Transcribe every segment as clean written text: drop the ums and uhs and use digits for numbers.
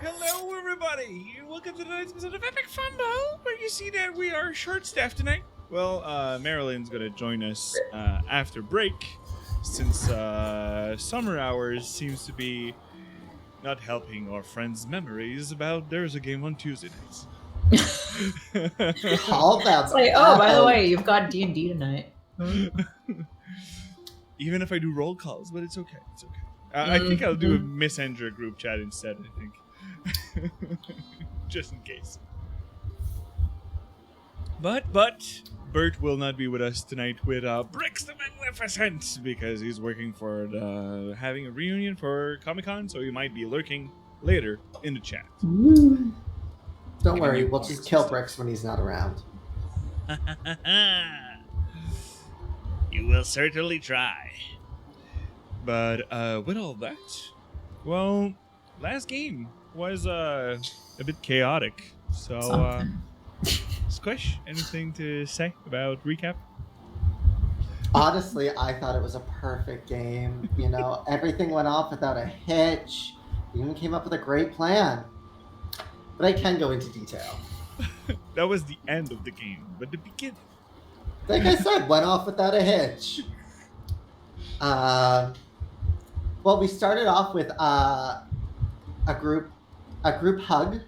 Hello, everybody! Welcome to tonight's episode of Epic Fumble, where you see that we are short-staffed tonight. Well, Marilyn's gonna join us after break, since summer hours seems to be not helping our friends' memories about there's a game on Tuesday nights. Call them. It's like, oh, by the way, you've got D&D tonight. Even if I do roll calls, but it's okay. It's okay. I think I'll do a Miss Andrew group chat instead, I think. Just in case. But Bert will not be with us tonight with Brix the Magnificent because he's working for having a reunion for Comic-Con, so he might be lurking later in the chat. Don't worry, we'll just kill Brix when he's not around. You will certainly try. But with all that, well, last game was a bit chaotic. So, Squish, anything to say about recap? Honestly, I thought it was a perfect game. You know, everything went off without a hitch. We even came up with a great plan. But I can go into detail. That was the end of the game, but the beginning. Like I said, went off without a hitch. Well, we started off with a group hug,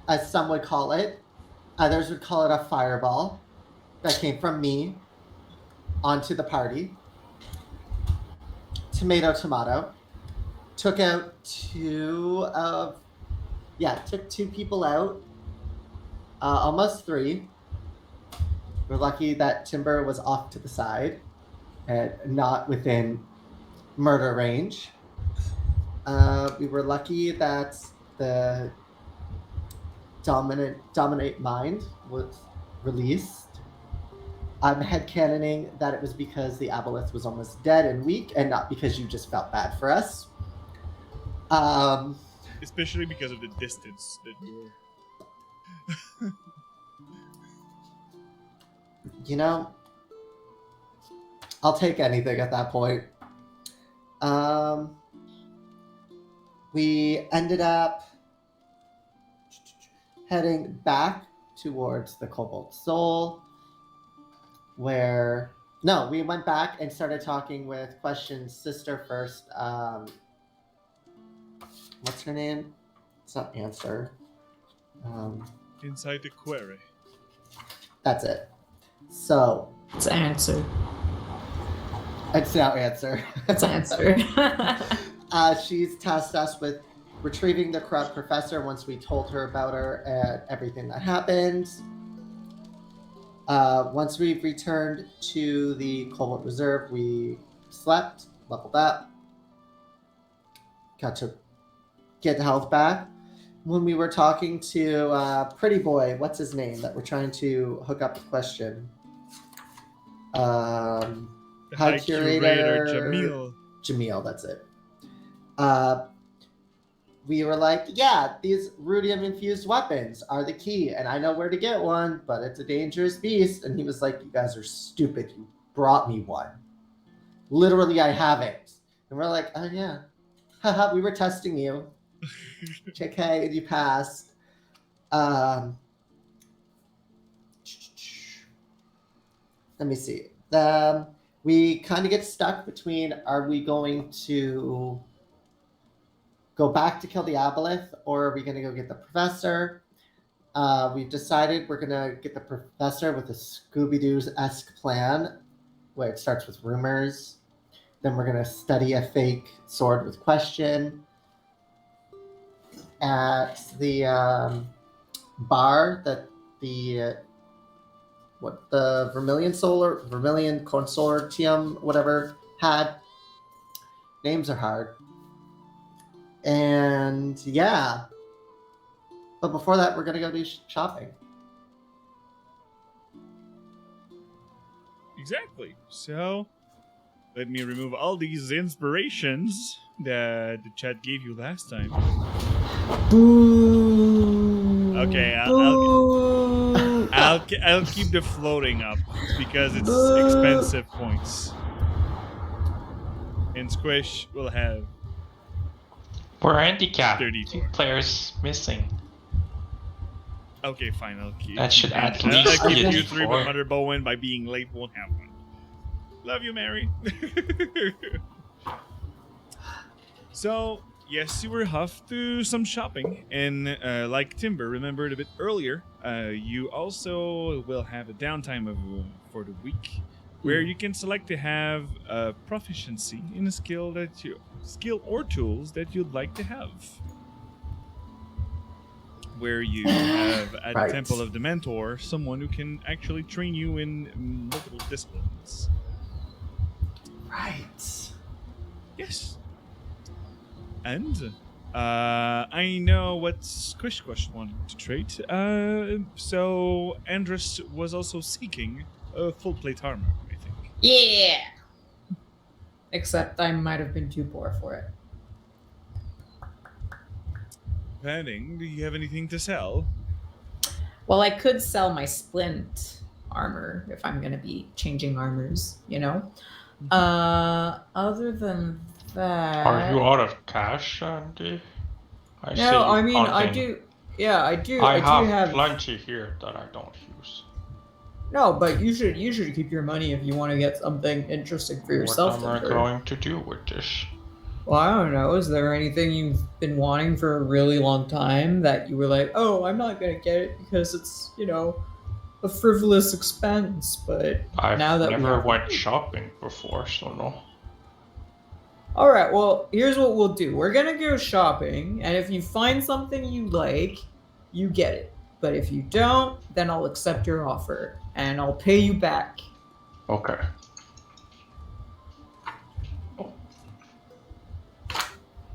as some would call it. Others would call it a fireball that came from me onto the party. Tomato. Took out took two people out. Almost three. We're lucky that Timber was off to the side and not within murder range. We were lucky that the dominate mind was released. I'm headcanoning that it was because the aboleth was almost dead and weak, and not because you just felt bad for us. Especially because of the distance that you were. You know, I'll take anything at that point. We ended up heading back towards the Cobalt Soul, we went back and started talking with Question's sister first. What's her name? It's not Answer. Inside the Query. That's it. So It's Answer. it's now Answer. It's Answer. She's tasked us with retrieving the corrupt professor once we told her about her and everything that happened. Once we've returned to the Cobalt Reserve, we slept, leveled up, got to get the health back. When we were talking to Pretty Boy, what's his name, that we're trying to hook up the question? High Curator Jamil, that's it. We were like, yeah, these rudium-infused weapons are the key, and I know where to get one, but it's a dangerous beast. And he was like, you guys are stupid. You brought me one. Literally, I have it. And we're like, oh, yeah. Haha, we were testing you. JK, and you passed. Let me see. We kind of get stuck between, are we going to go back to kill the aboleth, or are we going to go get the professor? We've decided we're going to get the professor with a Scooby-Doo-esque plan, where it starts with rumors. Then we're going to study a fake sword with Question at the bar that the Vermilion Consortium, whatever, had. Names are hard. And yeah. But before that, we're going to go do shopping. Exactly. So, let me remove all these inspirations that the chat gave you last time. Boo. Okay, I'll keep the floating up because it's expensive points. And Squish will have We're handicapped. 34. 2 players missing. Okay, fine. I'll keep. That should at I'll least keep give you you 3, 4. but Mother Bowen by being late won't have one. Love you, Mary. So, yes, you were off to some shopping, and like Timber remembered a bit earlier, you also will have a downtime for the week, where you can select to have a proficiency in a skill or tools that you'd like to have. Where you have at Right. the Temple of the Mentor someone who can actually train you in multiple disciplines. Right. Yes. And I know what Squish wanted to trade. So Andrus was also seeking a full plate armor, I think. Yeah. Except I might have been too poor for it. Panning, do you have anything to sell? Well, I could sell my splint armor if I'm going to be changing armors, you know? Other than that... Are you out of cash, Andy? I see No, you I mean, I counting. do... Yeah, I do. I do have plenty here that I don't use. No, but you should keep your money if you want to get something interesting for yourself. What am I Timber. going to do with this? Well, I don't know. Is there anything you've been wanting for a really long time that you were like, oh, I'm not going to get it because it's, you know, a frivolous expense, but I've now that we never have... went shopping before, so no. All right, well, here's what we'll do. We're going to go shopping, and if you find something you like, you get it. But if you don't, then I'll accept your offer, and I'll pay you back. Okay.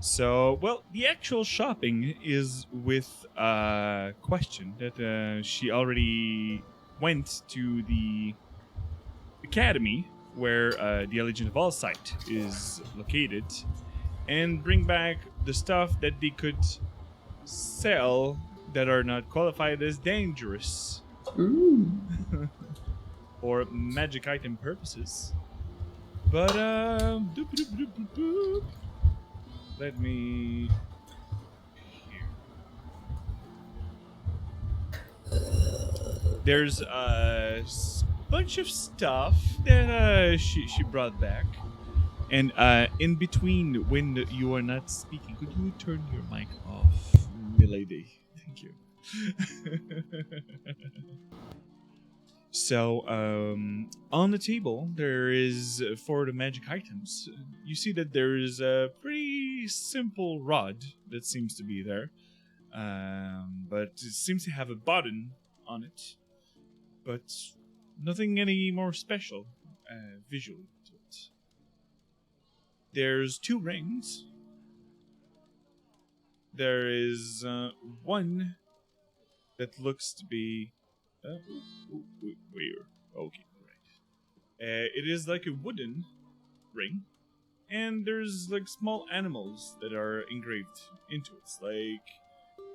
So, well, the actual shopping is with Question that she already went to the academy where the Allegiant of All site is located and bring back the stuff that they could sell that are not qualified as dangerous Ooh. or magic item purposes. But, let me... There's a bunch of stuff that she brought back. And in between, when you are not speaking, could you turn your mic off, milady? Thank you. So, on the table, there is, for the magic items, you see that there is a pretty simple rod that seems to be there. But it seems to have a button on it. But nothing any more special visually to it. There's 2 rings. There is one that looks to be... where? Okay, right. It is like a wooden ring, and there's like small animals that are engraved into it, like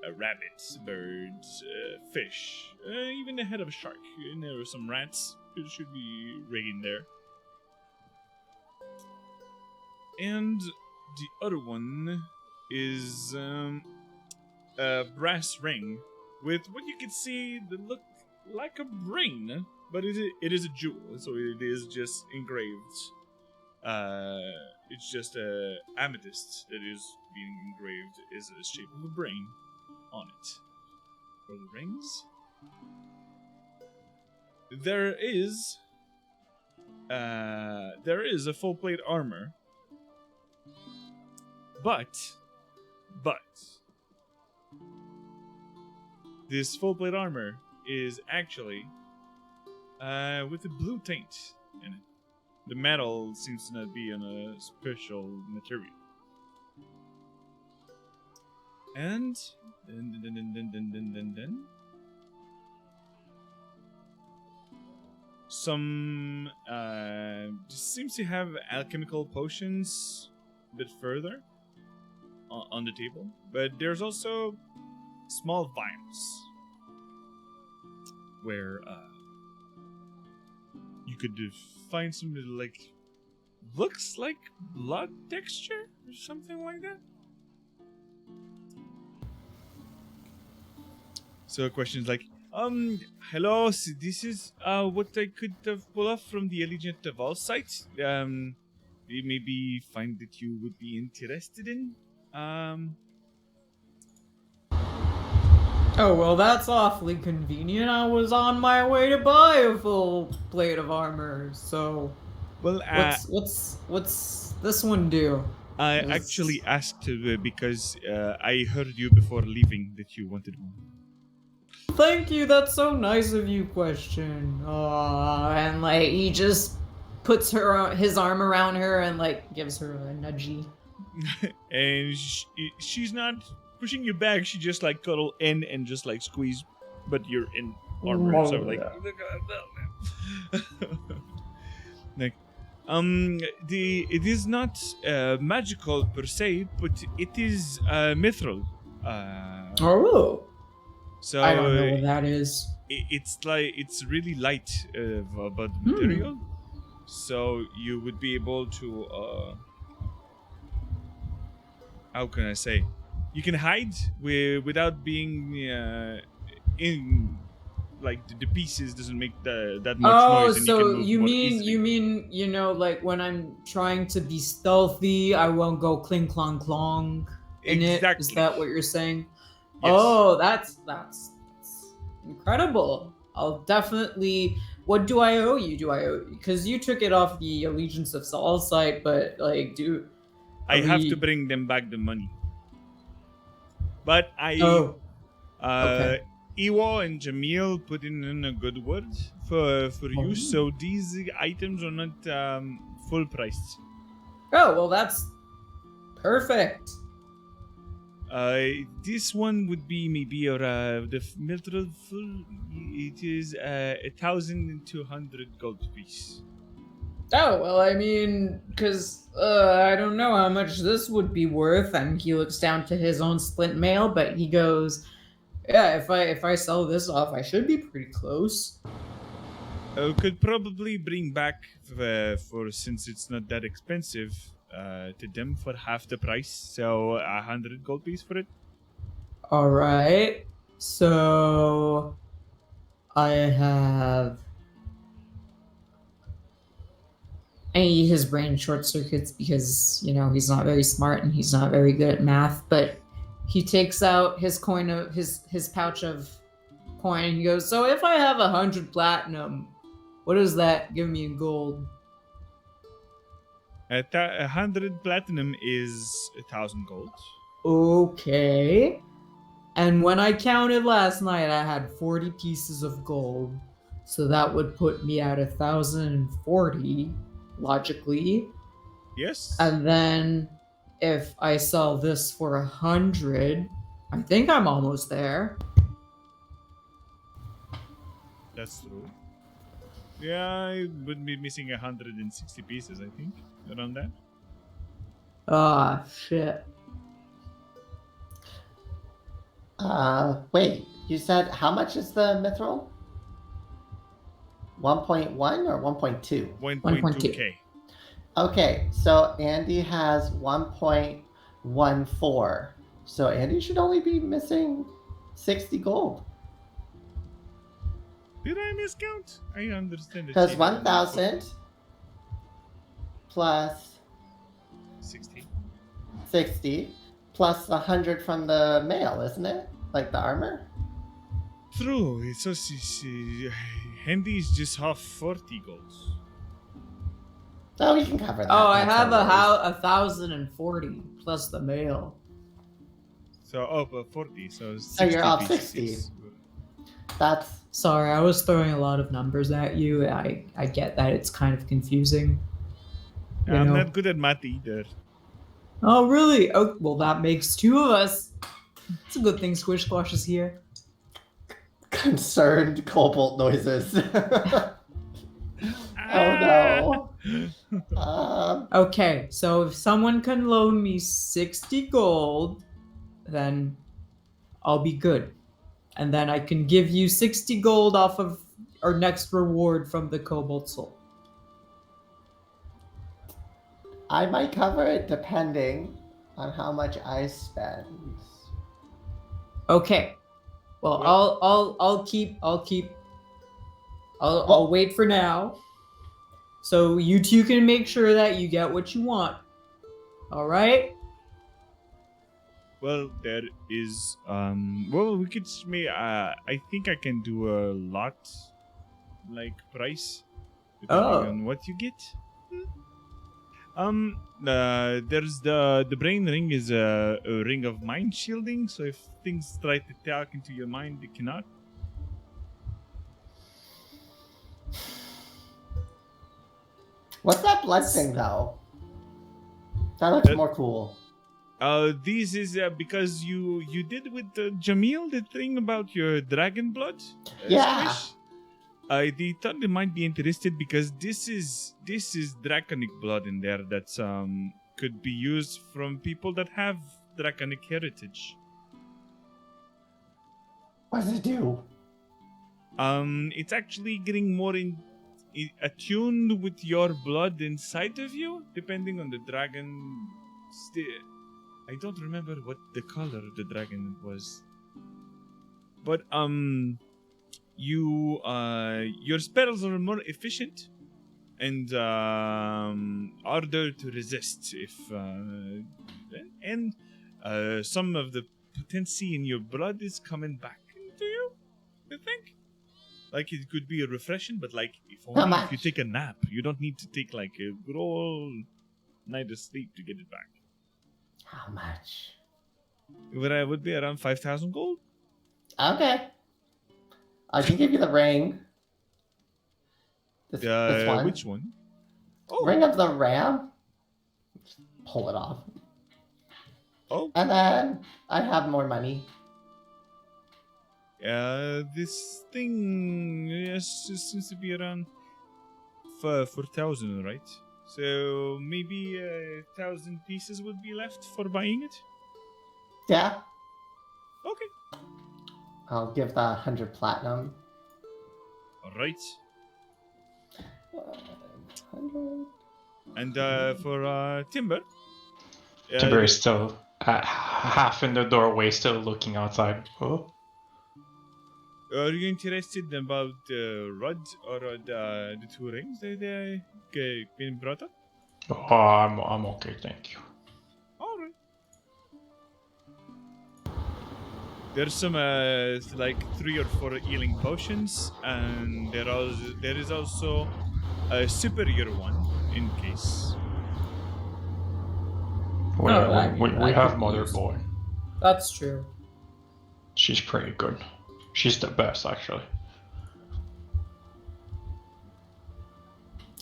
a rabbit, bird, fish, even the head of a shark. And there are some rats. It should be rigging there. And the other one is a brass ring with what you can see that look like a brain, but it is a jewel, so it is just engraved. It's just a amethyst that is being engraved is the shape of a brain on it. For the rings, there is a full plate armor, but this full plate armor is actually with a blue taint in it. The metal seems to not be on a special material. And then some seems to have alchemical potions a bit further on the table, but there's also small vials where you could find something that looks like blood texture or something like that. So a question is like, hello, this is what I could pull off from the Allegiant of All site. We maybe find that you would be interested in. Oh, well, that's awfully convenient. I was on my way to buy a full plate of armor. So, Well, what's this one do? I Is- actually asked because I heard you before leaving that you wanted one. Thank you. That's so nice of you. Question. And like he just puts his arm around her and like gives her a nudgy. And she's not pushing you back. She just like cuddle in and just like squeeze, but you're in armor, so like. Like, it is not magical per se, but it is mithril. Oh, So I don't know what that is. it's really light about the material, so you would be able to how can I say, you can hide without being in, like the pieces doesn't make that much Oh, noise, and you can so move you more mean easily. like when I'm trying to be stealthy, I won't go cling clong clong in it. Is Exactly. that what you're saying? Yes. Oh, that's incredible. I'll definitely. What do I owe you? Do I owe because you took it off the Allegiance of Saul site, but like, I have to we- bring them back the money. But Oh, okay. Iwo and Jamil put in a good word for you, Oh. so these items are not full priced. Oh, well, that's perfect. This one would be maybe the military full. It is 1,200 gold piece. Oh, well, I mean, because I don't know how much this would be worth, and he looks down to his own splint mail, but he goes, yeah, if I sell this off, I should be pretty close. Could probably bring back for since it's not that expensive to them for half the price, so 100 gold piece for it. All right, so I have. His brain short circuits because he's not very smart and he's not very good at math, but he takes out his coin of his pouch of coin and he goes, so if I have 100 platinum, what does that give me in gold? 100 platinum is 1,000 gold. Okay. And when I counted last night, I had 40 pieces of gold, so that would put me at 1,040 logically. Yes. And then if I sell this for 100, I think I'm almost there. That's true. Yeah, I would be missing 160 pieces, I think, around that. Ah, shit. Wait, you said how much is the mithril? 1.1 or 1.2? 1.2k. Okay, so Andy has 1.14. So Andy should only be missing 60 gold. Did I miscount? I understand. Because 1,000 plus 60. 60 plus the 100 from the mail, isn't it? Like the armor? True. It's so Handy is just half 40 golds. Oh, we can cover that. Oh, I that's have no worries. 1,040 plus the mail. So, 40. So, 60 So you're off pieces 60. is- That's Sorry, I was throwing a lot of numbers at you. I get that it's kind of confusing. You I'm know. not good at math either. Oh, really? Oh, well, that makes two of us. It's a good thing Squish Squash is here. concerned cobalt noises. Oh no. Okay, so if someone can loan me 60 gold, then I'll be good. And then I can give you 60 gold off of our next reward from the Cobalt Soul. I might cover it depending on how much I spend. Okay. Well, Well- I'll wait for now. So you two can make sure that you get what you want. All right? Well, there is. Well, we could. I think I can do a lot, like price, depending Oh. on what you get. There's the brain ring is a ring of mind shielding. So if things try to talk into your mind, they cannot. What's that blood thing though? That looks more cool. This is because you did with Jamil the thing about your dragon blood. Yeah. Squish. They thought they might be interested because this is draconic blood in there that could be used from people that have draconic heritage. What does it do? It's actually getting more attuned with your blood inside of you, depending on the dragon. I don't remember what the color of the dragon was, but your spells are more efficient and harder to resist if and some of the potency in your blood is coming back into you. I think, like, it could be refreshing, but like if only if you take a nap, you don't need to take like a good old night of sleep to get it back. How much? It would be around 5,000 gold. Okay. I can give you the ring. This one. Which one? Oh. Ring of the Ram. Just pull it off. Oh. And then I have more money. This thing, yes, it seems to be around 4,000, right? So maybe 1,000 pieces would be left for buying it. Yeah. Okay. I'll give the 100 platinum. All right. 100. And for Timber. Timber is still half in the doorway, still looking outside. Oh. Are you interested about the rod or the two rings that been brought up? Oh, I'm okay, thank you. All right. There's some like 3 or 4 healing potions, and there is also a superior one in case. We I have could Mother use- Boy. That's true. She's pretty good. She's the best, actually.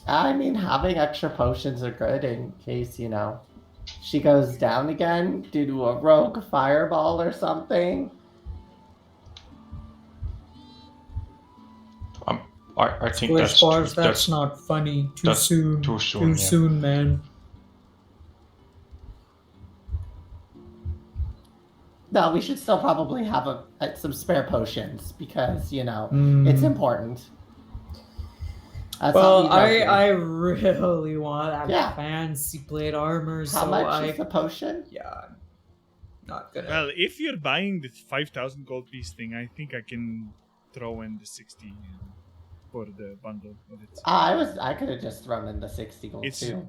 I mean, having extra potions are good in case, you know, she goes down again due to a rogue fireball or something. I think Squish bars, that's not funny. Too that's soon. too soon, yeah. Soon, man. No, we should still probably have some spare potions because, you know, Mm. it's important. Well, I really want that Yeah. fancy plate armor, How so much is the potion? yeah, I'm not gonna. Well, if you're buying the 5,000 gold piece thing, I think I can throw in the 60 for the bundle of it. I could have just thrown in the 60 gold It's- too.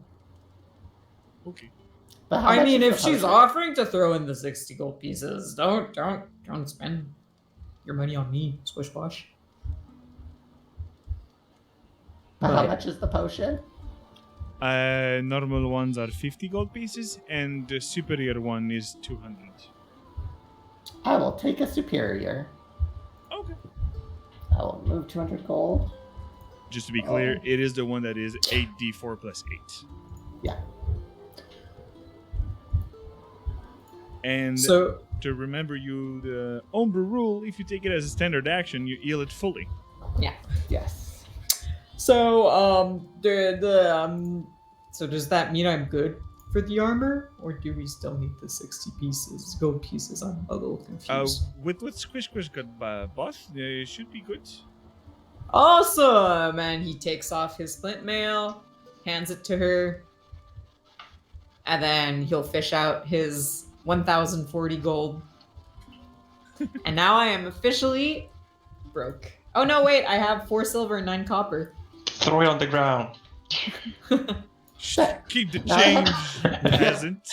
Okay. But how I much mean, is if the she's potion? offering to throw in the 60 gold pieces, don't spend your money on me, Squish Bosh. But how But- much is the potion? Normal ones are 50 gold pieces, and the superior one is 200. I will take a superior. Okay. I will move 200 gold. Just to be clear, Oh. it is the one that is 8d4 plus 8. Yeah. And So to remember you, the Umbra rule, if you take it as a standard action, you heal it fully. Yes. So, so does that mean I'm good for the armor, or do we still need the 60 pieces, gold pieces? I'm a little confused. With what Squish Squish got boss, it should be good. Awesome! And he takes off his flint mail, hands it to her, and then he'll fish out his 1,040 gold And now I am officially broke. Oh no, wait, I have 4 silver and 9 copper. Throw it on the ground. Shh, keep the No, I have- change, peasant.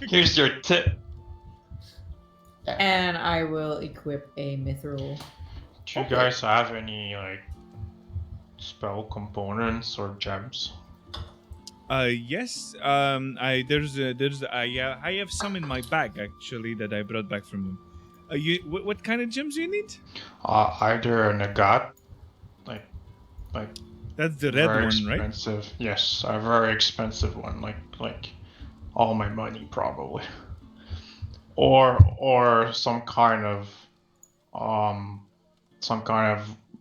Here's your tip. And I will equip a mithril. Do you guys have any like spell components or gems? Yes. Yeah, I have some in my bag actually that I brought back from them. What kind of gems do you need? Either a Nagat, like That's the red very one, right? expensive. Yes, a very expensive one, like all my money probably. Or some kind of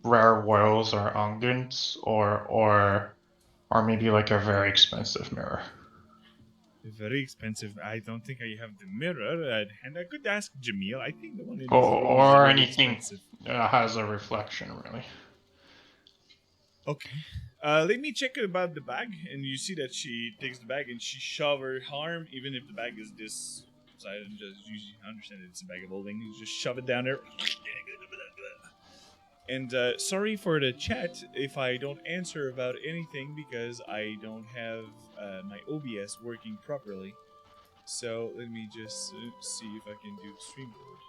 rare oils or unguents or maybe like a very expensive mirror. Very expensive. I don't think I have the mirror, and I could ask Jamil. I think the one in Or, his room is or really anything expensive. that has a reflection, really. Okay. Let me check about the bag, and you see that she takes the bag and she shove her arm, even if the bag is this size. Just you understand that it's a bag of holding. You just shove it down there. And sorry for the chat if I don't answer about anything because I don't have my OBS working properly. So let me just see if I can do stream board.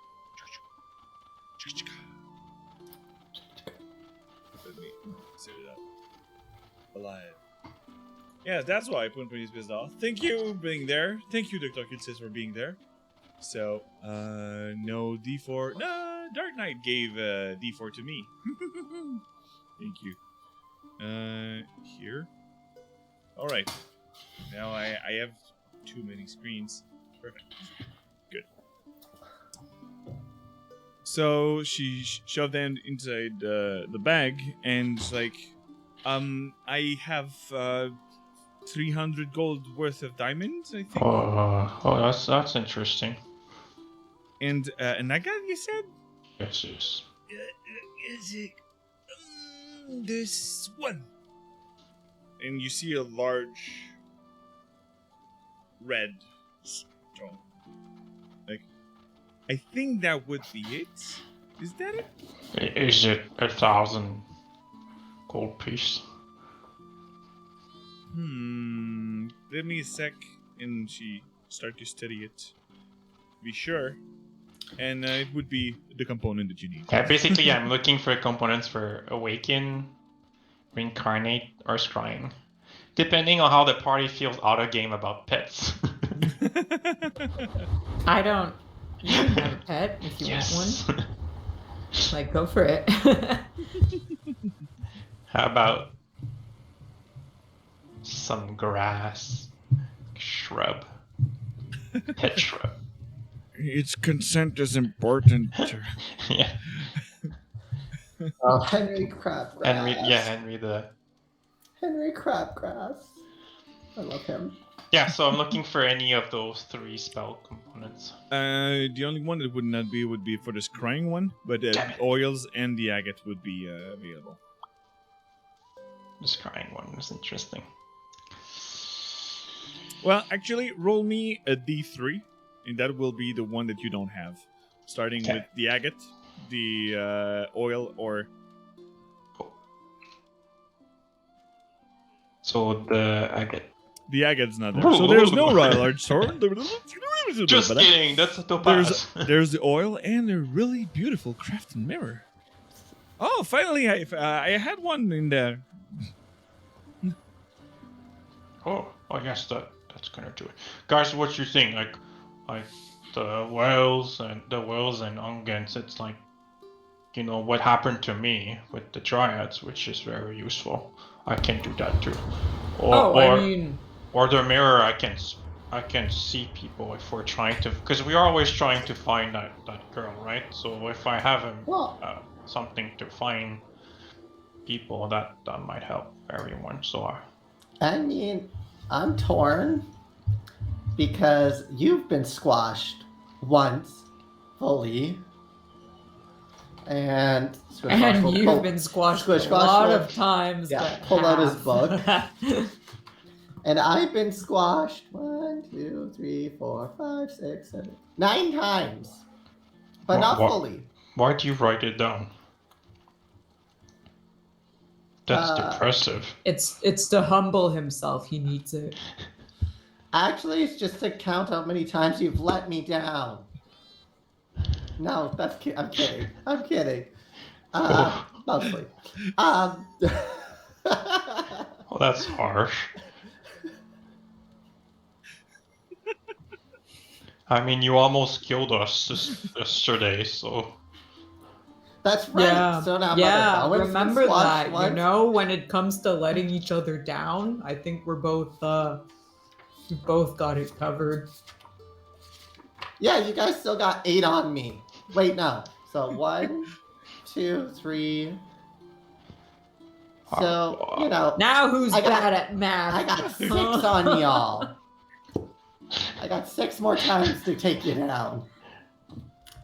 Let me set it up. Alive. Yeah, that's why I put his pissed off. Thank you for being there. Thank you, Dr. Kitsis, for being there. So, no D4. No, Dark Knight gave D4 to me. Thank you. Here. Alright. Now I have too many screens. Perfect. Good. So she shoved them inside the bag and like, I have 300 gold worth of diamonds, I think. Oh, that's interesting. And Naga, you said? Yes, yes. Is it this one? And you see a large red stone. Like, I think that would be it. Is that it? Is it 1,000 gold piece? Give me a sec, and she start to study it. Be sure. And it would be the component that you need. Yeah, basically, I'm looking for components for Awaken, Reincarnate, or Scrying. Depending on how the party feels out of game about pets. I don't. You can have a pet if you want one. Like, go for it. How about some grass, shrub, pet shrub? Its consent is important. Yeah. Oh, Henry Crabgrass. Henry Crabgrass. I love him. Yeah, so I'm looking for any of those 3 spell components. The only one that would not be would be for the scrying one, but the oils and the agate would be available. The scrying one is interesting. Well, actually, roll me a d3, and that will be the one that you don't have. Starting with the agate, the oil, or... So the agate. The agate's not there. So there's no large sword. Just kidding, that's a topaz. There's the oil and a really beautiful crafted mirror. Oh, finally, I had one in there. Oh yes, that's gonna do it. Guys, what you think? Like the whales and unguents, it's like, you know, what happened to me with the dryads, which is very useful. I can do that too. Or the mirror, I can see people if we're trying to, because we are always trying to find that girl, right? So if I have something to find people, that might help everyone. So I mean, I'm torn because you've been squashed once fully, and you've been squashed a lot of times. Yeah, pull out his book. And I've been squashed 1, 2, 3, 4, 5, 6, 7, 9 times but not What? fully. Why do you write it down? That's depressive. It's to humble himself. He needs it. Actually, it's just to count how many times you've let me down. No, I'm kidding. I'm kidding. Oh. Mostly. Well, that's harsh. I mean, you almost killed us yesterday, so... That's right. Yeah, So now yeah. Mother Bowen's been Remember squashed that. once. You know, when it comes to letting each other down, I think we both got it covered. Yeah, you guys still got 8 on me. Wait, no. So 1, 2, 3. So, you know, Now who's I got- bad at math? I got 6 on y'all. I got 6 more times to take you down.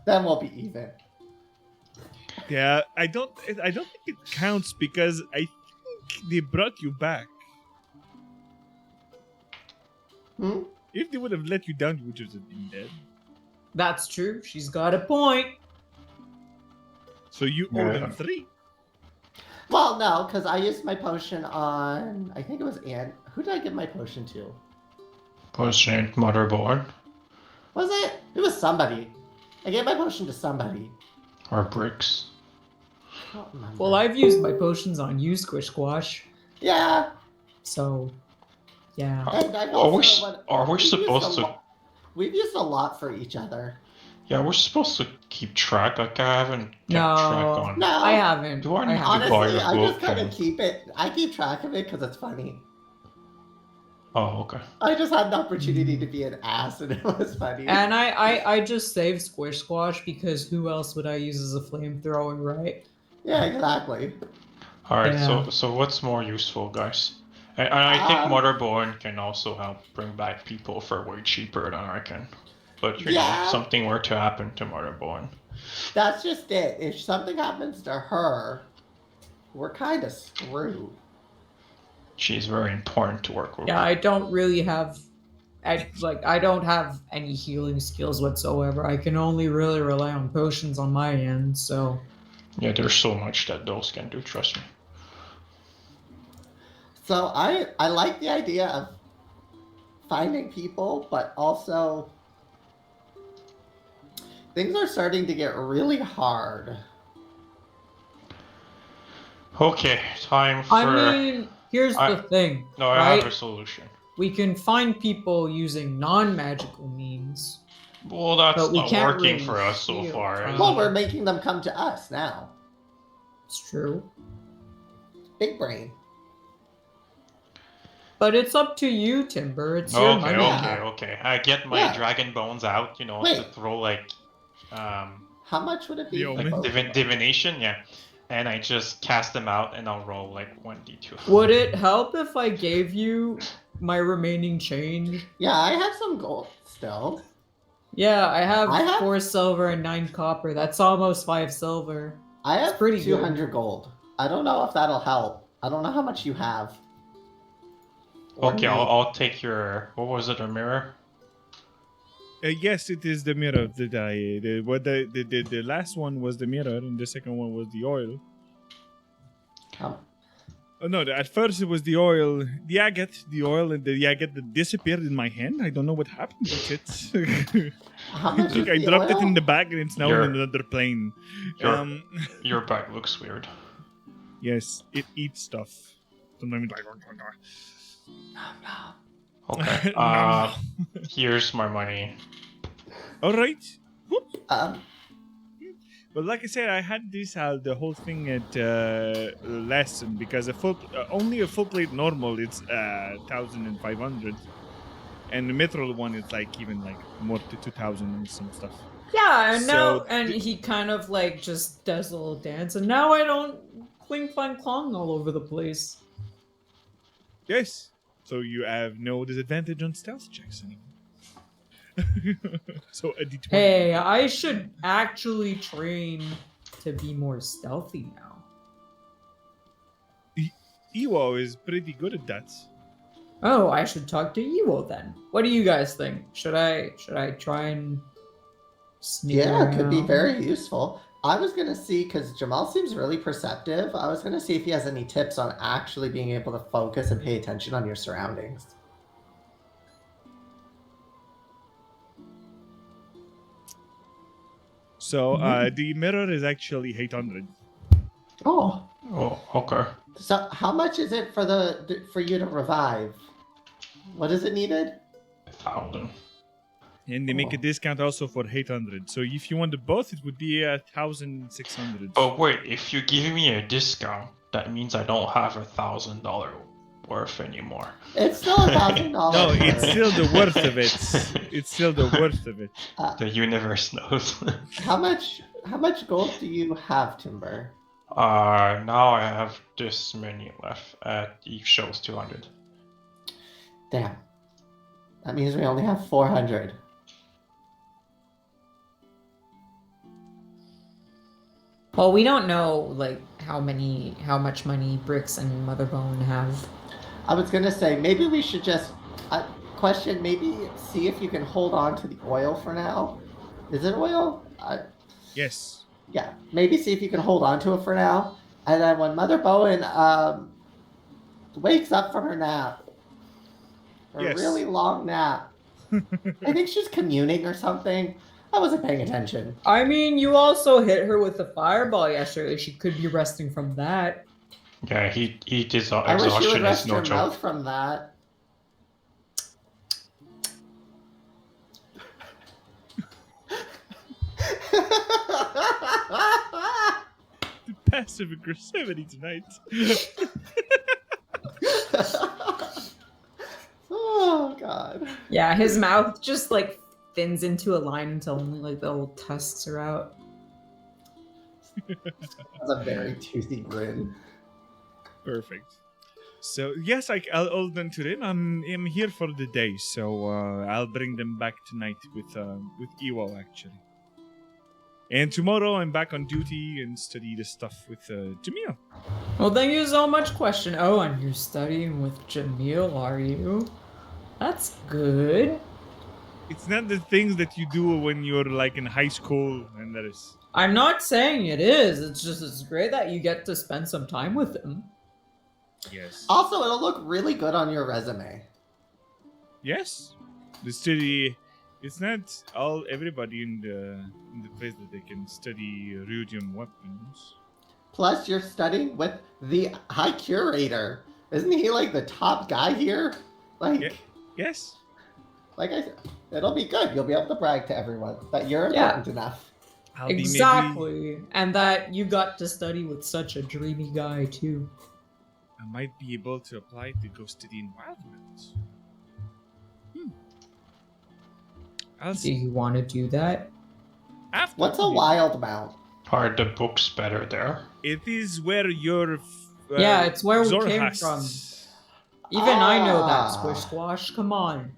Then we'll be even. Yeah, I don't think it counts because I think they brought you back. Hmm? If they would have let you down, you would just have been dead. That's true. She's got a point. So you owe them Yeah. 3. Well, no, because I used my potion on, I think it was Anne. Who did I give my potion to? Potion Motherborn Was it? It was somebody. I gave my potion to somebody. or Bricks. I don't remember. Well, I've used my potions on you, Squish Squash. Yeah. So, yeah. And I've Are we, also, are we we've used supposed a to... lo- We've used a lot for each other. Yeah, we're supposed to keep track. Like, I haven't kept track No, on... No. I haven't. Do I need to Honestly, buy a I just book kind of and- keep it. I keep track of it because it's funny. Oh, okay. I just had an opportunity to be an ass, and it was funny. And I just saved Squish Squash because who else would I use as a flamethrower, right? Yeah, exactly. Alright, Yeah. so what's more useful, guys? And I think Um, Motherborn can also help bring back people for way cheaper than I can. But, you know, Yeah. if something were to happen to Motherborn. That's just it. If something happens to her, we're kind of screwed. She's very important to work with. Yeah, I don't really have, I don't have any healing skills whatsoever. I can only really rely on potions on my end. So Yeah, there's so much that those can do, trust me. So I like the idea of finding people, but also things are starting to get really hard. Okay, time for... I mean, here's the thing, No, I right? have a solution. We can find people using non-magical means. Well, that's But we not can't working really for us so heal far. from- is Well, it? we're making them come to us now. It's true. Big brain. But it's up to you, Timber. It's your Okay, money. okay. I get my Yeah. dragon bones out, you know, to Wait. throw like How much would it be? The for omen? both of them? divination, yeah. And I just cast them out and I'll roll like 1d2. Would it help if I gave you my remaining change? Yeah, I have some gold still. Yeah, I have I have- 4 silver and 9 copper. That's almost 5 silver. I have pretty good. 200 gold. I don't know if that'll help. I don't know how much you have. Or Okay, need. I'll take your... What was it, a mirror? Yes, it is the mirror that I. The last one was the mirror, and the second one was the oil. Oh no! At first it was the oil, the agate, the oil, and the agate that disappeared in my hand. I don't know what happened with it. How I much think is I the dropped it oil? in the bag, and it's now Your- in another plane. Your, your bag looks weird. Yes, it eats stuff. Sometimes like. Okay, No. here's my money. All right. Um, But like I said, I had this the whole thing at lesson because only a full plate normal it's 1,500, and the mithril one is like even like more to 2,000 and some stuff. Yeah, and So now and he kind of like just does a little dance, and now I don't cling clang clong all over the place. Yes. So you have no disadvantage on stealth checks anymore. So a d20. Hey, I should actually train to be more stealthy now. Iwo is pretty good at that. Oh, I should talk to Ewo then. What do you guys think? Should I try and Sneak Yeah, it could be around. very useful. I was gonna see because Jamal seems really perceptive. I was gonna see if he has any tips on actually being able to focus and pay attention on your surroundings. So the mirror is actually 800. Oh, Oh, okay. so how much is it for you to revive? What is it needed? 1,000. And they make a Oh. discount also for 800. So if you want the both, it would be 1,600. But wait, if you give me a discount, that means I don't have $1,000 worth anymore. It's still $1,000. No, it's still the worth of it. It's still the worth of it. The universe knows. How much gold do you have, Timber? Now I have this many left. Each shows 200. Damn. That means we only have 400. Well, we don't know like how much money Bricks and Motherbone have. I was gonna say maybe we should just question. Maybe see if you can hold on to the oil for now. Is it oil? Yes. Yeah. Maybe see if you can hold on to it for now, and then when Mother Bowen wakes up from her nap, her Yes. really long nap. I think she's communing or something. I wasn't paying attention. I mean, you also hit her with the fireball yesterday. She could be resting from that. Yeah, he did I wish you would exhaustion is rest no your mouth joke. from that. The passive aggressivity tonight. Oh god. Yeah, his mouth just like thins into a line until only like the old tusks are out. That's a very toothy grin. Perfect. So yes, I'll done to them. I'm here for the day, so I'll bring them back tonight with Iwo actually. And tomorrow I'm back on duty and study the stuff with Jamil. Well, thank you so much, Question. Oh, and you're studying with Jamil, are you? That's good. It's not the things that you do when you're like in high school, and that is. I'm not saying it is. It's just it's great that you get to spend some time with him. Yes. Also, it'll look really good on your resume. Yes. The study. It's not all everybody in the place that they can study rudium weapons. Plus, you're studying with the High Curator. Isn't he like the top guy here? Like, Yeah. Yes. like I said, it'll be good. You'll be able to brag to everyone that you're Yeah. important enough. I'll be maybe- Exactly. And that you got to study with such a dreamy guy, too. I might be able to apply to go study in Wildlands. I'll Do see. you want to do that? After What's a the- wild mount? Are the books better there? It is where your. Yeah, it's where we came Zorhast- from. Even I know that, Ah. Squish Squash. Come on.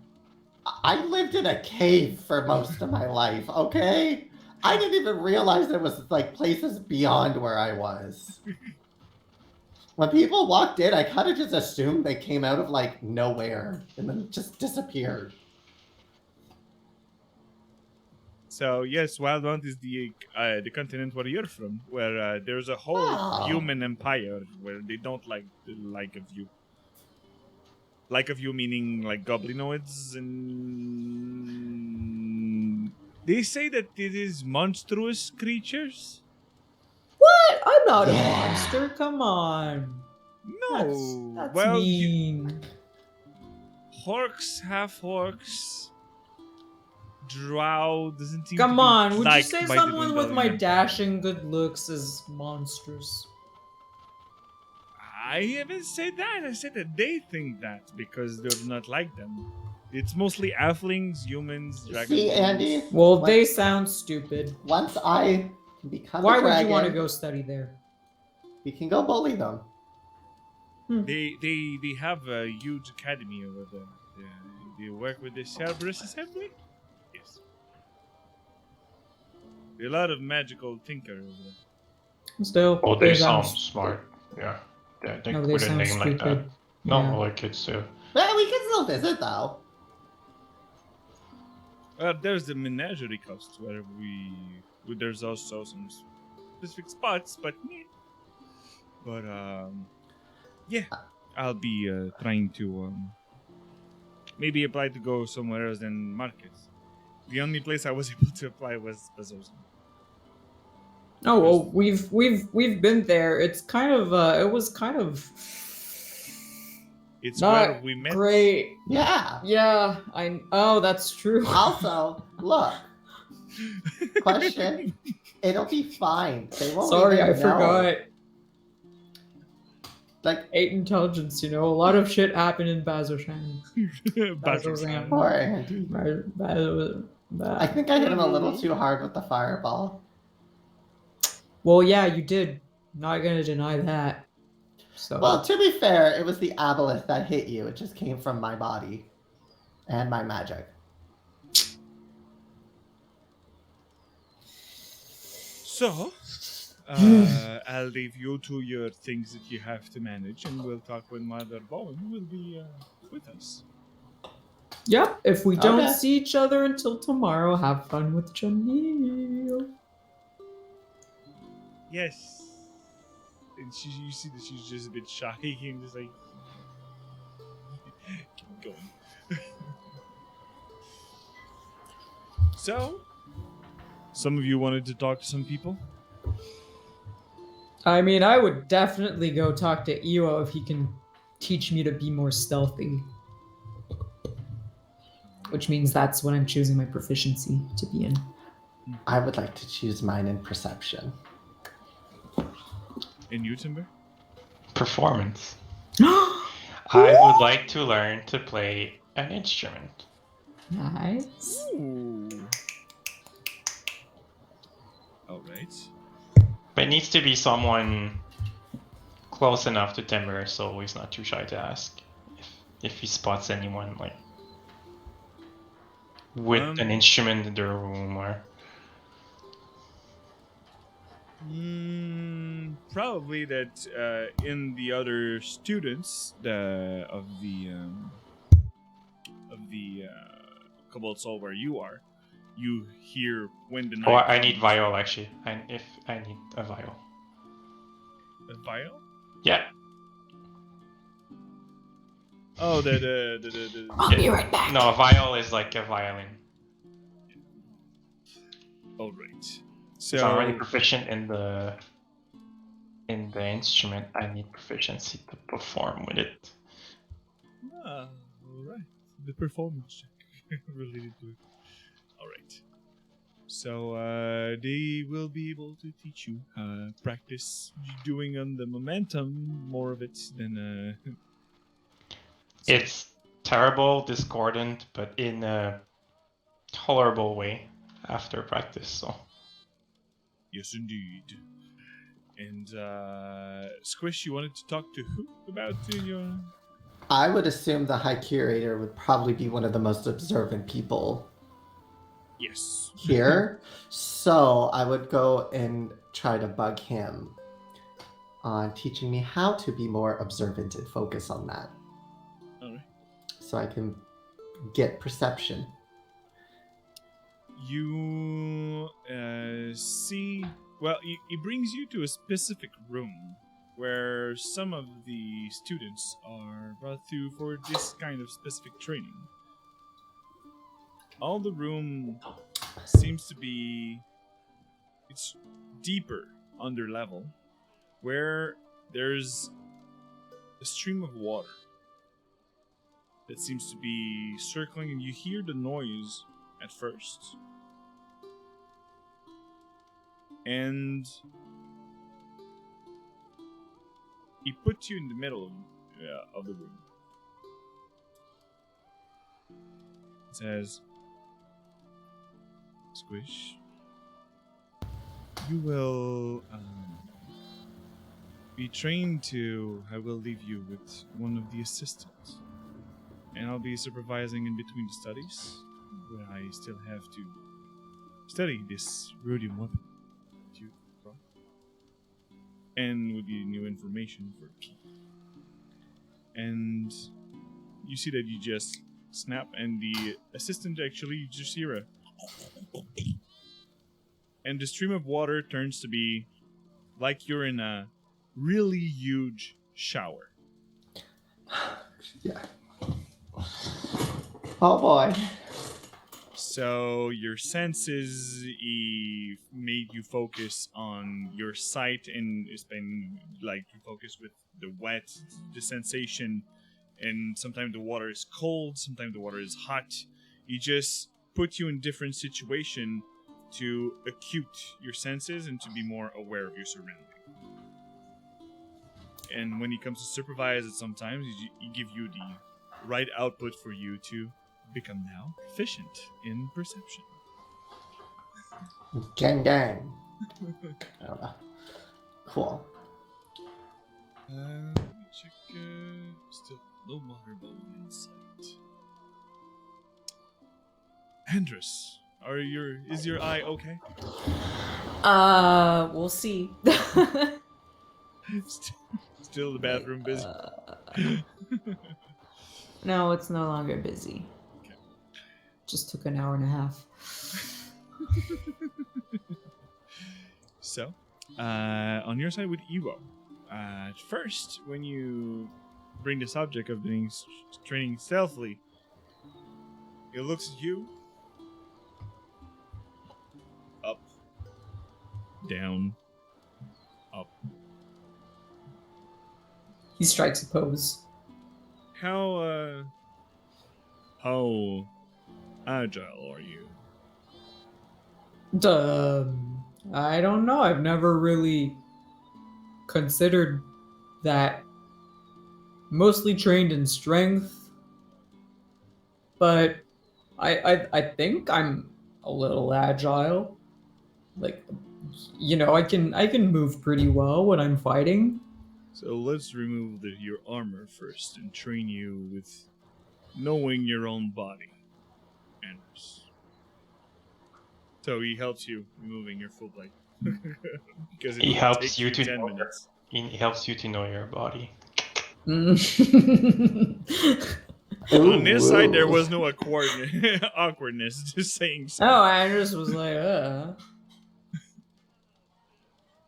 I lived in a cave for most of my life, okay? I didn't even realize there was like places beyond where I was. When people walked in, I kind of just assumed they came out of like nowhere and then just disappeared. So yes, Wildland is the continent where you're from, where there's a whole Oh. human empire where they don't like the like of you. Like of you meaning like goblinoids, and they say that it is monstrous creatures. What? I'm not a Yeah. monster. Come on. No, That's well, mean. Orcs, half orcs. Drow doesn't seem to Come be on. Would you liked say by the someone with my Dwendalian. dashing good looks is monstrous? I haven't said that. I said that they think that because they're not like them. It's mostly halflings, humans, dragons. See, Andy? Well, What? they sound stupid. Once I become Why a would dragon, you want to go study there? we can go bully them. They have a huge academy over there. They work with the Cerberus Assembly. Yes. A lot of magical thinker over there. Still, Oh, they sound smart. Yeah. They No, they put a sound name like that. stupid. No, Yeah. like it's Well, we can still visit though. There's the menagerie coast where there's also some specific spots, but yeah, I'll be trying to maybe apply to go somewhere else than markets. The only place I was able to apply was Bezos. Oh well, we've been there. It's kind of it was kind of It's not where we met. great. Yeah. Yeah, oh, that's true. Also, look. Question. It'll be fine. They won't Sorry, even I know. forgot. Like 8 intelligence, you know, a lot of shit happened in Bazoshan. Bazos. poor Andy. I think I hit him a little too hard with the fireball. Well, yeah, you did. Not gonna deny that. So Well, to be fair, it was the aboleth that hit you. It just came from my body and my magic. So, I'll leave you to your things that you have to manage, and we'll talk when Mother Bowen will be with us. yep, if we don't Okay. see each other until tomorrow, have fun with Jamil. Yes. And you see that she's just a bit shy and just like keep going. So, some of you wanted to talk to some people. I mean, I would definitely go talk to Iwo if he can teach me to be more stealthy. Which means that's what I'm choosing my proficiency to be in. I would like to choose mine in perception. And you, Timber? Performance. I would like to learn to play an instrument. Nice. Ooh. All right. But it needs to be someone close enough to Timber so he's not too shy to ask if he spots anyone like with an instrument in their room or. Probably that in the other students of the Cobalt Soul where you are, you hear when the night. Oh, I need viol actually. If I need a viol. A viol? Yeah. Oh, I'll be right back. No, a viol is like a violin. All right. So I'm already proficient in the instrument. I need proficiency to perform with it. All right. The performance check related to it. All right. So they will be able to teach you practice doing on the momentum more of it than. It's terrible, discordant, but in a tolerable way after practice. So. Yes, indeed. And Squish, you wanted to talk to who about your? I would assume the High Curator would probably be one of the most observant people. Yes. Here. So I would go and try to bug him on teaching me how to be more observant and focus on that. All right. So I can get perception. You see. Well, he brings you to a specific room where some of the students are brought through for this kind of specific training. All the room seems to be. It's deeper under level, where there's a stream of water that seems to be circling, and you hear the noise at first. And he puts you in the middle of the room. It says, Squish, you will be trained to. I will leave you with one of the assistants. And I'll be supervising in between the studies, where I still have to study this rhodium weapon. And with the new information for people. And you see that you just snap, and the assistant actually just hear a. And the stream of water turns to be like you're in a really huge shower. Yeah. Oh boy. So your senses made you focus on your sight, and it's been like you focus with the wet, the sensation, and sometimes the water is cold, sometimes the water is hot. It just put you in different situation to acute your senses and to be more aware of your surroundings. And when it comes to supervise it, sometimes he give you the right output for you to become now proficient in perception. Gang gang. I don't know. Cool. Let me check. Still no water bubble in sight. Andrus, is your eye okay? We'll see. Still the bathroom busy. No, it's no longer busy. Okay. Just took an hour and a half. So, on your side with Evo, at first, when you bring the subject of being training stealthily, it looks at you. Up. Down. Up. He strikes a pose. How agile are you? I don't know. I've never really considered that. Mostly trained in strength, but I think I'm a little agile. Like, I can move pretty well when I'm fighting. So let's remove your armor first and train you with knowing your own body. Anders. So he helps you removing your full blade. Because it He will helps take you to 10 minutes. He helps you to know your body. On this side, there was no awkwardness. Just saying so. Oh, Andrews was like,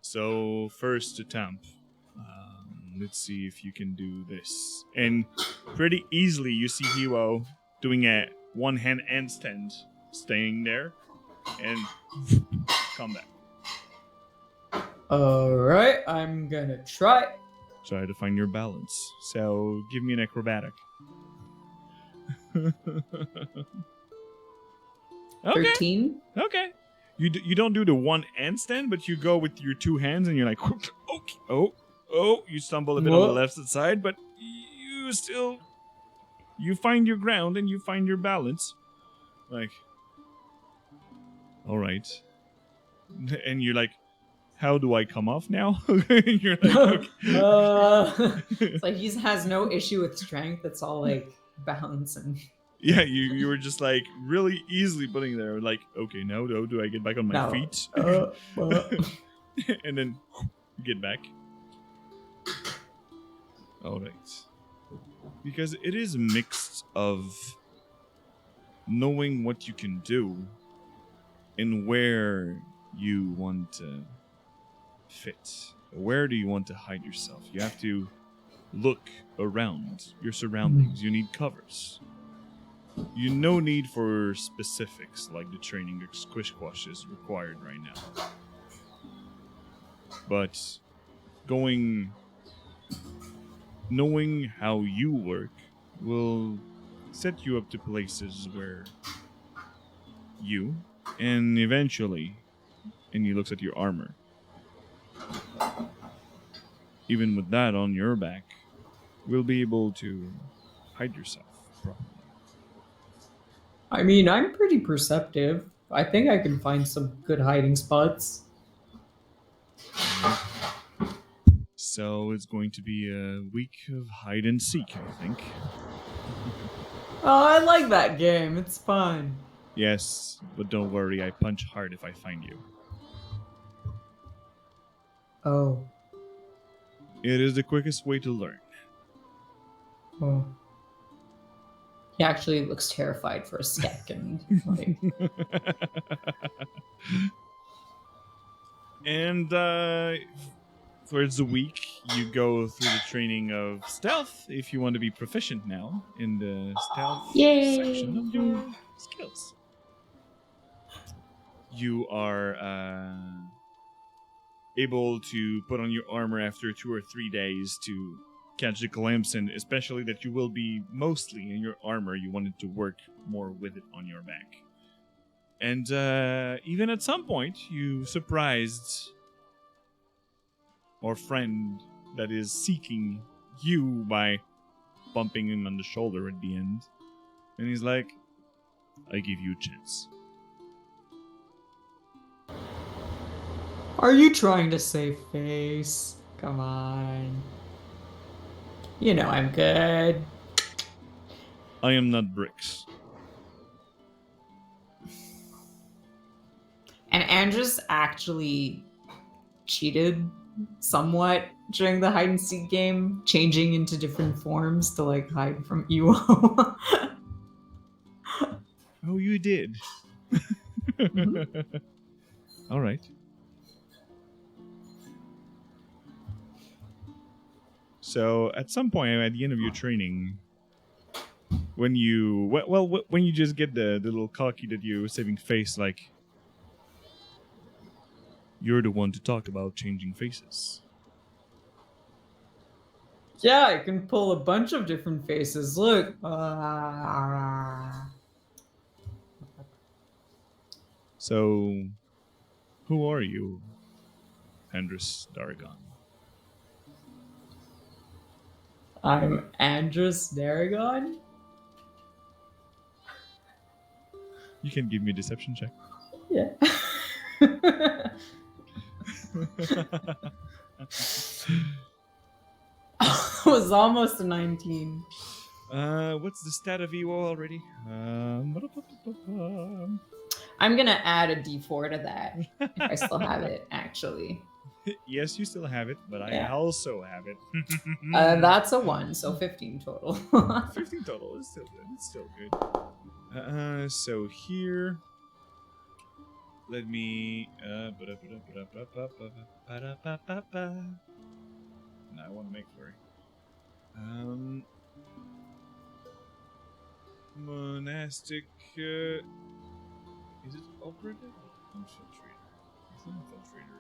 So, first attempt. Let's see if you can do this. And pretty easily, you see Hero doing a one-hand handstand, staying there, and come back. Alright, I'm gonna try. Try to find your balance. So, give me an acrobatic. Okay. 13. Okay. You don't do the one handstand, but you go with your two hands, and you're like, okay, oh, you stumble a bit on the left side, but you find your ground and you find your balance. Like, all right. And you're like, how do I come off now? And you're like, okay. It's like he has no issue with strength. It's all like balance and. Yeah, you were just like really easily putting there, like, okay, now do I get back on my feet? And then get back. All right. Because it is a mix of knowing what you can do and where you want to fit. Where do you want to hide yourself? You have to look around your surroundings. You need covers. You no need for specifics like the training that Squish Squash is required right now. But knowing how you work will set you up to places where you, and eventually, and he looks at your armor, even with that on your back, will be able to hide yourself properly. I mean, I'm pretty perceptive. I think I can find some good hiding spots. So it's going to be a week of hide and seek, I think. Oh, I like that game. It's fun. Yes, but don't worry, I punch hard if I find you. Oh. It is the quickest way to learn. Oh. He actually looks terrified for a second. Like, And towards the week, you go through the training of stealth if you want to be proficient now in the stealth section of your skills. You are able to put on your armor after 2 or 3 days to catch a glimpse, and especially that you will be mostly in your armor. You wanted to work more with it on your back. And even at some point, you surprised our friend that is seeking you by bumping him on the shoulder at the end. And he's like, I give you a chance. are you trying to save face? Come on. You know I'm good. I am not bricks. And Andrus actually cheated somewhat during the hide and seek game, changing into different forms to like hide from Iwo. Oh, you did. All right. So at some point at the end of your training, when you when you just get the little cocky that you're saving face, like you're the one to talk about changing faces. Yeah, I can pull a bunch of different faces. Look. So, who are you, Andrus Daragon? I'm Andrus Daragon. You can give me a deception check. Yeah. It was almost a 19. What's the stat of Ewo already? I'm gonna add a d4 to that if I still have it, actually. Yes, you still have it, but I Yeah. also have it. That's a 1, so 15 total. 15 total is still good. It's still good. So here, let me. Now I want to make flurry. Monastic. Is it operative? Infiltrator. It's an infiltrator.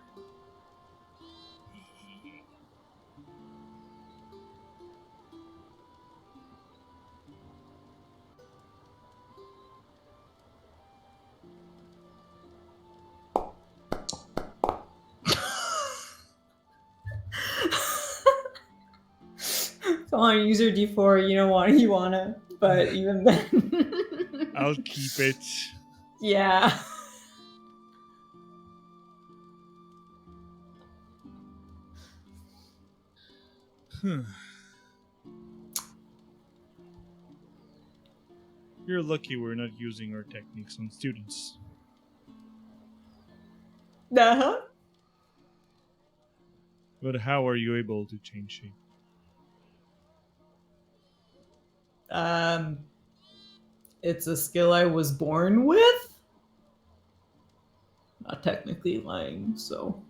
Come on, use your d4. You don't want you wanna, but even then. I'll keep it. Yeah. You're lucky we're not using our techniques on students. Uh-huh. But how are you able to change shape? It's a skill I was born with. Not technically lying, so.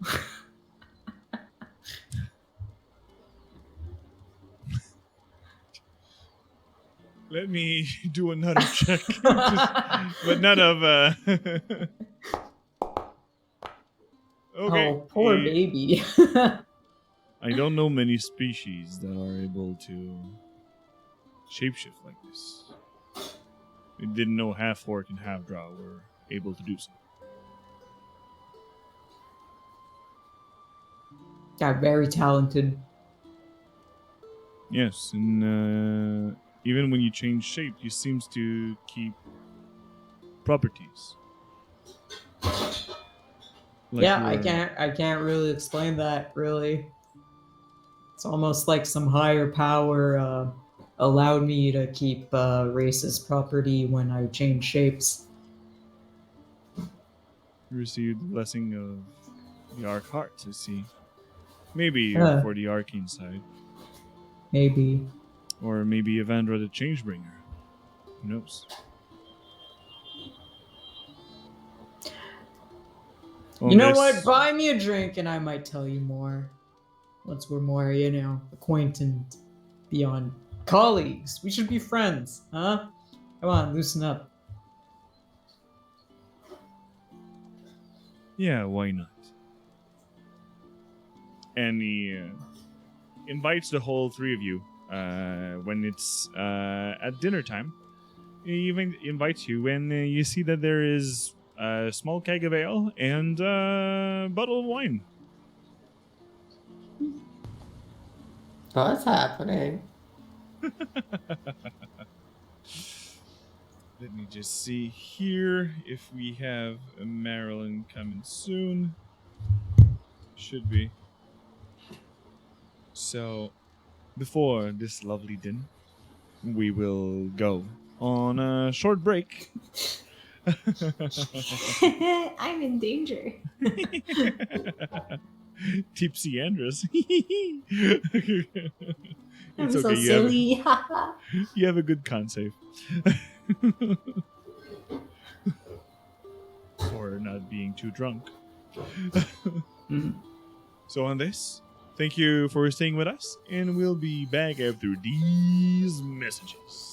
Let me do another check. But none of Okay. Oh, poor baby. I don't know many species that are able to shapeshift like this. I didn't know half orc and half drow were able to do so. Yeah, very talented. Yes, and even when you change shape, you seems to keep properties. Like Yeah, I your- can't really explain that, really. It's almost like some higher power allowed me to keep racist property when I change shapes. You received the blessing of the Arc Hearts, I see. Maybe for the arcane side. Maybe. Or maybe Evandra the Changebringer. Who knows? You know what? Buy me a drink and I might tell you more. Once we're more, acquainted beyond colleagues. We should be friends, huh? Come on, loosen up. Yeah, why not? And he invites the whole three of you when it's at dinner time. He even invites you when you see that there is a small keg of ale and a bottle of wine. What's happening? Let me just see here if we have Marilyn coming soon. Should be. So, before this lovely dinner, we will go on a short break. I'm in danger. Tipsy Andress. I'm It's so okay. silly. You have a good con save. For not being too drunk. So on this, thank you for staying with us, and we'll be back after these messages.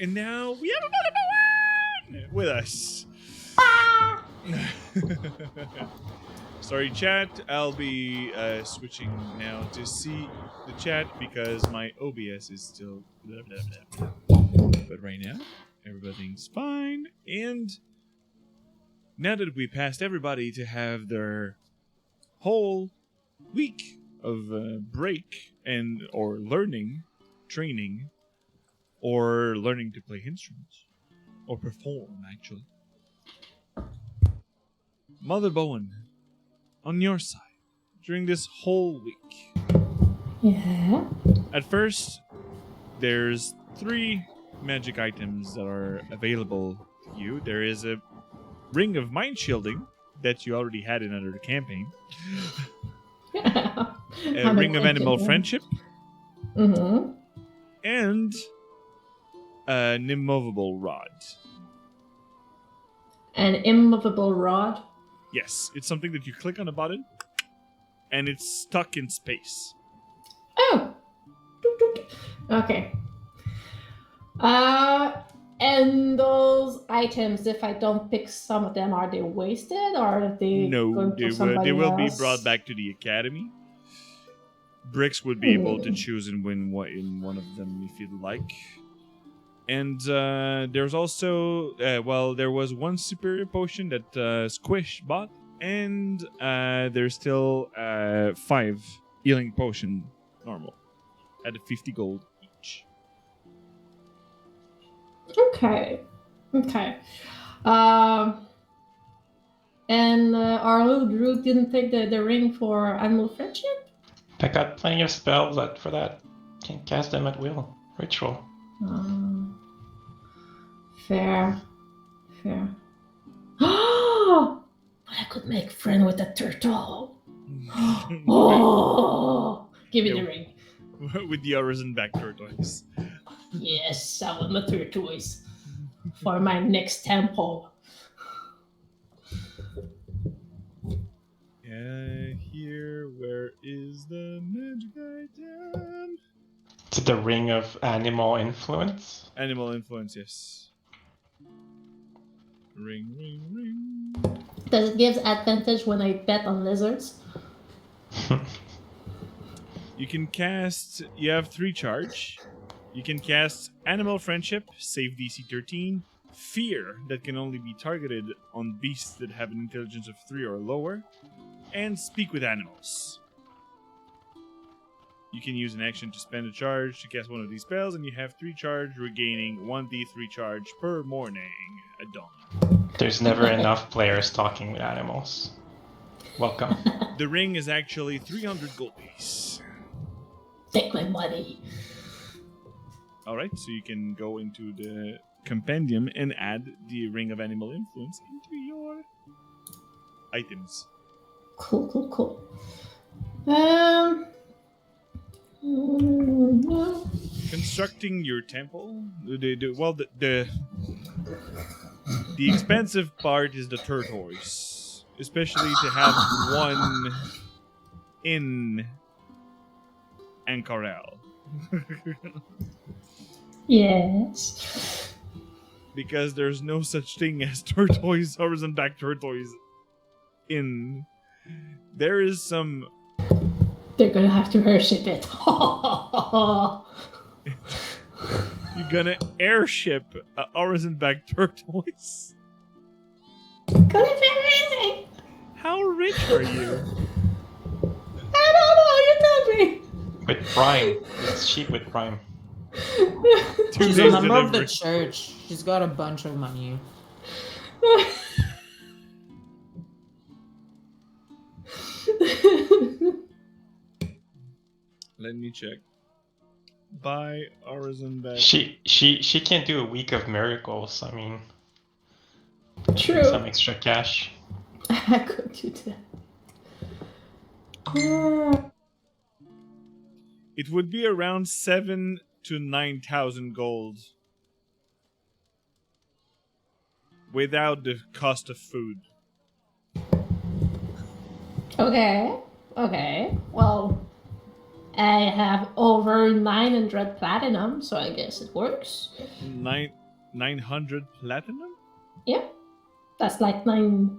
And now we have another one with us. Sorry, chat. I'll be switching now to see the chat because my OBS is still blah, blah, blah, blah. But right now, everything's fine. And now that we passed everybody to have their whole week of break and or learning, training, or learning to play instruments, or perform, actually. Mother Bowen, on your side, during this whole week, Yeah. at first, there's 3 magic items that are available to you. There is a ring of mind shielding that you already had in another campaign, a ring of animal friendship, Mm-hmm. and an immovable rod. An immovable rod. Yes, it's something that you click on a button, and it's stuck in space. Oh. Doot, doot. Okay. And those items, if I don't pick some of them, are they wasted or are they No, going they to somebody will be else? brought back to the academy. Brix would be able to Hmm. choose and win in one of them if you'd like. And there's also, there was one superior potion that Squish bought, and there's still 5 healing potion normal at 50 gold each. Okay. Okay. And our Drew didn't take the ring for animal friendship? I got plenty of spells for that. Can cast them at will. Ritual. Fair. Fair. Oh! But I could make friend with a turtle. Oh! Give me the Yeah. ring. With the arisen back tortoise. Yes, I want the turtles for my next temple. Here, where is the magic item? Is it the ring of animal influence? Animal influence, yes. Ring, ring, ring. Does it give advantage when I bet on lizards? You can cast. You have 3 charge. You can cast Animal Friendship, save DC 13. Fear, that can only be targeted on beasts that have an intelligence of 3 or lower. And Speak with Animals. You can use an action to spend a charge to cast one of these spells, and you have 3 charge, regaining 1d3 charge per morning at dawn. There's never enough players talking with animals. Welcome. The ring is actually 300 gold piece. Take my money. Alright, so you can go into the compendium and add the Ring of Animal Influence into your items. Cool, cool, cool. Constructing your temple. The expensive part is the tortoise, especially to have one in Ankarel. Yes. Because there's no such thing as tortoise, horizon back tortoise in. There is some. They're gonna have to airship it. You're gonna airship a horizon back tortoise. Gonna be amazing. How rich are you? I don't know. You tell me. With Prime. It's cheap with Prime. 2 She's a days member of the delivery. church. She's got a bunch of money. Let me check. Buy horizon back. She can do a week of miracles. I mean, True. some extra cash. I could do that. It would be around 7,000 to 9,000 gold. Without the cost of food. Okay. Okay. Well, I have over 900 platinum, so I guess it works. 900 platinum? Yeah, that's like 9.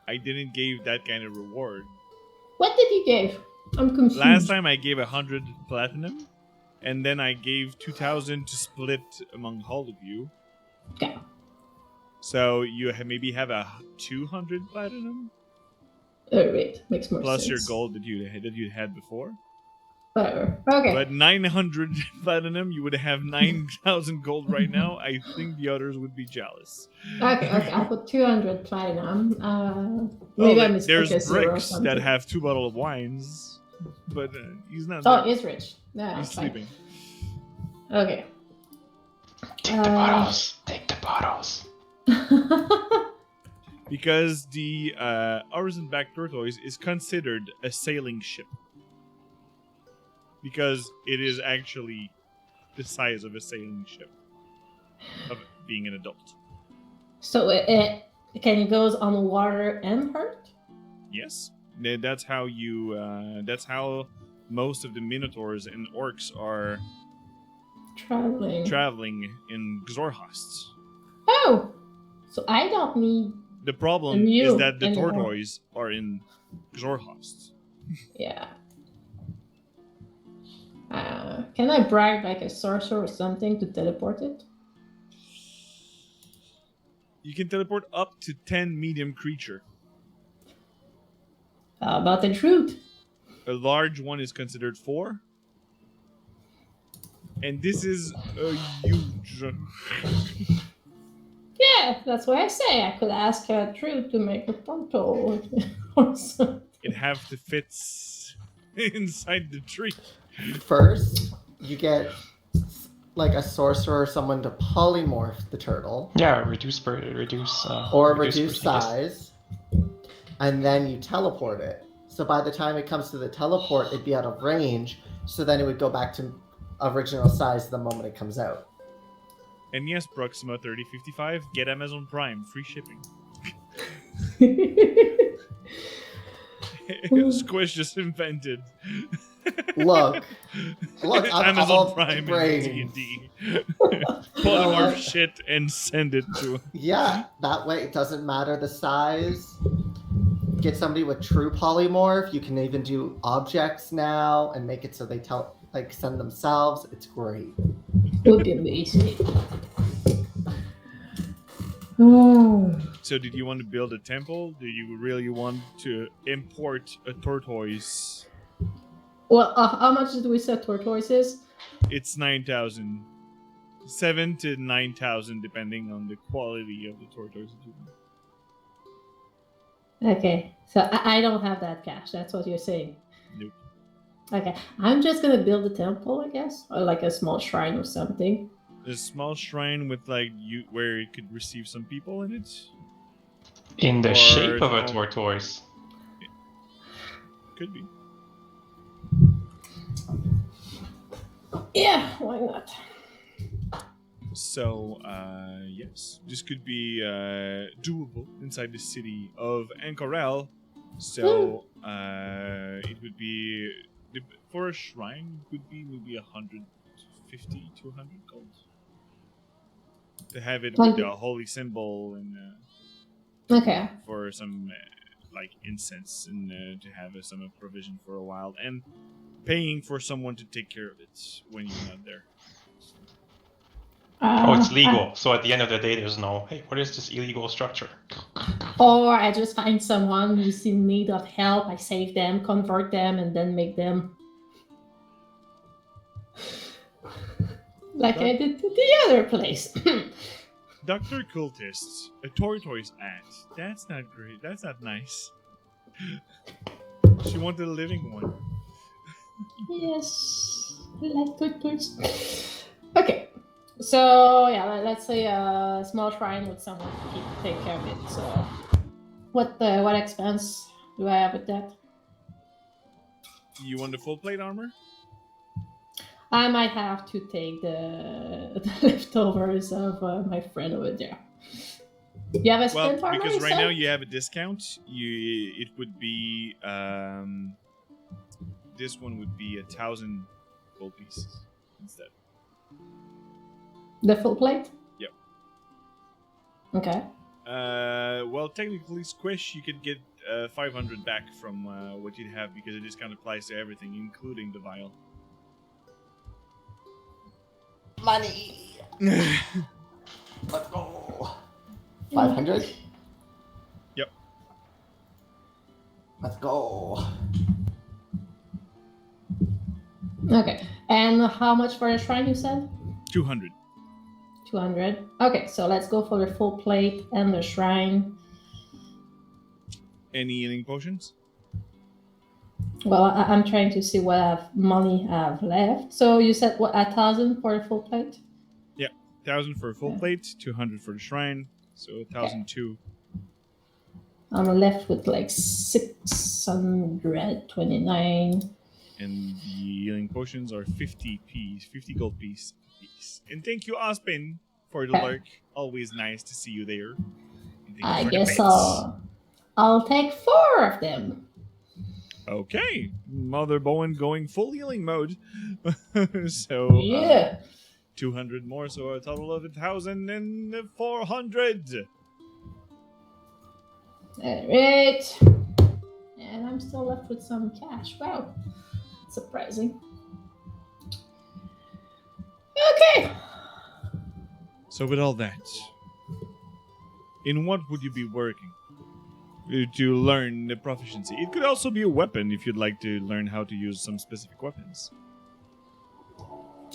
I didn't give that kind of reward. What did you give? I'm confused. Last time I gave 100 platinum, and then I gave 2,000 to split among all of you. Okay. So you maybe have a 200 platinum Oh, wait, makes more plus sense. your gold that you had before. Whatever. Okay. But 900 platinum, you would have 9,000 gold right now. I think the others would be jealous. Okay, I put 200 platinum. Maybe I missed there's like a zero or bricks something. that have 2 bottles of wines, but he's not. Oh, there. he's rich. Yeah, He's it's fine. sleeping. Okay. Take the bottles. Take the bottles. Because the Arisen-backed tortoise is considered a sailing ship. Because it is actually the size of a sailing ship. Of being an adult. So it goes on water and hurt? Yes. That's how you. That's how most of the minotaurs and orcs are Traveling. in Xorhasts. Oh! So I don't need... The problem You is that the anymore. tortoise are in Xorhasts. Yeah. Can I brag like a sorcerer or something to teleport it? You can teleport up to 10 medium creature. How about the truth? A large one is considered 4. And this is a huge. Yeah, that's what I say. I could ask a truth to make a portal or something. It have to fit inside the tree. First, you get like a sorcerer or someone to polymorph the turtle. Yeah, reduce reduce size, and then you teleport it. So by the time it comes to the teleport, it'd be out of range. So then it would go back to original size the moment it comes out. And yes, Proxima 3055, get Amazon Prime, free shipping. Squish just invented. Look, I'm Amazon all Prime brains. in D&D. Polymorph shit and send it to. Yeah, that way it doesn't matter the size. Get somebody with true polymorph. You can even do objects now and make it so they send themselves. It's great. Would be amazing. Oh. So did you want to build a temple? Do you really want to import a tortoise? Well, how much did we say tortoise is? It's 9,000. 7 to 9,000 depending on the quality of the tortoise. Okay, so I don't have that cash. That's what you're saying. Nope. Okay, I'm just gonna build a temple, I guess, or like a small shrine or something. A small shrine with where it could receive some people in it. In the Or shape of a small- tortoise. Could be. Yeah, why not? So, yes, this could be doable inside the city of Ankorel. So, it would be for a shrine. It would be maybe 150, 200 gold to have it with the holy symbol and Okay. for some incense and to have some provision for a while and paying for someone to take care of it when you're not there. It's legal. So at the end of the day, there's no, hey, what is this illegal structure? Or I just find someone who's in need of help. I save them, convert them, and then make them like I did to the other place. Dr. Cultist, a tortoise act. That's not great. That's not nice. She wanted a living one. Yes, I like tortoise. Okay, so yeah, let's say a small shrine with someone to take care of it. So, what expense do I have with that? You want the full plate armor? I might have to take the leftovers of my friend over there. You have a Well, spent armor? because you right said? now you have a discount. It would be this one would be 1,000 gold pieces instead. The full plate? Yep. Okay. Well, technically, Squish, you could get 500 back from what you'd have because it discount applies to everything, including the vial. Money. Let's go. 500. Yep. Let's go. Okay. And how much for the shrine you said? 200. 200. Okay, so let's go for the full plate and the shrine. Any healing potions? Well, I'm trying to see what money I have left. So you said what, 1,000 for the full plate? 1,000 for a full Yeah. plate, 200 for the shrine, so 1,002. I'm left with like 629. And the healing potions are 50 gold piece. And thank you, Ospen, for the lurk. Always nice to see you there. And thank you I for the guess bits. I'll take 4 of them. Okay, Mother Bowen going full healing mode. So Yeah. 200 more, so a total of 1,400. Alright. And I'm still left with some cash. Wow. Surprising. Okay. So with all that, in what would you be working to learn the proficiency? It could also be a weapon if you'd like to learn how to use some specific weapons.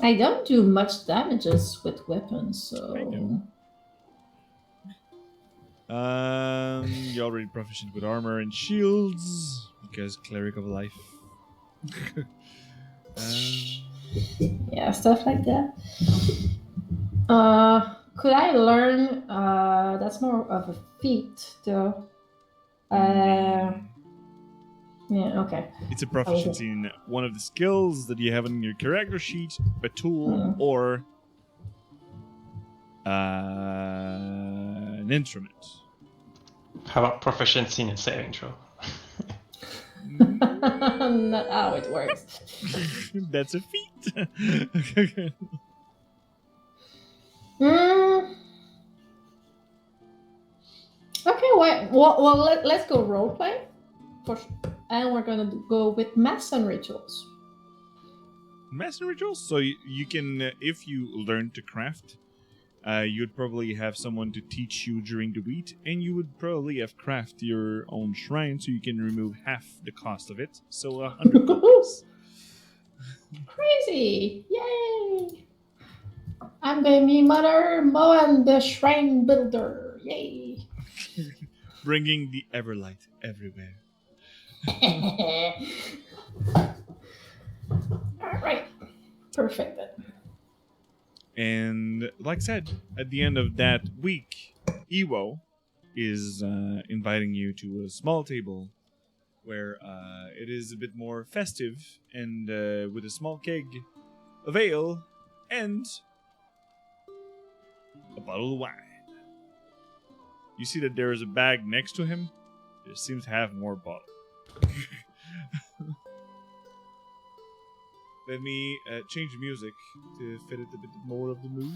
I don't do much damages with weapons, so. I know. You're already proficient with armor and shields because cleric of life. Yeah, stuff like that. Could I learn? That's more of a feat, though. Yeah, okay. It's a proficiency in one of the skills that you have on your character sheet, a tool, or an instrument. How about proficiency in a saving throw? Not how it works. That's a feat. Okay, well let's go roleplay. And we're gonna go with maths and rituals. Master rituals? So you can, if you learn to craft, you'd probably have someone to teach you during the week, and you would probably have craft your own shrine so you can remove half the cost of it. So 100 gold. Crazy! Yay! I'm the me mother Moan the shrine builder. Yay! Bringing the Everlight everywhere. Alright. Perfect then. And like I said, at the end of that week, Iwo is inviting you to a small table where it is a bit more festive and with a small keg of ale and a bottle of wine. You see that there is a bag next to him. It seems to have more bottles. Let me change the music to fit it a bit more of the mood.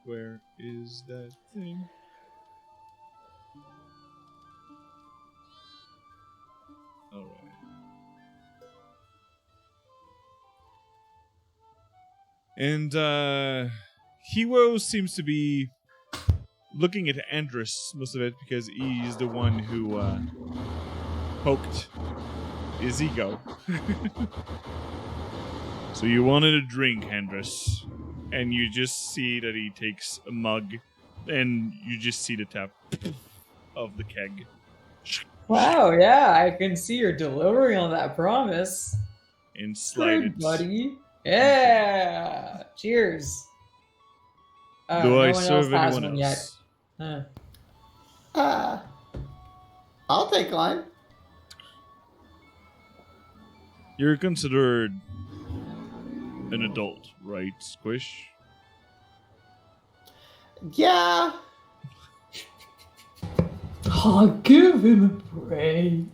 Where is that thing? Alright. And Hiwo seems to be looking at Andrus most of it because he's the one who poked his ego. So you wanted a drink, Andrus, and you just see that he takes a mug, and you just see the tap of the keg. Wow, yeah, I can see you're delivering on that promise. And slide Good, it. buddy. Yeah. Cheers. Do no I one serve else has anyone one else? yet. Huh. I'll take one. You're considered an adult, right, Squish? Yeah. Oh, give him a break.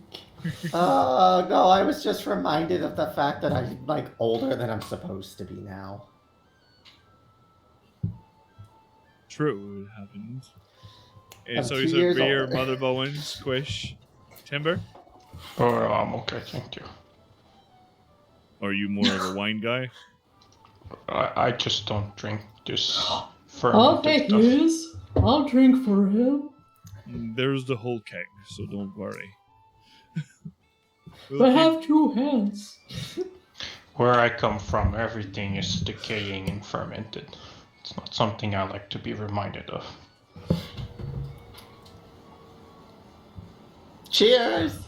Oh, no, I was just reminded of the fact that I'm, like, older than I'm supposed to be now. True, it happens. And I'm so 2 you said years beer, older. Mother Bowen, Squish, Timber? Oh, I'm okay, thank you. Or are you more of a wine guy? I just don't drink this I'll fermented take stuff. his. I'll drink for him. There's the whole keg, so don't worry. But I have 2 hands. Where I come from, everything is decaying and fermented. It's not something I like to be reminded of. Cheers!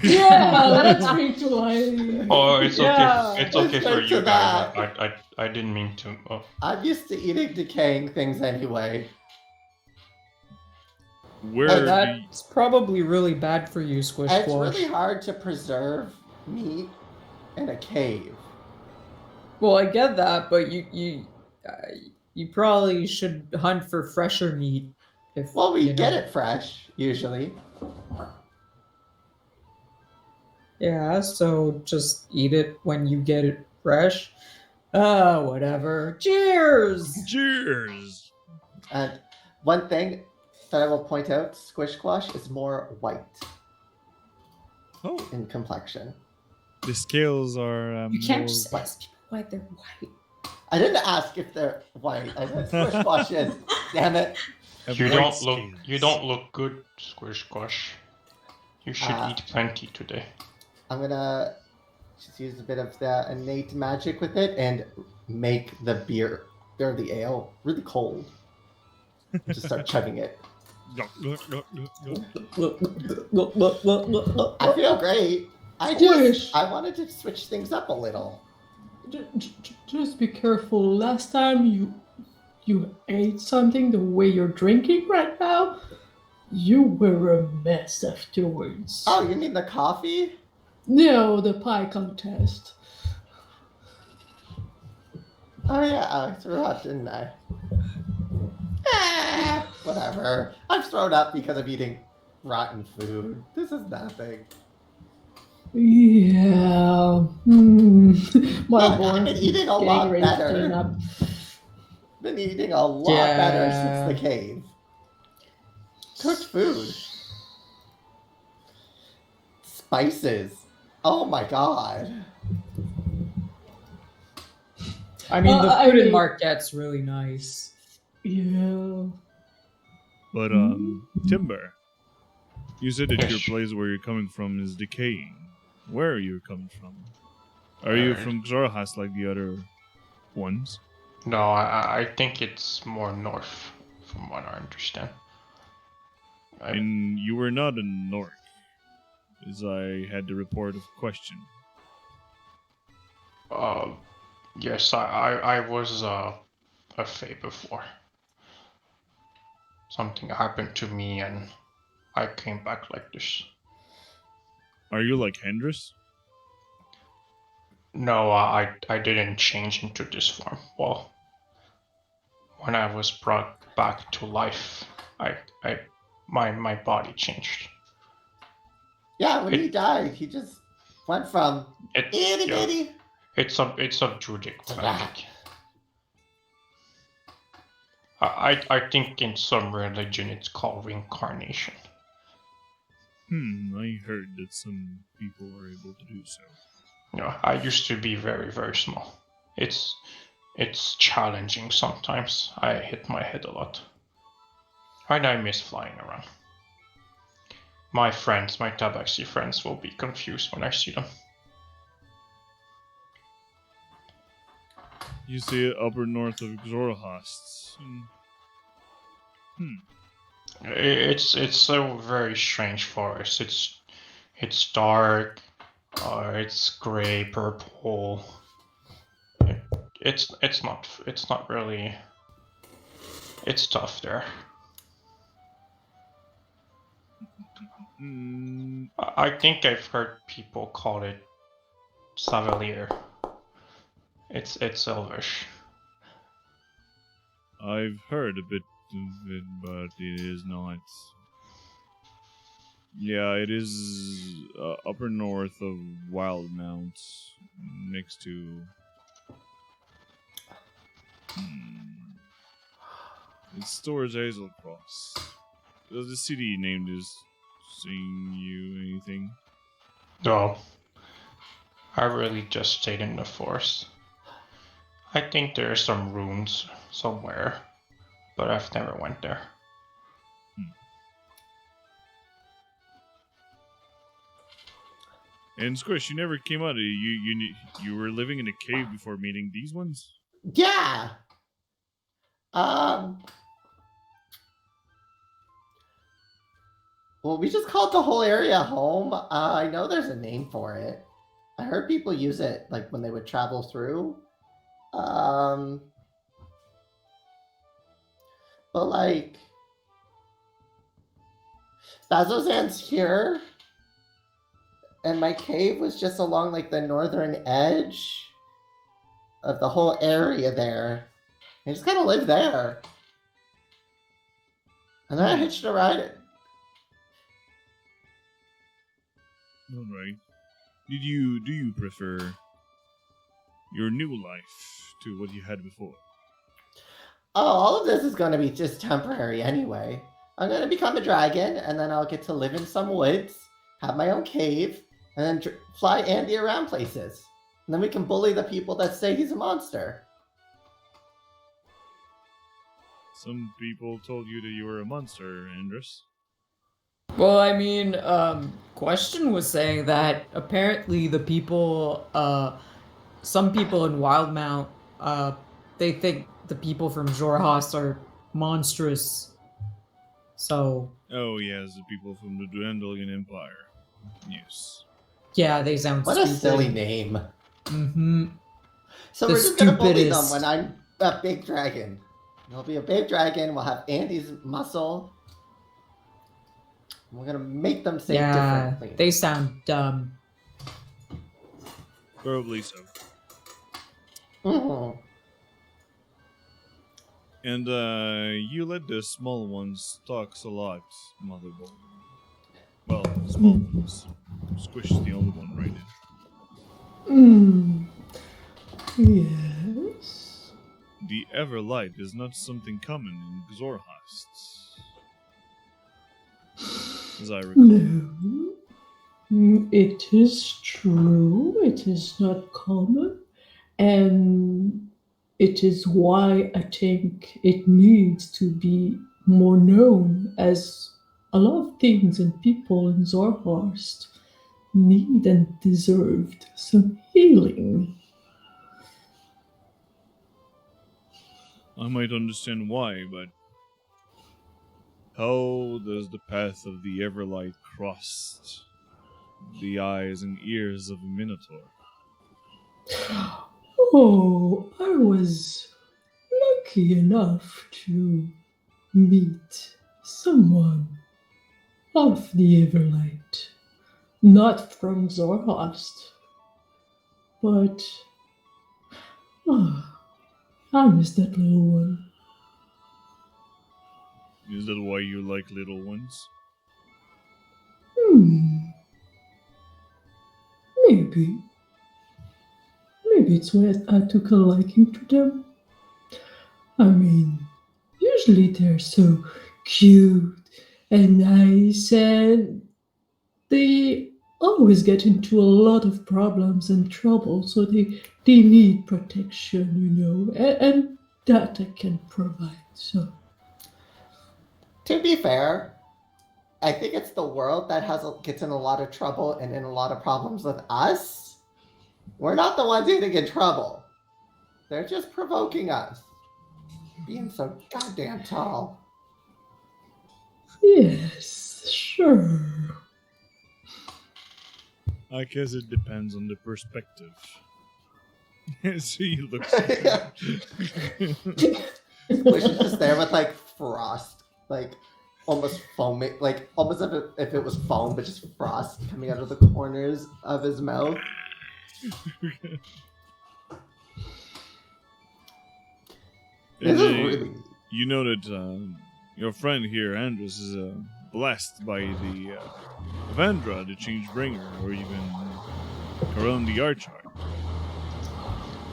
Yeah, let's drink to life. Oh, it's Yeah, okay. It's okay let's for drink you to guys. that. I didn't mean to. Oh. I'm used to eating decaying things anyway. Where do you, That's probably really bad for you, Squish It's Squash. really hard to preserve meat in a cave. Well, I get that, but you probably should hunt for fresher meat. If Well, we you know. get it fresh, usually. Yeah, so just eat it when you get it fresh. Whatever. Cheers! cheers? And one thing that I will point out, Squish Squash is more white Oh, in complexion. the scales are You can't more just white. ask people why they're white. I didn't ask if they're white. I said Squish Squash is. Damn it. Have You white don't scales. look. You don't look good, Squish Squash. You should eat plenty today. I'm gonna just use a bit of the innate magic with it and make the beer or the ale really cold. Just start chugging it. I feel great. Squish. I wanted to switch things up a little. Just be careful. Last time you ate something the way you're drinking right now, you were a mess afterwards. Oh, you mean the coffee? No, the pie contest. Oh yeah, I threw up, didn't I? Whatever. I've thrown up because of eating rotten food. This is nothing. Yeah. My Look, I've been eating a lot better. Up. Been eating a lot better since the cave. Cooked food. Spices. Oh my god. I mean, the I food in mean- Marquette's really nice. Yeah. But Timber, you said that your Yes. place where you're coming from is decaying. Where are you coming from? Are you from Xorahas like the other ones? No, I think it's more north, from what I understand. And you were not in Nork, as I had the report of question. Yes, I was a Fae before. Something happened to me and I came back like this. Are you like Hendris? No, I didn't change into this form. Well, when I was brought back to life, my body changed. Yeah, when he died, he just went from itty bitty. It's a druidic magic. I think in some religion it's called reincarnation. I heard that some people were able to do so. No, I used to be very, very small. It's challenging sometimes. I hit my head a lot. And I miss flying around. My friends, my Tabaxi friends, will be confused when I see them. You see it upper north of Xorahas. It's a very strange forest. It's dark. It's gray, purple. It's not really. It's tough there. I think I've heard people call it Savalier. It's Elvish. I've heard a bit of it, but it is not. Yeah, it is upper north of Wildmount, next to. It stores Hazelcross. Does the city name is saying you anything? No, I really just stayed in the forest. I think there are some ruins somewhere, but I've never went there. And Squish, you never came out. You were living in a cave before meeting these ones. Yeah. Well, we just called the whole area home. I know there's a name for it. I heard people use it like when they would travel through. But like Bazozan's here, and my cave was just along like the northern edge of the whole area there. I just kind of lived there, and then I hitched a ride. All right. Do you prefer your new life to what you had before? Oh, all of this is going to be just temporary anyway. I'm going to become a dragon, and then I'll get to live in some woods, have my own cave, and then fly Andy around places. And then we can bully the people that say he's a monster. Some people told you that you were a monster, Andrus. Well, I mean, Question was saying that apparently the people, some people in Wildmount, they think the people from Xorhas are monstrous. So. Oh yes, the people from the Dwendalian Empire. Yes. Yeah, they sound What stupid. a silly name. Mm-hmm. So The we're just going to bully them stupidest. when I'm a big dragon. There'll be a big dragon, we'll have Andy's muscle. We're going to make them say differently. They sound dumb. Probably so. Mm-hmm. And you let the small ones talk a lot, Motherboard. Well, small ones. Squish is the only one right now. Yes. The Everlight is not something common in Xorhast. As I recall. No. It is true. It is not common. And it is why I think it needs to be more known, as a lot of things and people in Zorhorst need and deserved some healing. I might understand why, but how does the path of the Everlight cross the eyes and ears of a Minotaur? Oh, I was lucky enough to meet someone of the Everlight. Not from Zorhast, but I miss that little one. Is that why you like little ones? Maybe. Maybe it's why I took a liking to them. I mean, usually they're so cute and nice, and they always get into a lot of problems and trouble, so they need protection, and that I can provide. So, To be fair, I think it's the world that gets in a lot of trouble and in a lot of problems with us. We're not the ones getting in trouble. They're just provoking us. Being so goddamn tall. yes, sure. I guess it depends on the perspective. So you look. Which is just there with like frost, like almost foaming, like almost if it was foam, but just frost coming out of the corners of his mouth. This is really you know that your friend here, Andres, is blessed by the Avandra, the Changebringer, or even Caron the Archard.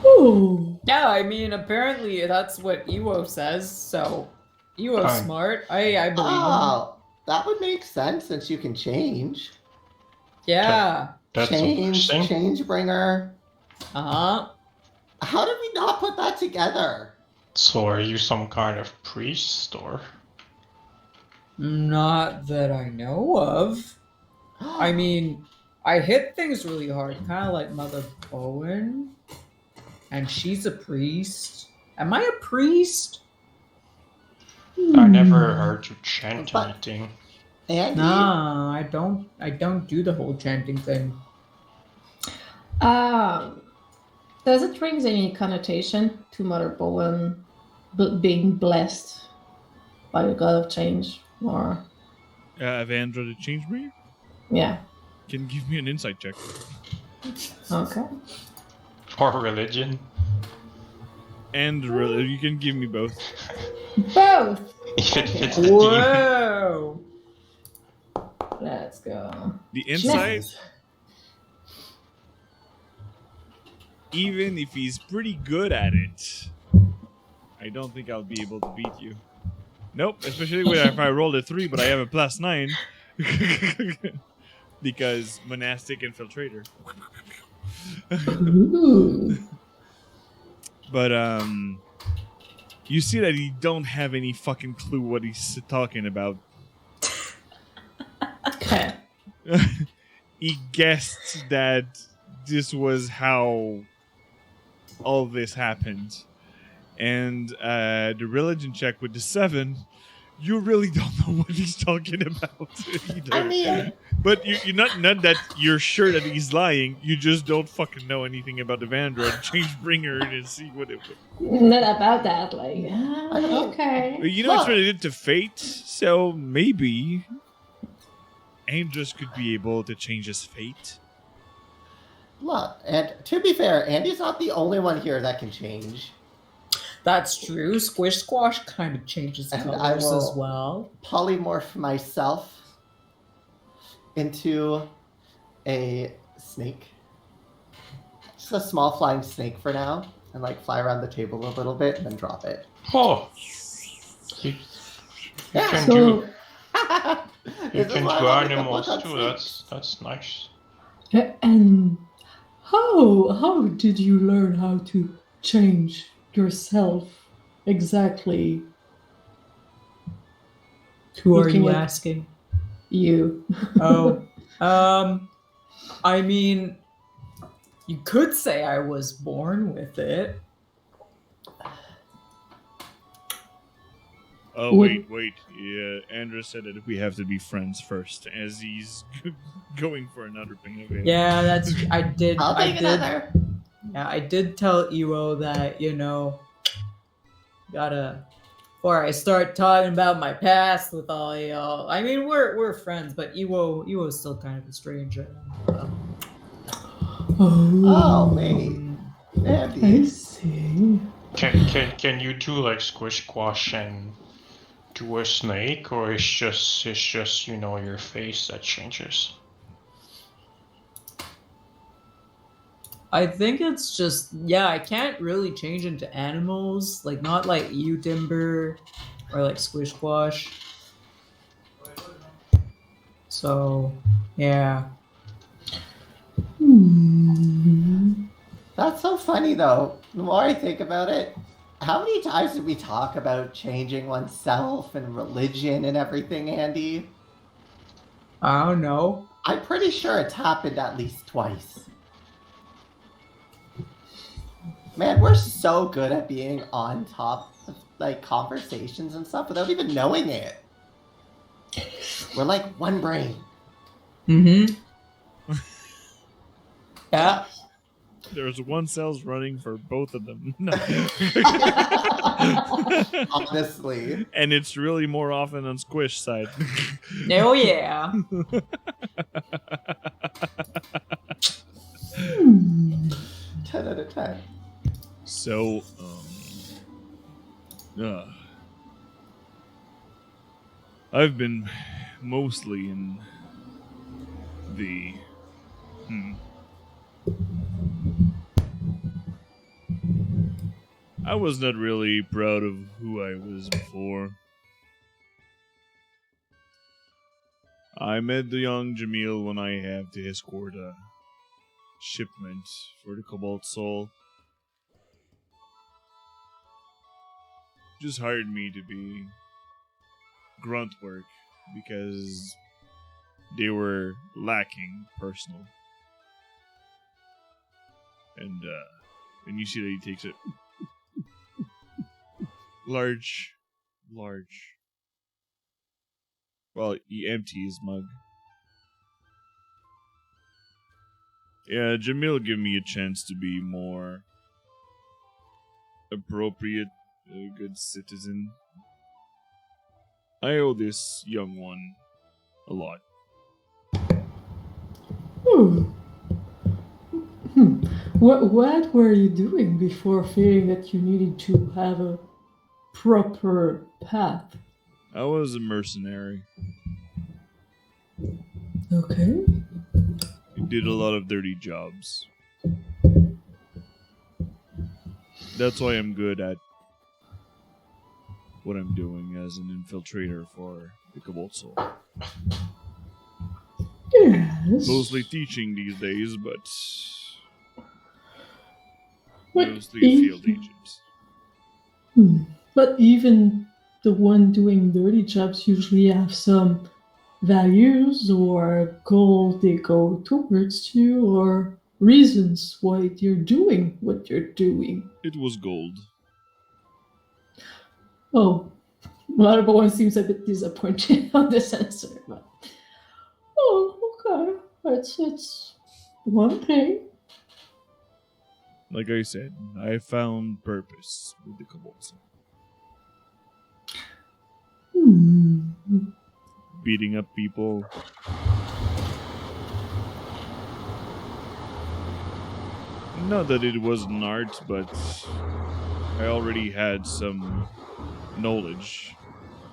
Oh, Yeah, I mean, apparently that's what Iwo says, so Iwo's Fine. smart. I believe him. Oh, that would make sense since you can change. Yeah. That's Change, interesting. change bringer. Uh-huh. How did we not put that together? So are you some kind of priest or? Not that I know of. I mean, I hit things really hard, kind of like Mother Bowen. And she's a priest. Am I a priest? I never heard you chant But- anything. Andy, Nah, I don't do the whole chanting thing. Does it bring any connotation to Mother Bowen being blessed by the god of change? Or Avandra the Changebringer? yeah, Can give me an insight check. okay. Or religion. And you can give me both. Both. If it fits the theme. Whoa! Let's go. The insight, even if he's pretty good at it, I don't think I'll be able to beat you. Nope, especially if I rolled a 3, but I have a +9. Because monastic infiltrator. ooh. But you see that he don't have any fucking clue what he's talking about. Okay. He guessed that this was how all this happened. And the religion check with the 7, you really don't know what he's talking about either. I mean, But you're not that you're sure that he's lying. You just don't fucking know anything about the Vandra and Changebringer and see what it was. Not about that, like, I mean, okay. You know it's Look. related to fate, so maybe Andros could be able to change his fate. look, and to be fair, Andy's not the only one here that can change. That's true. Squish Squash kind of changes And I colors will- as well. Polymorph myself into a snake. Just a small flying snake for now. And like fly around the table a little bit and then drop it. Oh, you Yeah, can So, do You you can do animals too. That's nice. and how did you learn how to change yourself exactly? Who are Looking you at- asking? You. Oh, I mean, you could say I was born with it. Oh, Would- wait. Yeah, Andros said that we have to be friends first, as he's going for another thing of it. Yeah, that's. I did. I'll I take did. another. Yeah, I did tell Iwo that gotta. Before I start talking about my past with all y'all. I mean, we're friends, but Iwo's still kind of a stranger. Oh, wait. I Andy. see. Can you do like squish squash and do a snake, or it's just your face that changes? I think it's just I can't really change into animals, like not like you Timber or like Squish Squash. So yeah. Hmm. That's so funny though. The more I think about it, how many times did we talk about changing oneself and religion and everything, Andy? I don't know. I'm pretty sure it's happened at least twice. Man, we're so good at being on top of like conversations and stuff without even knowing it. We're like one brain. Mm-hmm. Yeah. There's one cells running for both of them. No. Honestly. And it's really more often on Squish side. Oh yeah. 10 out of 10. So, I've been mostly in the. I was not really proud of who I was before. I met the young Jamil when I have to escort a shipment for the Cobalt Soul. Just hired me to be grunt work because they were lacking personal. And you see that he takes it large. Well, he empties his mug. Yeah, Jamil gave me a chance to be more appropriate, a good citizen. I owe this young one a lot. Hmm. What were you doing before feeling that you needed to have a proper path? I was a mercenary. Okay. I did a lot of dirty jobs. That's why I'm good at what I'm doing as an infiltrator for the Cobalt Soul. Yes. Mostly teaching these days, but But mostly a field even, agent. but even the one doing dirty jobs usually have some values or goal they go towards to or reasons why you're doing what you're doing. It was gold. Oh, well, everyone seems a bit disappointed on this answer, but okay, it's one thing. Like I said, I found purpose with the Cobalt Soul. Hmm. Beating up people. Not that it was an art, but I already had some knowledge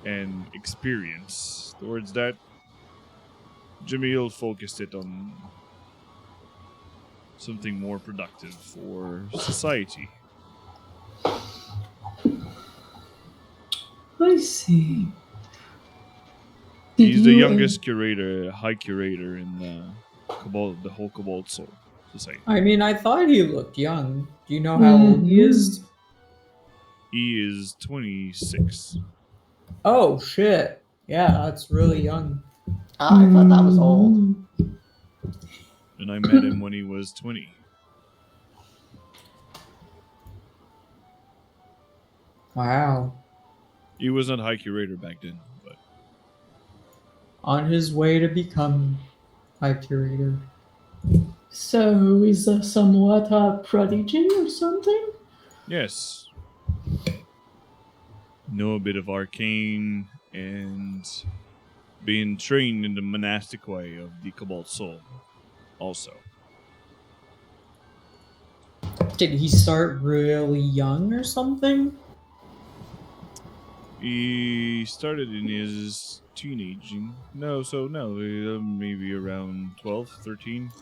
and experience towards that. Jamil focused it on something more productive for society. I see. Did He's the you youngest curator, high curator in the whole Cobalt Soul Society. I mean, I thought he looked young. Do you know how old he is? He is 26. Oh shit! Yeah, that's really young. I thought that was old. And I met him when he was 20. Wow. He was not high curator back then, but On his way to become high curator. So is somewhat a prodigy or something? yes. Know a bit of arcane and being trained in the monastic way of the Cobalt Soul also. Did he start really young or something? He started in his teenaging. Maybe around 12, 13.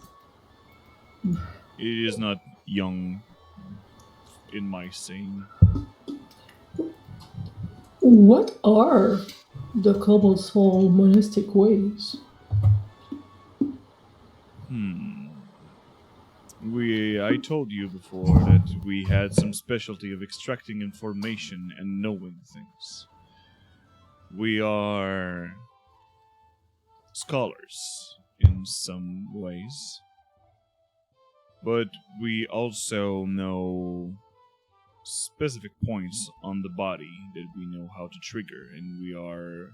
It is not young in my saying. What are the Cobalt Soul monastic ways? I told you before that we had some specialty of extracting information and knowing things. We are scholars in some ways, but we also know specific points on the body that we know how to trigger, and we are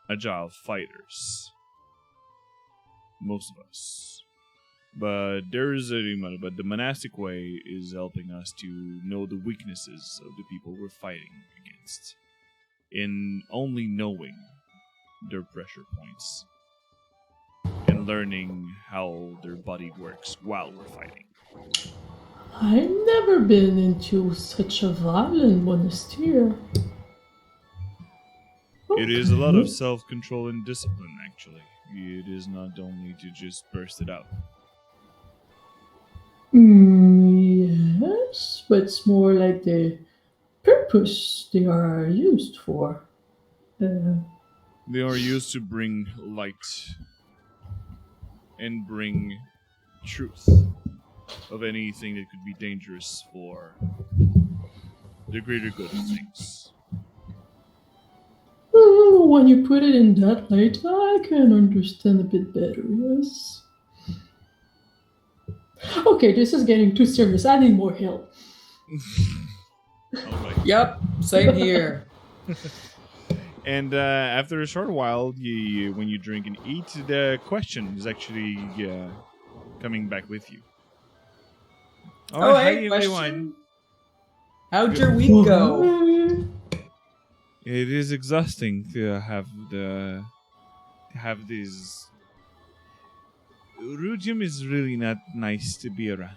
agile fighters. Most of us. But the monastic way is helping us to know the weaknesses of the people we're fighting against. In only knowing their pressure points and learning how their body works while we're fighting. I've never been into such a violent monastery. It is a lot of self-control and discipline, actually. It is not only to just burst it out. Yes, but it's more like the purpose they are used for. They are used to bring light and bring truth of anything that could be dangerous for the greater good of things. When you put it in that light, I can understand a bit better, yes. Okay, this is getting too serious. I need more help. All right. Yep, same here. And after a short while, when you drink and eat, the question is actually coming back with you. Oh, hi, hey, everyone. question. How'd your week go? It is exhausting to have this. Rudium is really not nice to be around.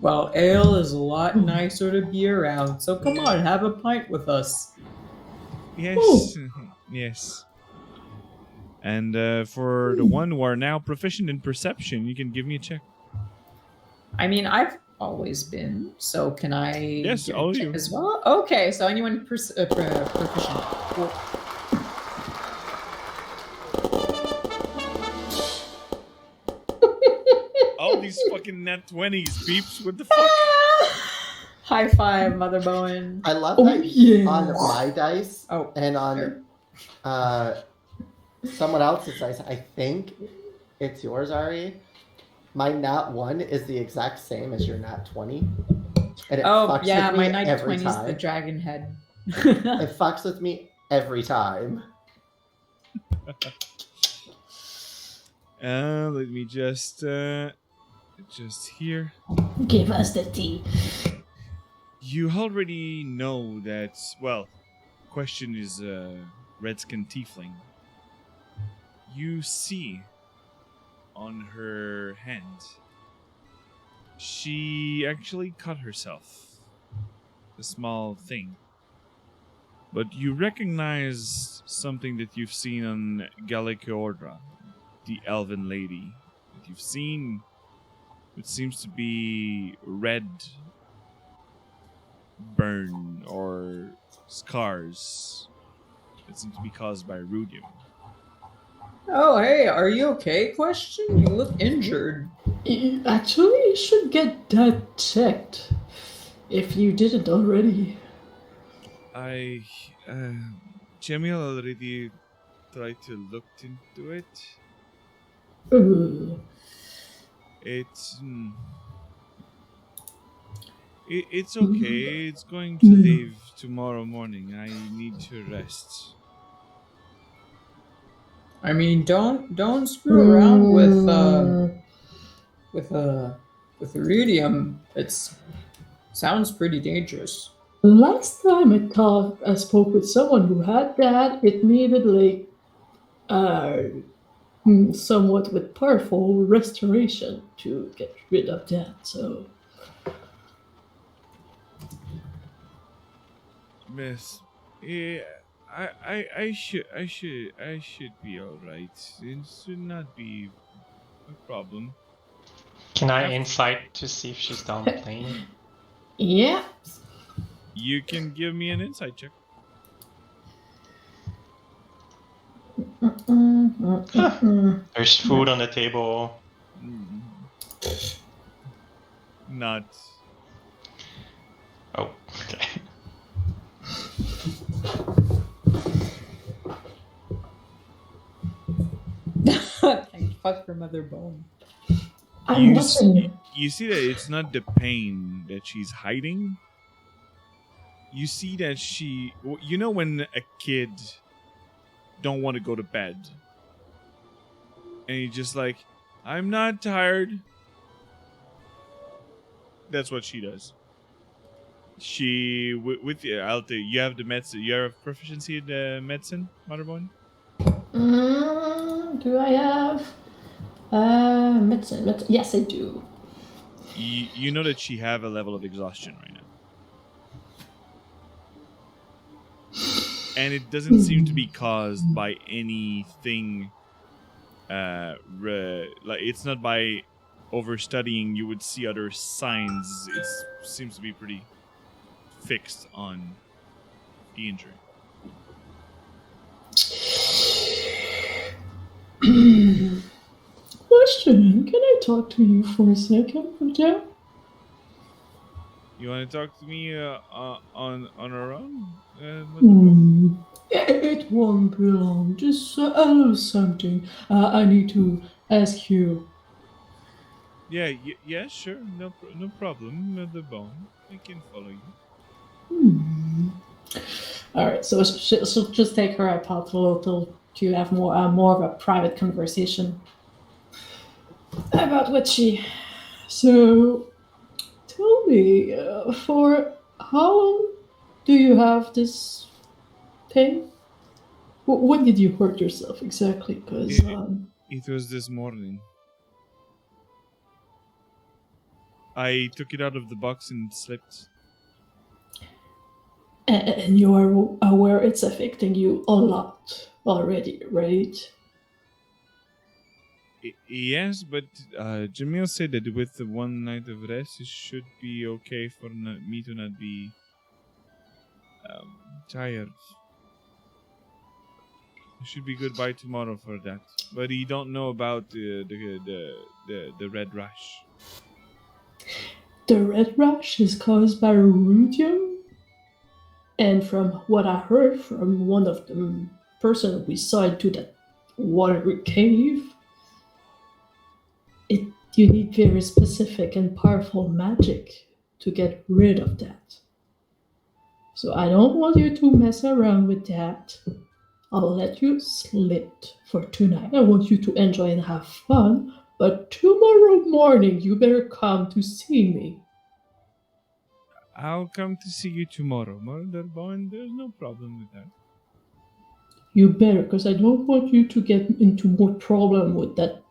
Well, ale is a lot nicer to be around, so come on, have a pint with us. Yes, yes. And for the one who are now proficient in perception, you can give me a check. I mean, I've always been, so can I Yes, give all a of check you. as well? Okay, so anyone proficient. Cool. All these fucking net 20s, peeps. What the fuck? High five, Mother Bowen. I love Oh, that yeah. on my dice Oh, and sure. on someone else's dice. I think it's yours, Ari. My nat 1 is the exact same as your nat 20. And it Oh, fucks yeah, with me my night every 20 is time. the dragon head. It fucks with me every time. Let me just here. Give us the tea. You already know that. Well, question is Redskin Tiefling. You see on her hand, she actually cut herself. A small thing. But you recognize something that you've seen on Gallicaordra, the elven lady. That you've seen, it seems to be red burn or scars that seem to be caused by rudium. Oh, hey, are you okay? Question? You look injured. Actually, you should get that checked. If you didn't already. Jamil already tried to look into it. It's it's okay. It's going to leave tomorrow morning. I need to rest. I mean, don't screw around with iridium. It's sounds pretty dangerous. Last time I spoke with someone who had that, it needed like somewhat with powerful restoration to get rid of that. So Miss, yeah, I should be all right. It should not be a problem. Can I insight to see if she's down playing? Yeah. You can give me an insight check. There's food on the table. Not. Oh, okay. Thank fuck for Mother Bone. You see that it's not the pain that she's hiding. You see that you know when a kid don't want to go to bed and he's just like, I'm not tired. That's what she does. She with you, Alta, you have the medicine. You have proficiency in the medicine, Motherborn? Do I have medicine? Yes, I do. You know that she have a level of exhaustion right now. And it doesn't seem to be caused by anything. Like it's not by overstudying. You would see other signs. It seems to be pretty fixed on the injury. Question, can I talk to you for a second, Hotel? You want to talk to me on our own? It won't be long. Just a little something. I need to ask you. Yeah, yeah, sure. No problem. Mother Bone. I can follow you. All right, so she'll just take her iPod a little to have more of a private conversation about what she. So, tell me, for how long do you have this pain? When did you hurt yourself exactly? Because It was this morning. I took it out of the box and slipped. and you are aware it's affecting you a lot already, right? Yes, but Jamil said that with the one night of rest, it should be okay for me to not be tired. It should be good by tomorrow for that. But he don't know about the red rash. The red rash is caused by rudium, and from what I heard from one of the person we saw into that watery cave, you need very specific and powerful magic to get rid of that. So I don't want you to mess around with that. I'll let you slip for tonight. I want you to enjoy and have fun, but tomorrow morning you better come to see me. I'll come to see you tomorrow, Mother Bone. There's no problem with that. You better, because I don't want you to get into more problem with that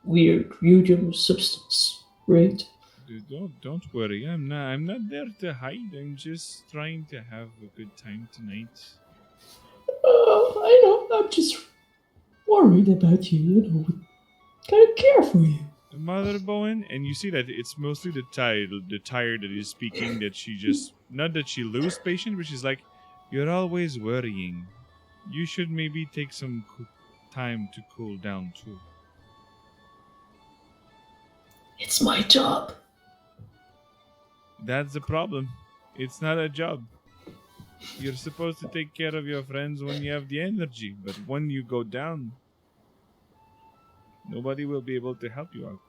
weird rudium substance, right? Don't worry. I'm not there to hide. I'm just trying to have a good time tonight. I know. I'm just worried about you. You know, kind of care for you. Mother Bowen, and you see that it's mostly the tired that is speaking. That she just not that she lose patience, but she's like, "You're always worrying. You should maybe take some time to cool down too." It's my job. That's the problem. It's not a job. You're supposed to take care of your friends when you have the energy, but when you go down, nobody will be able to help you out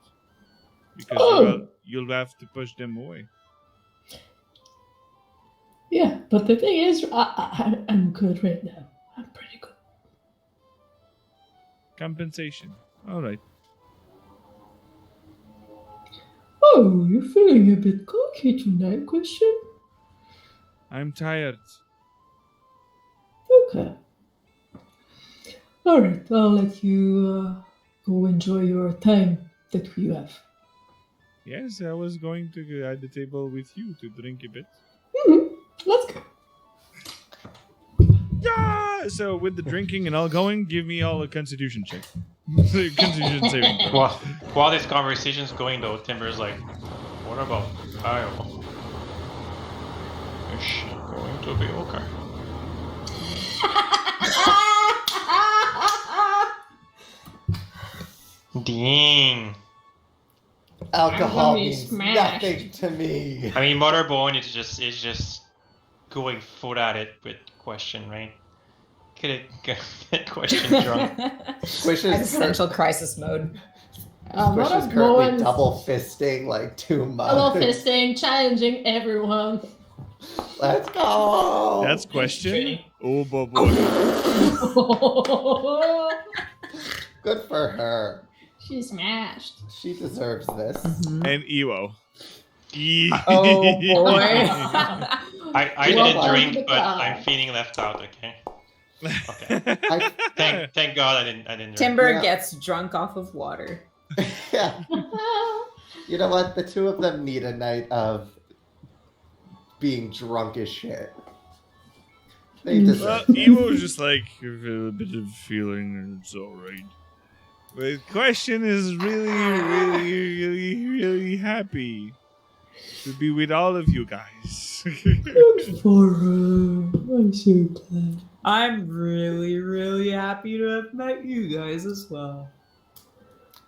because you'll have to push them away. Yeah, but the thing is, I'm good right now. I'm pretty good. Compensation. All right. Oh, you're feeling a bit cocky tonight, question? I'm tired. Okay. Alright, I'll let you go enjoy your time that you have. Yes, I was going to go at the table with you to drink a bit. Let's go. Yeah! So with the drinking and all going, give me all a constitution check. Constitution saving throw. While this conversation's going though, Timber's like, what about Kyle? Is she going to be okay? Dang. Alcohol be means smashed. nothing to me. I mean, Motherborn is just going full at it with question, right? Get question drunk. Squish is Existential crisis mode. Squish is currently double fisting like too much. Double fisting, challenging everyone. Let's go. That's question. Oh, boy. Good for her. She smashed. She deserves this. And Ewo. Oh boy. I Welcome didn't to drink, the but club. I'm feeling left out. Okay. Okay. Thank God I didn't drink. Timber Yeah. gets drunk off of water. Yeah. You know what? The two of them need a night of being drunk as shit. They Well, deserve it. Ewo's just like, I feel a bit of feeling, and it's alright. The question is really happy to be with all of you guys. Good for her. I'm so glad. I'm really happy to have met you guys as well.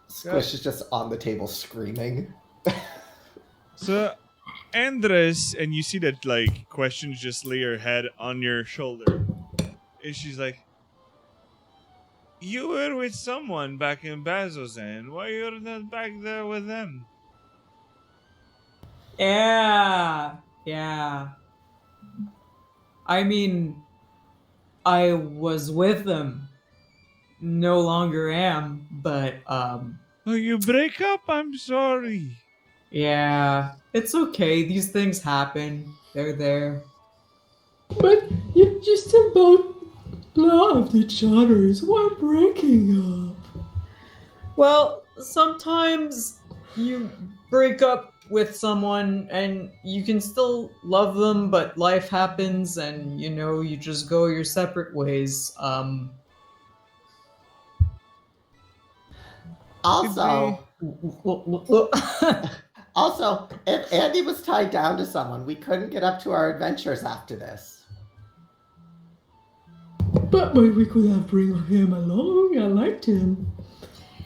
Squish is just on the table screaming. So, Andres, and you see that like questions just lay her head on your shoulder, and she's like, "You were with someone back in Bazozan. Why you're not back there with them?" Yeah. I mean, I was with them. No longer am, but Oh, you break up? I'm sorry. yeah, it's okay. These things happen. They're there. But you just about loved each other, so why breaking up? Well, sometimes you break up with someone and you can still love them, but life happens and you just go your separate ways. Also, if Andy was tied down to someone, we couldn't get up to our adventures after this. But we could have bring him along. I liked him.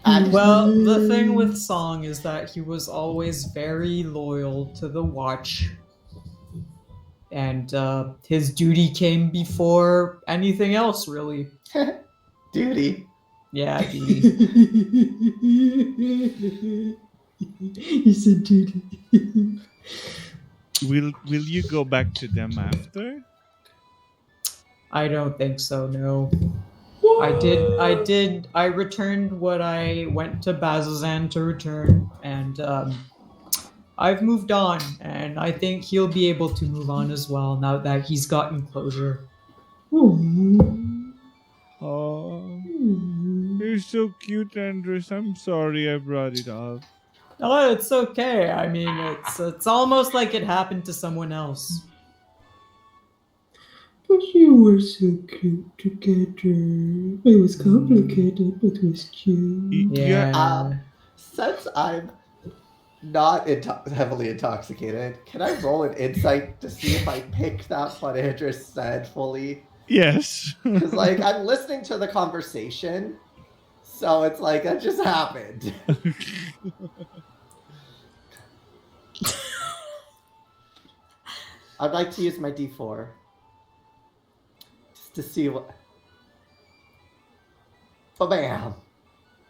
And Well, the thing with Song is that he was always very loyal to the watch. And his duty came before anything else, really. duty. Yeah, duty. He said, dude. Will you go back to them after? I don't think so, no. What? I returned what I went to Bazazan to return, and I've moved on, and I think he'll be able to move on as well now that he's gotten closure. Oh. Oh, you're so cute, Andres. I'm sorry I brought it up. Oh, it's okay. I mean, it's almost like it happened to someone else. But you were so cute together. It was complicated, but it was cute. Yeah. Since I'm not heavily intoxicated, can I roll an insight to see if I picked up what Andres said fully? Yes. Because, like, I'm listening to the conversation, so it's like, that just happened. I'd like to use my D4 just to see what. Bam!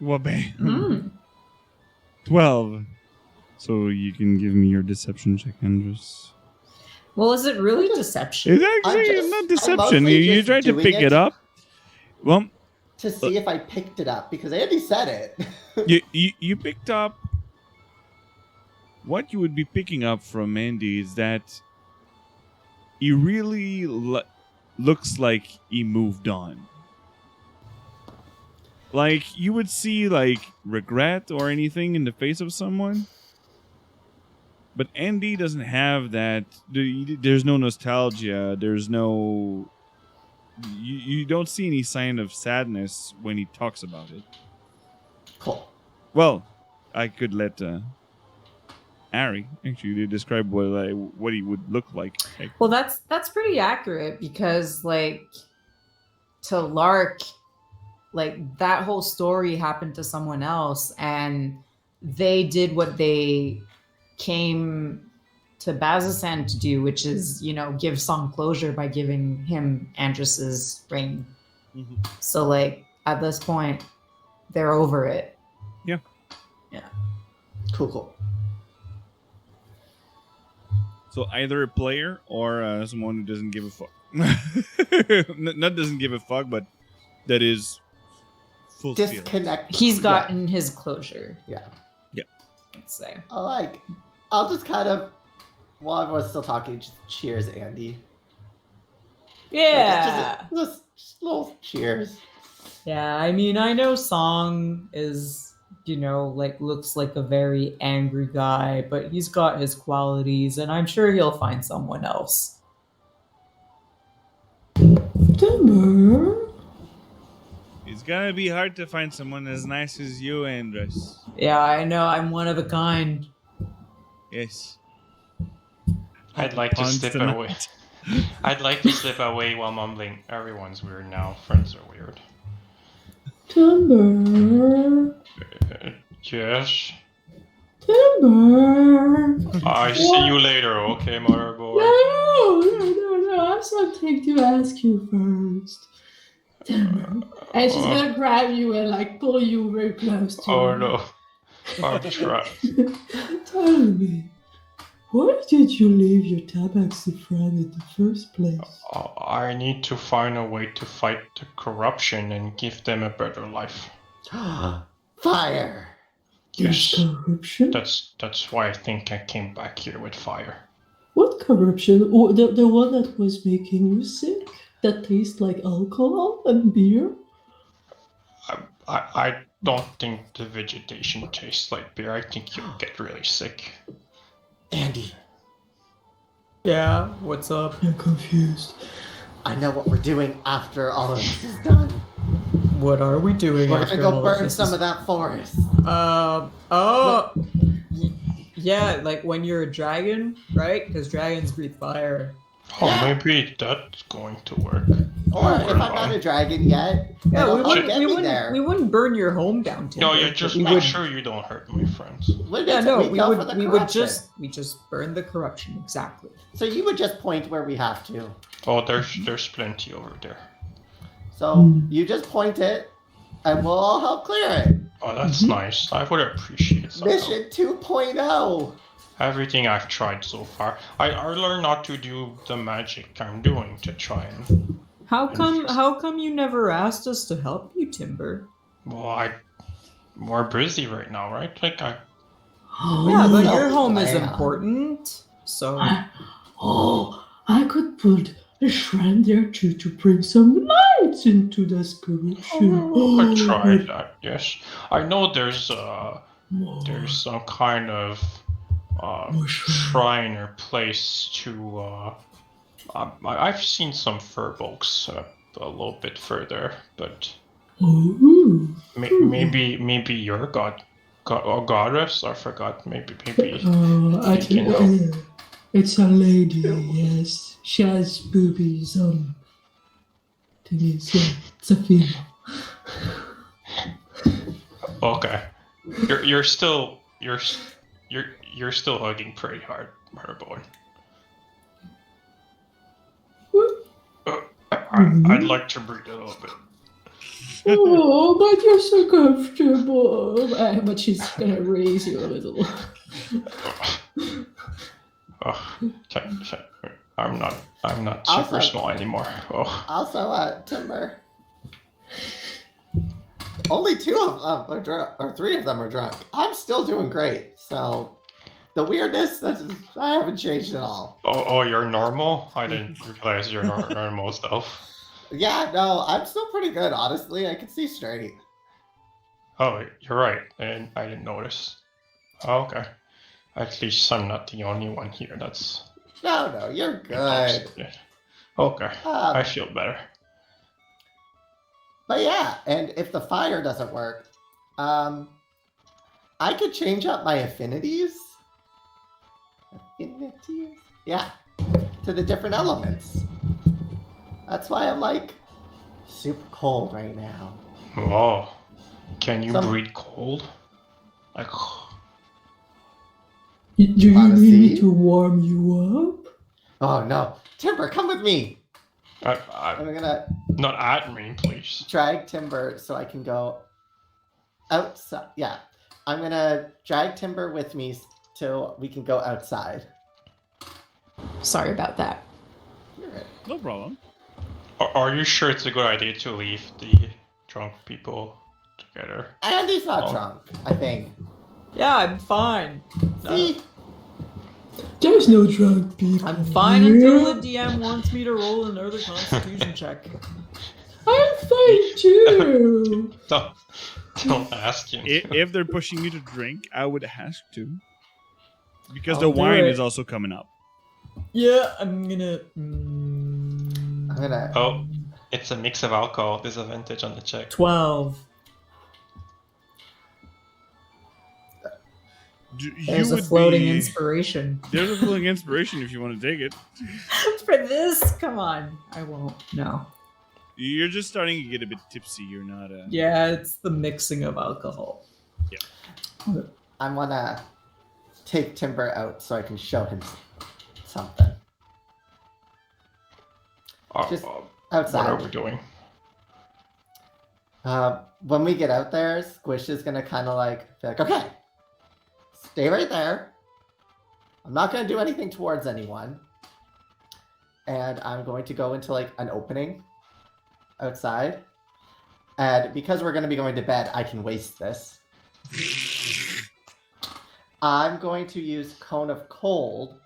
Wabam. Hmm. 12. So you can give me your deception check, Andres. Well, is it really It's deception? actually not I'm deception. mostly You just tried to doing pick it up. Well, to see if I picked it up, because Andy said it. you picked up. What you would be picking up from Andy is that he really looks like he moved on. Like you would see like regret or anything in the face of someone. But Andy doesn't have that. There's no nostalgia. There's no. You don't see any sign of sadness when he talks about it. Cool. Well, I could let Ari actually describe what he would look like. Well, that's pretty accurate because like to Lark, like that whole story happened to someone else and they did what they came to Bazzoxan to do, which is, give Song closure by giving him Andrus's ring. Mm-hmm. So like at this point, they're over it. Yeah. Yeah. Cool. So either a player or someone who doesn't give a fuck. Not doesn't give a fuck, but that is full steer. Disconnect. He's gotten his closure. Yeah. Let's say. I'll just kind of, while everyone's still talking, just cheers, Andy. Yeah. Just little cheers. Yeah, I mean, I know Song is, looks like a very angry guy, but he's got his qualities, and I'm sure he'll find someone else. Timber. It's gonna be hard to find someone as nice as you, Andrus. Yeah, I know. I'm one of a kind. Yes. I'd like to Pawns slip tonight. away. I'd like to slip away while mumbling, everyone's weird now, friends are weird. Timber. Yes? Timber. I see you later, okay, mother boy? No. I have something to ask you first. Timber. And she's gonna grab you and like pull you very close to Oh her. no. I'm trapped. Tell me, why did you leave your tabaxi friend in the first place? I need to find a way to fight the corruption and give them a better life. Fire. Yes. Corruption? That's why I think I came back here with fire. What corruption? Oh, the one that was making you sick? That tastes like alcohol and beer? I don't think the vegetation tastes like beer. I think you'll get really sick. Andy, Yeah, what's up? I'm confused. I know what we're doing after all of this is done. What are we doing? We're after gonna go all burn this some is- of that forest. Yeah, like when you're a dragon, right? Because dragons breathe fire. Oh, Yeah. maybe that's going to work. Or if I'm not a dragon yet, Yeah, it'll we help wouldn't, get we me wouldn't, there. we wouldn't burn your home down. Timber, No, yeah, but just we make would, sure you don't hurt my friends. Yeah, no, we go for would, the we would corruption. just burn the corruption exactly. So you would just point where we have to. Oh, there's plenty over there. So you just point it, and we'll all help clear it. Oh, that's nice. I would appreciate some help. Mission 2.0. Everything I've tried so far. I learned not to do the magic I'm doing to try and... How come you never asked us to help you, Timber? Well, we're busy right now, right? Like, Yeah, but no your home is plan. important. So I could put a shrine there too to bring some light into this corruption. I tried that, yes. I know there's some kind of shrine or place to I've seen some furbolgs a little bit further, but maybe your god or goddess, I forgot. Maybe I think it's a lady, yes. She has boobies on. Thingies, yeah. It's a female. Okay. You're still hugging pretty hard, murder boy. I'd like to breathe a little bit. Oh, but you're so comfortable. But she's gonna raise you a little. I'm not Also- super small anymore. Oh, Also, Timber. Only 2 of them are drunk, or 3 of them are drunk. I'm still doing great. So the weirdness, I haven't changed at all. oh, you're normal? I didn't realize you're normal stuff. Yeah, no, I'm still pretty good, honestly. I can see straight. Oh, you're right. And I didn't notice. Oh, okay. At least I'm not the only one here. That's No, you're good. okay. Um, I feel better. But yeah, and if the fire doesn't work, I could change up my affinities. Affinities? Yeah, to the different elements. That's why I'm like super cold right now. Oh, can you Some- breathe cold? Like, Do you Wanna need me see? to warm you up? Oh no, Timber, come with me. I'm I'm gonna not at me, please. drag Timber so I can go outside. Yeah, I'm gonna drag Timber with me till we can go outside. Sorry about that. You're right. No problem. Are you sure it's a good idea to leave the drunk people together? Andy's not Oh. drunk, I think. yeah, I'm fine. See? There's no drunk people. I'm fine here. until the DM wants me to roll another Constitution check. I'm fine too. Don't ask him. If they're pushing you to drink, I would ask to. Because I'll the do wine it. is also coming up. Yeah, I'm gonna. I'm gonna. Oh, It's a mix of alcohol. Disadvantage on the check. 12. There's a floating inspiration. There's a floating inspiration if you want to take it. For this? Come on. I won't. No. You're just starting to get a bit tipsy. You're not. Yeah, it's the mixing of alcohol. I want to take Timber out so I can show him something. Just outside. What are we doing? When we get out there, Squish is going to kind of be like, okay, stay right there. I'm not going to do anything towards anyone. And I'm going to go into an opening outside. And because we're going to be going to bed, I can waste this. I'm going to use Cone of Cold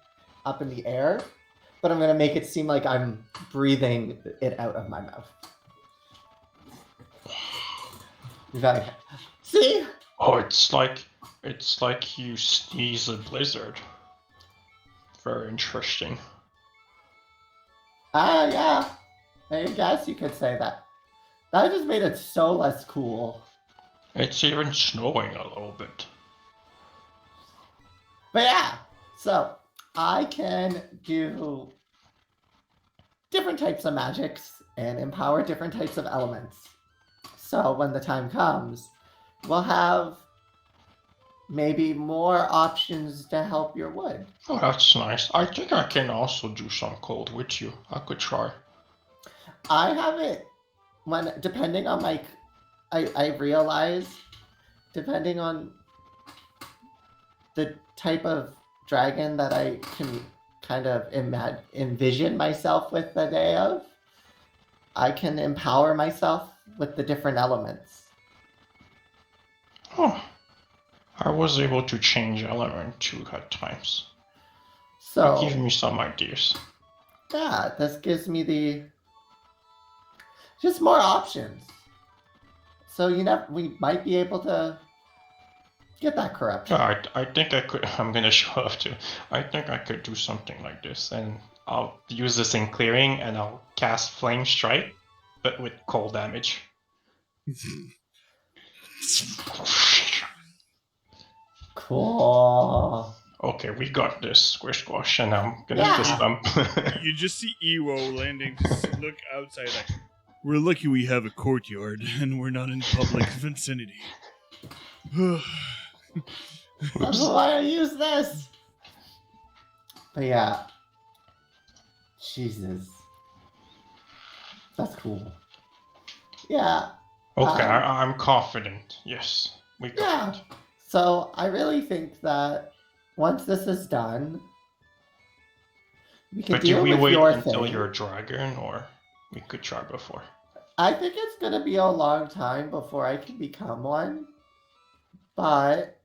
up in the air, but I'm going to make it seem like I'm breathing it out of my mouth. See? Oh, it's like you sneeze a blizzard. Very interesting. Yeah. I guess you could say that. That just made it so less cool. It's even snowing a little bit. But yeah, so I can do different types of magics and empower different types of elements. So when the time comes, we'll have maybe more options to help your wood. Oh, that's nice. I think I can also do some cold with you. I could try. I have it depending on I realize depending on the type of dragon that I can kind of envision myself with the day of, I can empower myself with the different elements. Oh, I was able to change element too at times. So Give me some ideas. yeah, this gives me just more options. So we might be able to get that corruption. Yeah, I think I could. I'm gonna show off too. I think I could do something like this, and I'll use this in clearing, and I'll cast Flame Strike, but with cold damage. Cool. Okay, we got this, Squish Squash, and I'm gonna fist bump. You just see Ewo landing. Just look outside like, we're lucky we have a courtyard and we're not in public vicinity. That's why I use this. But yeah. Jesus. That's cool. Yeah. Okay, I'm confident. Yes, we got it. So I really think that once this is done, we can deal with wait your until thing. you're a dragon, or we could try before? I think it's gonna be a long time before I can become one, but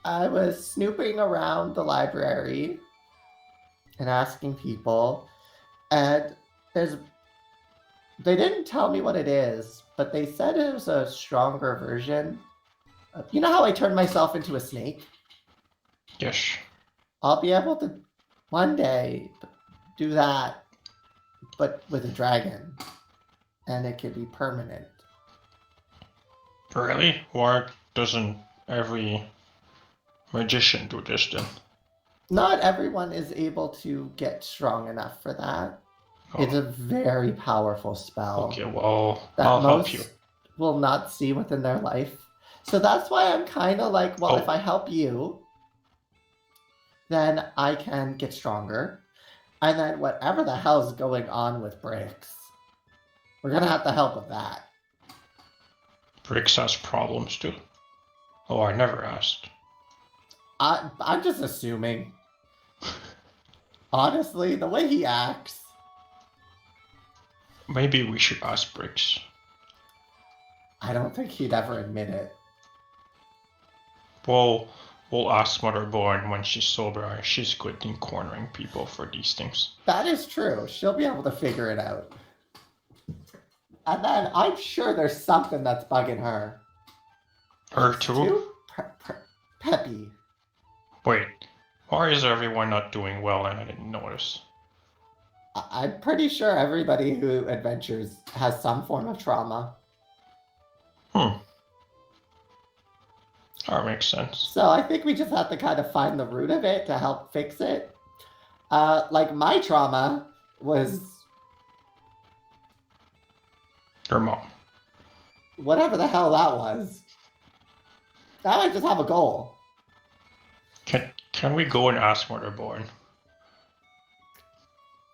I was snooping around the library and asking people, and they didn't tell me what it is, but they said it was a stronger version. You know how I turned myself into a snake? Yes. I'll be able to one day do that, but with a dragon, and it could be permanent. Really? Why doesn't every magician do this then? Not everyone is able to get strong enough for that. Oh. It's a very powerful spell. Okay, well, that I'll most help you. will not see within their life. So that's why I'm kind of like, well, if I help you, then I can get stronger. And then whatever the hell's going on with Bricks, we're going to have to help with that. Bricks has problems too. Oh, I never asked. I'm just assuming. Honestly, the way he acts. Maybe we should ask Bricks. I don't think he'd ever admit it. Well, we'll ask Motherborn when she's sober and she's good in cornering people for these things. That is true. She'll be able to figure it out. And then I'm sure there's something that's bugging her. Her too? Peppy. Wait, why is everyone not doing well and I didn't notice? I'm pretty sure everybody who adventures has some form of trauma. That makes sense. So I think we just have to kind of find the root of it to help fix it. Like my trauma was Your mom. whatever the hell that was. Now I just have a goal. Can we go and ask Motherborn?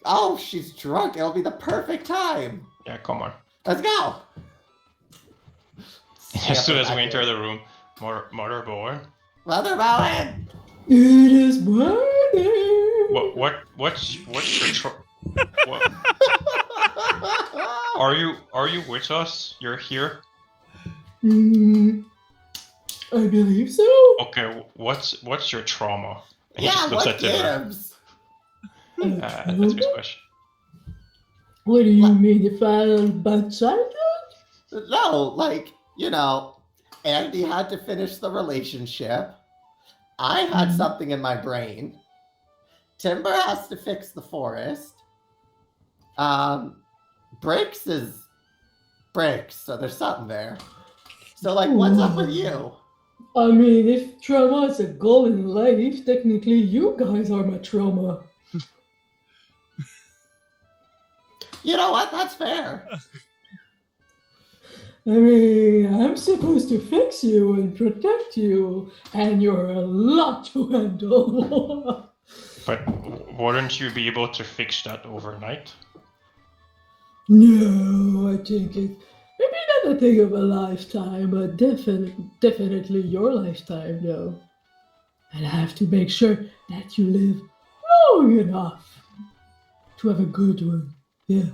Oh, she's drunk. It'll be the perfect time. Yeah, come on. Let's go. As soon as we enter the room, Motherborn. Mother Bowen. It is morning. What's your what? Are you with us? You're here? I believe so. Okay, what's your trauma? And he Yeah, just looks what at Timber. gives? That's his question. What do you mean if I had a bad childhood? No, like, you know, Andy had to finish the relationship. I had something in my brain. Timber has to fix the forest. Bricks is bricks, so there's something there. So, like, what's up with you? I mean, if trauma is a goal in life, technically you guys are my trauma. You know what? That's fair. I mean, I'm supposed to fix you and protect you, and you're a lot to handle. But wouldn't you be able to fix that overnight? No, I think it maybe not a thing of a lifetime, but definitely your lifetime, though. And I have to make sure that you live long enough to have a good one. Yeah.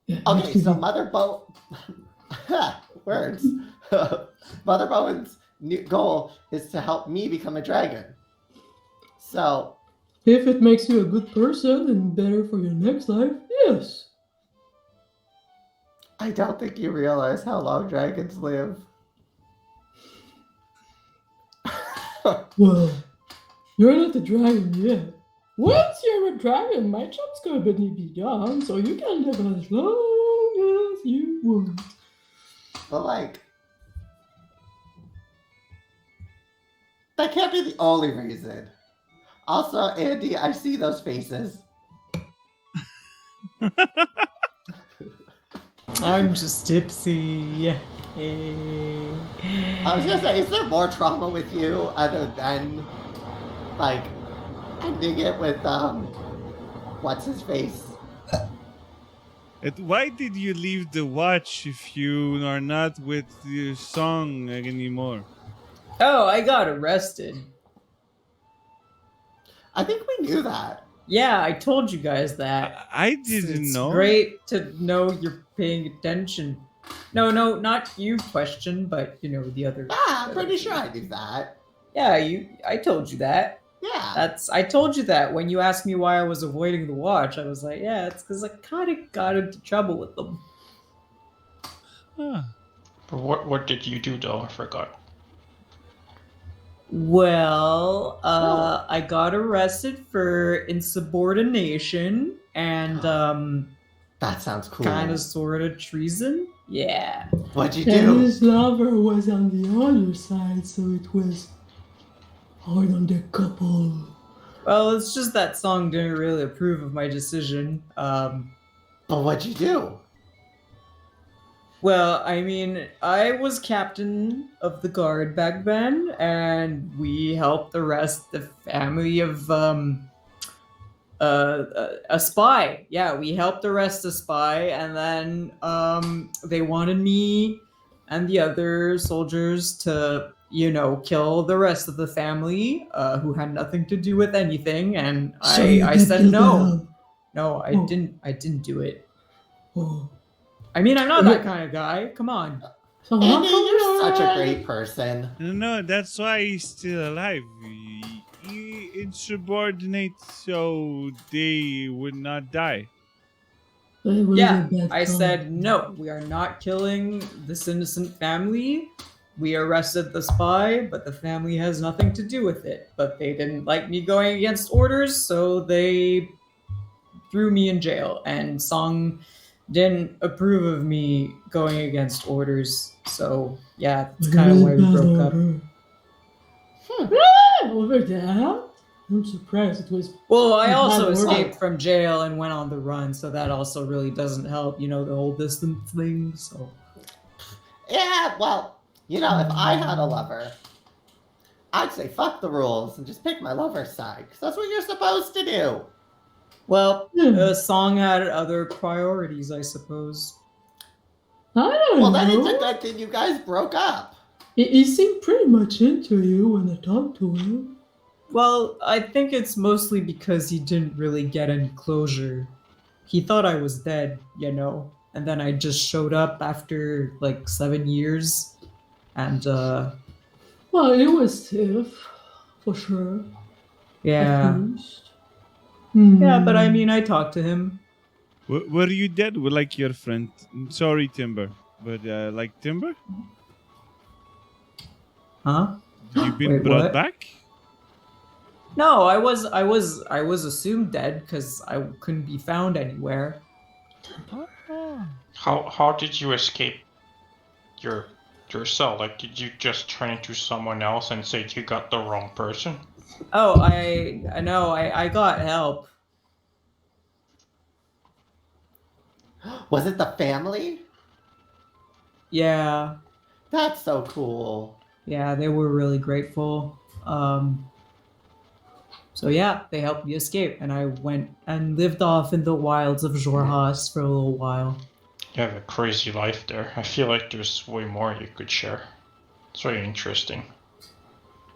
Yeah, Okay, so Mother Bowen... Words. Mother Bowen's new goal is to help me become a dragon. So... if it makes you a good person and better for your next life, yes. I don't think you realize how long dragons live. Well, you're not a dragon yet. Once you're a dragon, my job's gonna be done, so you can live as long as you want. But, like... that can't be the only reason. Also, Andy, I see those faces. I'm just tipsy. I was gonna say, is there more trauma with you other than, like, ending it with, what's his face? Why did you leave the watch if you are not with your song anymore? Oh, I got arrested. I think we knew that. Yeah, I told you guys that. I didn't It's know. great to know you're paying attention. No, not you, question, but you know the other. Ah, I'm pretty sure I knew that. Yeah, I told you that. Yeah. I told you that when you asked me why I was avoiding the watch. I was like, yeah, it's because I kind of got into trouble with them. Huh. But what did you do though? I forgot. Well, I got arrested for insubordination and That sounds cool. kind of sort of treason. Yeah. What'd you And do? his lover was on the other side, so it was hard on the couple. Well, it's just that song didn't really approve of my decision. But what'd you do? Well, I mean, I was captain of the guard back then, and we helped arrest the family of a spy. Yeah, we helped arrest a spy, and then they wanted me and the other soldiers to, you know, kill the rest of the family who had nothing to do with anything, and So you I did said kill no. them. No, I Oh. didn't. I didn't do it. Oh. I mean, I'm not Yeah. that kind of guy. Come on. So how Andy, come you're such a you're- great person. No, that's why he's still alive. He insubordinate so they would not die. It was Yeah, a bad I call. said no. We are not killing this innocent family. We arrested the spy, but the family has nothing to do with it. But they didn't like me going against orders, so they threw me in jail, and Song didn't approve of me going against orders. So yeah, that's kind of why we broke up. Over that? I'm surprised it was. Well, I a bad also order. escaped from jail and went on the run, so that also really doesn't help, the whole distance thing. So Yeah, well, if I had a lover, I'd say fuck the rules and just pick my lover's side, because that's what you're supposed to do. well, Yeah. Song had other priorities, I suppose. I don't Well, know. then it's a good thing you guys broke up. He seemed pretty much into you when I talked to him. Well, I think it's mostly because he didn't really get any closure. He thought I was dead, and then I just showed up after like 7 years, and Well, it was tough, for sure. yeah, At first. Hmm. yeah. But I mean, I talked to him. Were you dead with like your friend? Sorry, Timber, but like Timber, Huh? you've been Wait, brought what? back. No, I was assumed dead because I couldn't be found anywhere. How did you escape your cell? Like, did you just turn into someone else and say you got the wrong person? Oh, I know. I got help. Was it the family? Yeah, That's so cool. yeah. They were really grateful. So yeah, they helped me escape, and I went and lived off in the wilds of Jorhas for a little while. You have a crazy life there. I feel like there's way more you could share. It's very interesting.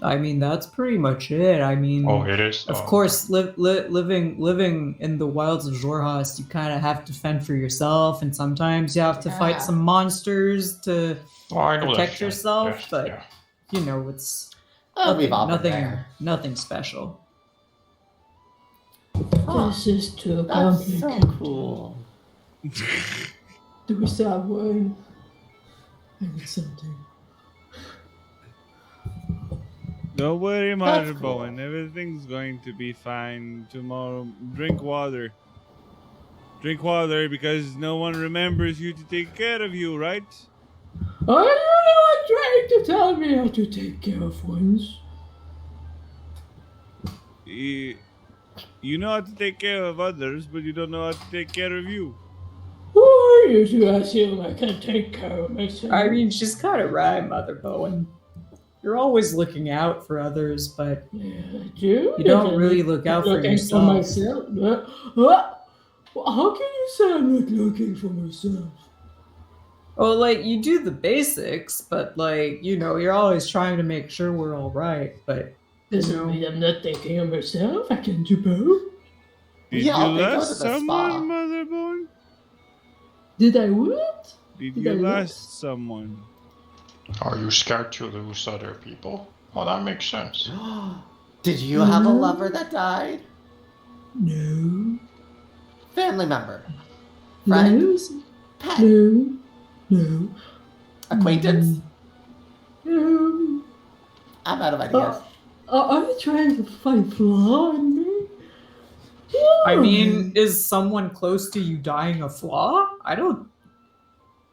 I mean, that's pretty much it. I mean, Oh, it is? of Oh, course, living in the wilds of Jorhas, you kind of have to fend for yourself, and sometimes you have to Yeah. fight some monsters to Oh, I know protect that shit. yourself. Yes, but yeah. it's Oh, we've all been nothing, there. nothing special. Huh, This is too that's so complicated. cool. Do we still have wine? I need something. Don't worry, Mother cool. Bowen. Everything's going to be fine tomorrow. Drink water. Drink water because no one remembers you to take care of you, right? Are you not trying to tell me how to take care of ones? You know how to take care of others, but you don't know how to take care of you. Who are you to assume I can take care of myself? I mean, she's kind of right, Mother Bowen. You're always looking out for others, but Yeah, I do. you don't really look out for looking yourself. myself. How can you say I'm not looking for myself? Well, like, you do the basics, but, like, you're always trying to make sure we're all right, but... Doesn't mean I'm not thinking of myself. I can do both. Did Yeah, you okay, go to last the someone, spa. Mother Bowen? Did I what? Did Did you I last someone? Are you scared to lose other people? Oh, that makes sense. Did you have a lover that died? No. Family member? Friend? No. Pet? No. No. Acquaintance? No. I'm out of ideas. Are you trying to find flaw in me? I mean, is someone close to you dying of flaw? I don't...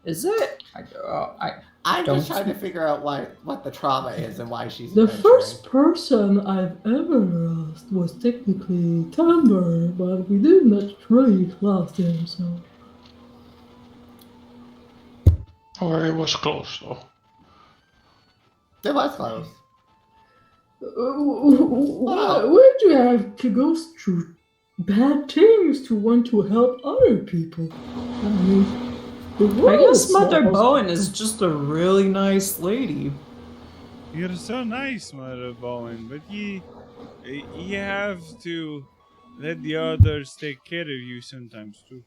Is it? I'm don't- just trying to figure out what the trauma is and why she's The adventuring. first person I've ever lost was technically Timber, but we did not really lost him, so... Oh, it was close though. It was close. Why do you have to go through bad things to want to help other people? I mean, the world I guess is Mother supposed- Bowen is just a really nice lady. You're so nice, Mother Bowen, but you have to let the others take care of you sometimes too.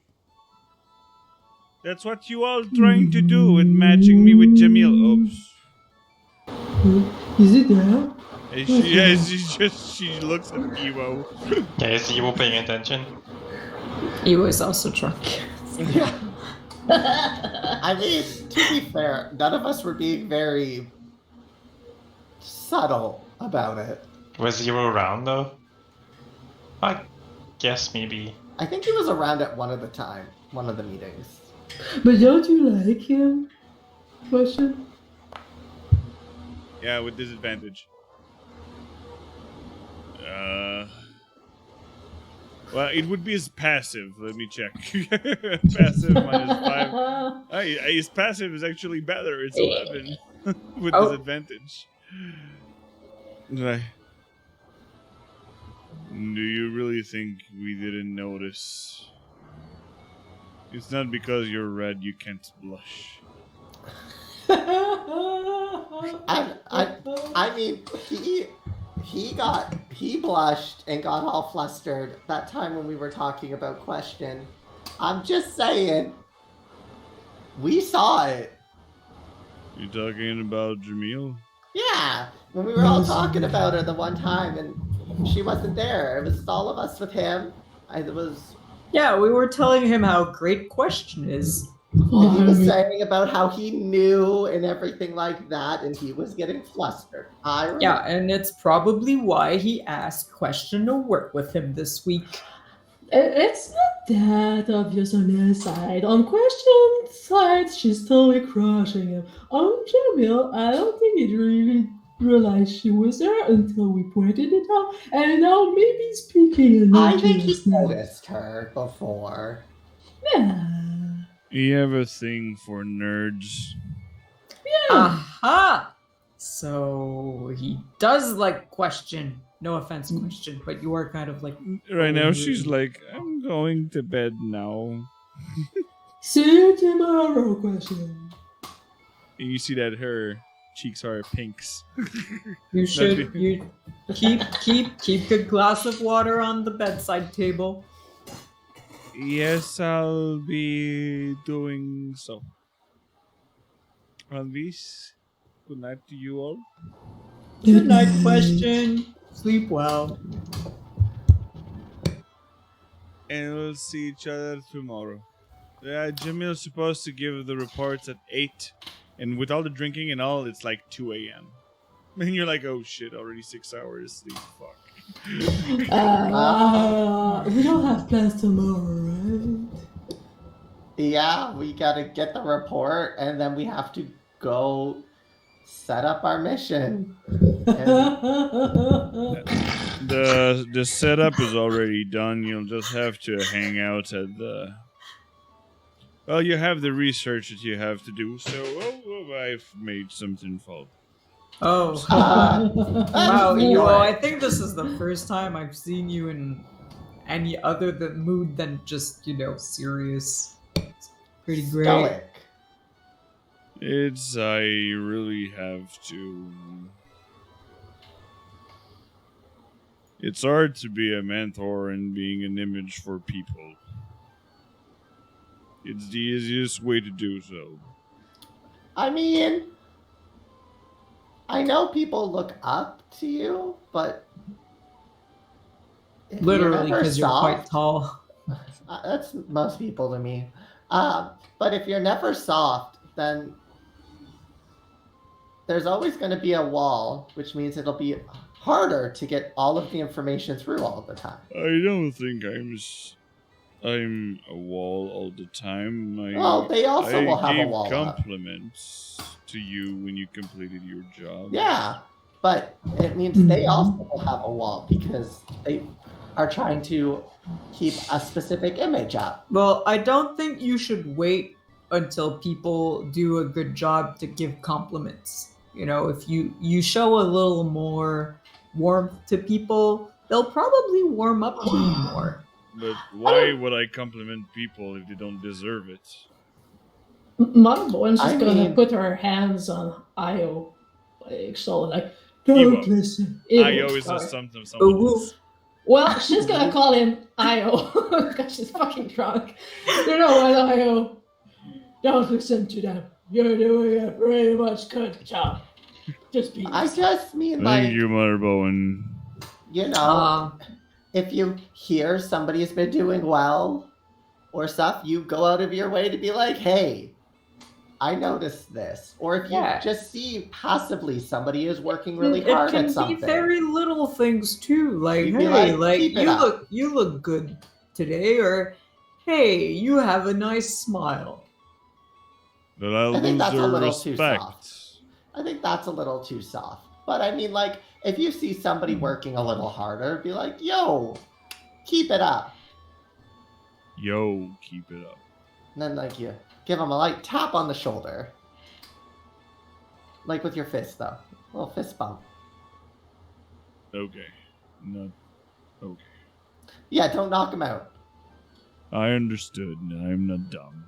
That's what you all trying to do with matching me with Jamil. Oops. Is it there? And she looks at Evo. Yeah, is Evo paying attention? He was also drunk. Yeah. I mean, to be fair, none of us were being very subtle about it. Was Evo around though? I guess maybe. I think he was around at one of the meetings. But don't you like him? Question. Yeah, with disadvantage. Well, it would be his passive. Let me check. Passive -5. His passive is actually better. It's 11 with disadvantage. Right. Do you really think we didn't notice? It's not because you're red you can't blush. I mean, he blushed and got all flustered that time when we were talking about question. I'm just saying, we saw it. You talking about Jamil? Yeah, when we were all talking about her the one time and she wasn't there. It was all of us with him. Yeah, we were telling him how great question is. And he was saying about how he knew and everything like that, and he was getting flustered. Yeah, and it's probably why he asked question to work with him this week. It's not that obvious on his side. On Question's side, she's totally crushing him. On Jamil, I don't think he really realized she was there until we pointed it out. And now maybe speaking I think he noticed her before. Yeah. You have a thing for nerds. Yeah. Aha! So he does like question. No offense, question, but you are kind of like Right now, she's like, I'm going to bed now. See you tomorrow, Question. And you see that her cheeks are pinks. you should you keep a glass of water on the bedside table. Yes, I'll be doing so. Elvis, good night to you all. Good night, question. Sleep well. And we'll see each other tomorrow. Yeah, Jamil's supposed to give the reports at 8. And with all the drinking and all, it's like 2 a.m. And you're like, oh shit, already 6 hours sleep. Fuck. We don't have plans tomorrow, right? Yeah, we gotta get the report, and then we have to go set up our mission. The setup is already done. You'll just have to hang out at the... Well, you have the research that you have to do, so I've made something fall. Oh. Wow, I think this is the first time I've seen you in any other mood than just, serious. It's pretty great. Stoic. I really have to... It's hard to be a mentor and being an image for people. It's the easiest way to do so. I mean, I know people look up to you, but... Literally, because you're quite tall. That's most people to me. But if you're never soft, then there's always going to be a wall, which means it'll be harder to get all of the information through all the time. I don't think I'm a wall all the time. Well, they also will have a wall I gave compliments to you when you completed your job. Yeah, but it means they also will have a wall because they are trying to keep a specific image up. Well, I don't think you should wait until people do a good job to give compliments. If you show a little more warmth to people, they'll probably warm up to you more. But why would I compliment people if they don't deserve it? Motherboard's just gonna put her hands on Io. Don't listen. Io is just something. Well, she's gonna call him Io because she's fucking drunk. You know what, Io? Don't listen to them. You're doing a pretty much good job. Just be. I just mean Thank you, Mother Bowen. If you hear somebody's been doing well or stuff, you go out of your way to be like, hey, I noticed this. Or if you just see passively somebody is working really hard at something. It can be very little things too. Like, You'd hey, be like, you look good today, or hey, you have a nice smile. That I'll I think lose that's a their little too respect. soft. I think that's a little too soft. But I mean, like, if you see somebody working a little harder, be like, yo, keep it up. Yo, keep it up. And then, like, you give them a light tap on the shoulder. Like with your fist, though. A little fist bump. Okay. No. Okay. Yeah, don't knock them out. I understood. I'm not dumb.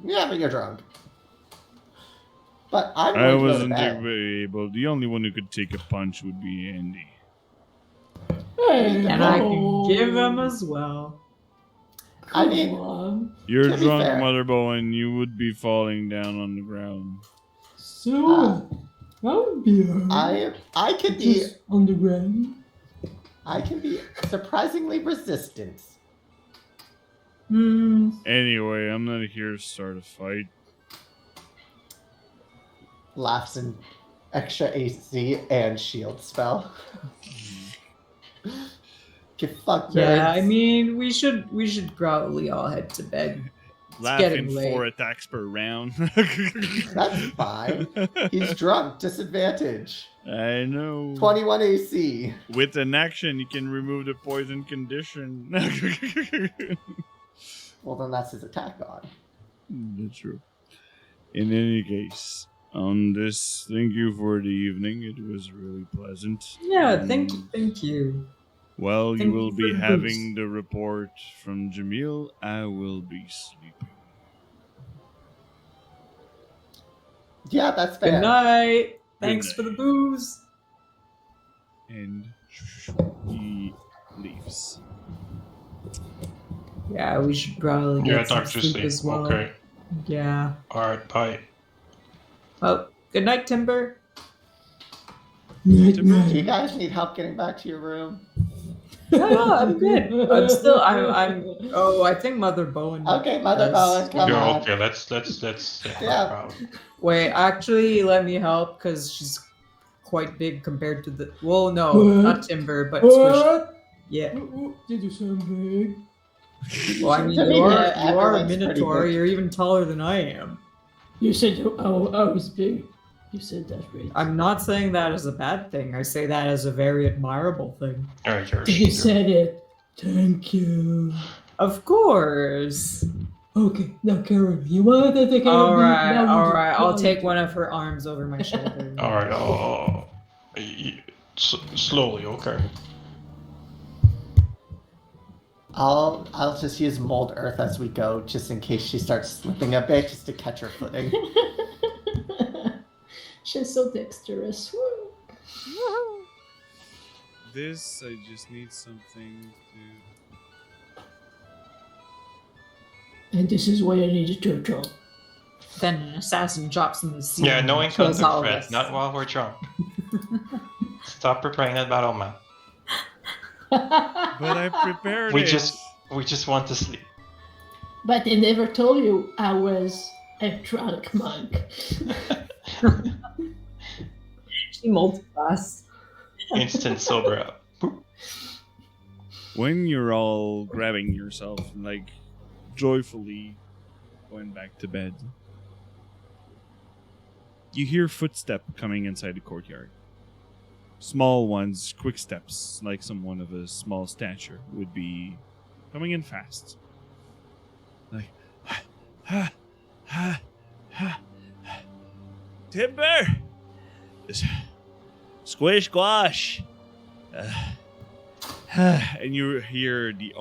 Yeah, but you're drunk. But I'm I going to go to wasn't bed. able. The only one who could take a punch would be Andy. Hey, And I can no. give him as well. I mean, Come on. You're To be drunk, fair. Mother Bowen. You would be falling down on the ground. So, I would be hurt. I could be Just on the ground. I can be surprisingly resistant. Anyway, I'm not here to start a fight. Laughs in extra AC and shield spell. Get fucked, Yeah, nerds. I mean, we should probably all head to bed. Laughing getting late. 4 attacks per round. That's fine. He's drunk. Disadvantage. I know. 21 AC. With an action, you can remove the poison condition. Well, then that's his attack on. That's true. In any case, on this, thank you for the evening. It was really pleasant. Yeah, thank you. While you Thank will you be for the having the report from Jamil, I will be sleeping. Yeah, that's fair. Good night. Thanks night. for the booze. And he leaves. Yeah, we should probably Yeah, get some Dr. sleep Sleep. as well. Okay. Yeah. Alright, bye. Well, good night, Timber. Night, Do you night. guys need help getting back to your room? No, I'm good. I'm. Oh, I think Mother Bowen. Okay, Mother does. Bowen, come Yeah, on. okay, let's Yeah. Wait, actually, let me help because she's quite big compared to the. Well, no, What? not Timber, but Squish. What? Yeah. Did you sound big? Well, I mean, To me, you are yeah, a everyone's pretty Minotaur. big. You're even taller than I am. You said I was big. You said that right. I'm not saying that as a bad thing. I say that as a very admirable thing. Alright, yours. He said it. Thank you. Of course. Okay, now carry me. You want to take care of All me? right, Now all you right. just- I'll now take you one of her arms over my shoulder. Alright, slowly, okay. I'll just use mold earth as we go, just in case she starts slipping a bit, just to catch her footing. She's so dexterous. Woo. This, I just need something to... And this is why I need a turtle. Then an assassin drops in the sea. Yeah, no and kills encounter all of threat, us. not while we're drunk. Stop preparing that battle map. But I prepared We it. just want to sleep. But they never told you I was a drunk monk. She multiclass. Instant sober up. When you're all grabbing yourself, like, joyfully going back to bed, you hear footsteps coming inside the courtyard. Small ones, quick steps, like someone of a small stature would be coming in fast. Like, Timber! Squish squash! And you hear the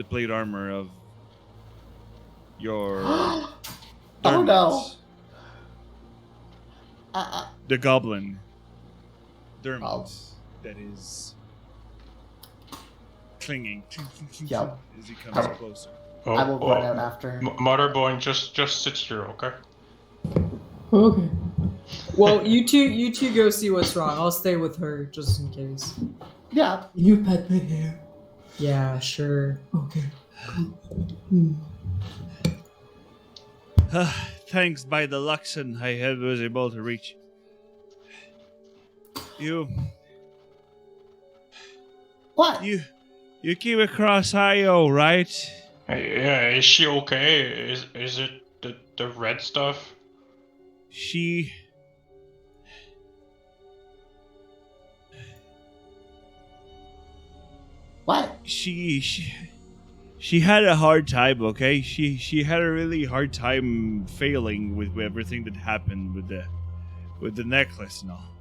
plate armor of your Oh Dermot, no! the goblin Dermot Oh. that is clinging Yep. as he comes closer. Oh, I will run out after him. Motherborn, just sit here, okay? Okay. Well, you two go see what's wrong. I'll stay with her just in case. Yeah. Can you pat my hair? Yeah, sure. Okay. Hmm. Thanks by the Luxon I was able to reach. What? You You keep across IO, right? Yeah, is she okay? Is it the red stuff? She What? she had a hard time, okay? She had a really hard time failing with everything that happened with the necklace and all.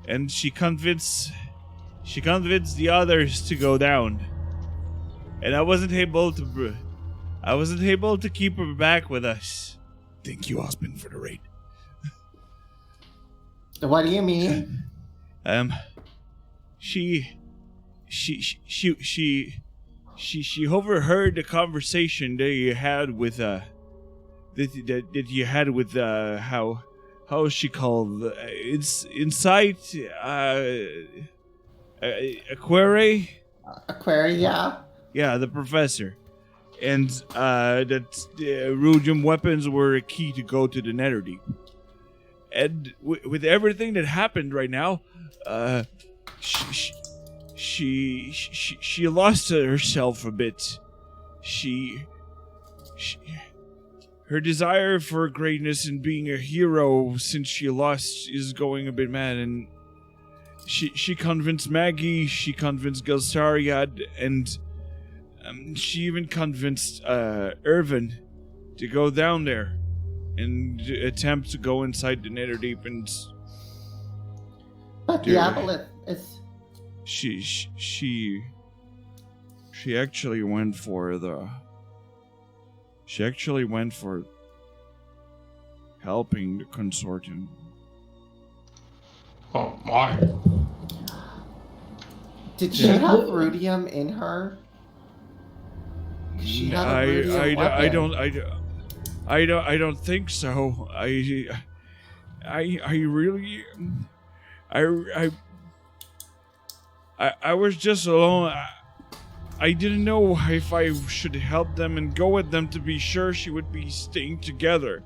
And she convinced the others to go down. And I wasn't able to keep her back with us. Thank you, Osmond, for the raid. What do you mean? She overheard the conversation that you had with that you had with how is she called? It's Insight Aquarii? Aquarii, yeah. Yeah, the professor. And that rudium weapons were a key to go to the Netherdeep. And with everything that happened right now, she lost herself a bit. Her desire for greatness and being a hero since she lost is going a bit mad, and she convinced Maggie, she convinced Gelsariad, and she even convinced Irvin to go down there and attempt to go inside the Netherdeep, and But the aboleth is... she actually went for helping the consortium. Oh, why? Did she have rudium in her? She had a rudium weapon. I don't think so. I really I was just alone. I didn't know if I should help them and go with them to be sure she would be staying together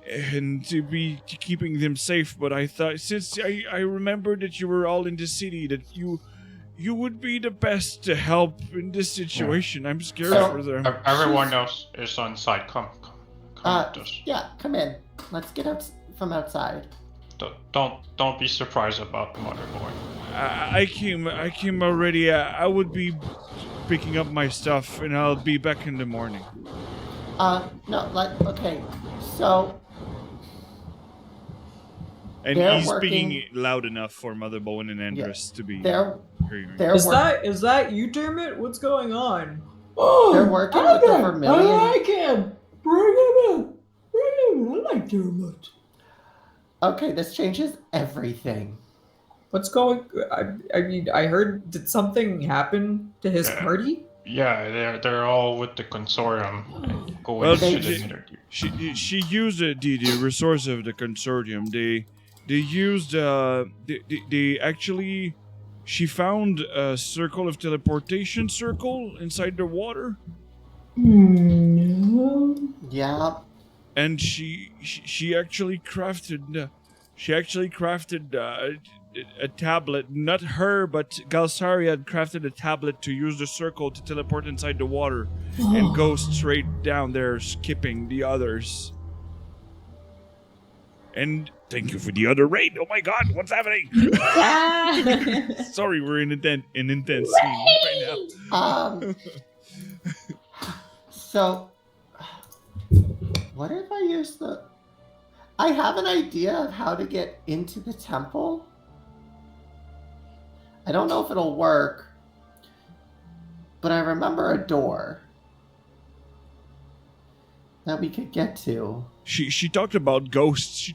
and to be keeping them safe. But I thought, since I remembered that you were all in the city, that you would be the best to help in this situation. Yeah. I'm scared for them. Everyone else is on site. Come with us. Yeah, come in. Let's get out from outside. Don't be surprised about the mother boy. I came already. I would be picking up my stuff, and I'll be back in the morning. Okay, so... And he's speaking loud enough for Mother Bowen and Andress to be hearing. Is that you, Dermot? What's going on? Oh, they're working with the Vermilion. I like him. Bring him in. I like Dermot. Okay, this changes everything. What's going? I mean, I heard, did something happen to his party? Yeah, they're all with the consortium and going into the Netherdeep. She used the resource of the consortium. They used they actually, she found a circle of teleportation circle inside the water. No. Yeah. And she actually crafted a tablet. Not her, but Galsari had crafted a tablet to use the circle to teleport inside the water and go straight down there, skipping the others. And thank you for the other raid. Oh my God, what's happening? Sorry, we're in an intense scene right now. So, what if I use the... I have an idea of how to get into the temple. I don't know if it'll work, but I remember a door that we could get to. She talked about ghosts.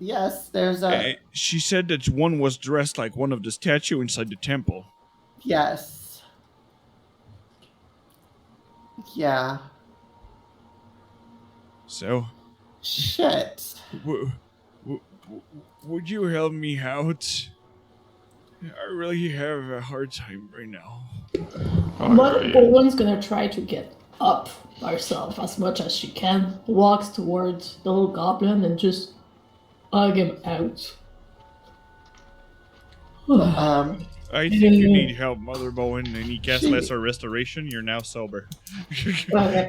Yes, there's a... She said that one was dressed like one of the statue inside the temple. Yes. Yeah. So... Shit. Would you help me out? I really have a hard time right now. Mother Bowen's gonna try to get up herself as much as she can, walks towards the little goblin and just hug him out. I think you need help, Mother Bowen. And he casts She- Lesser Restoration. You're now sober. Okay.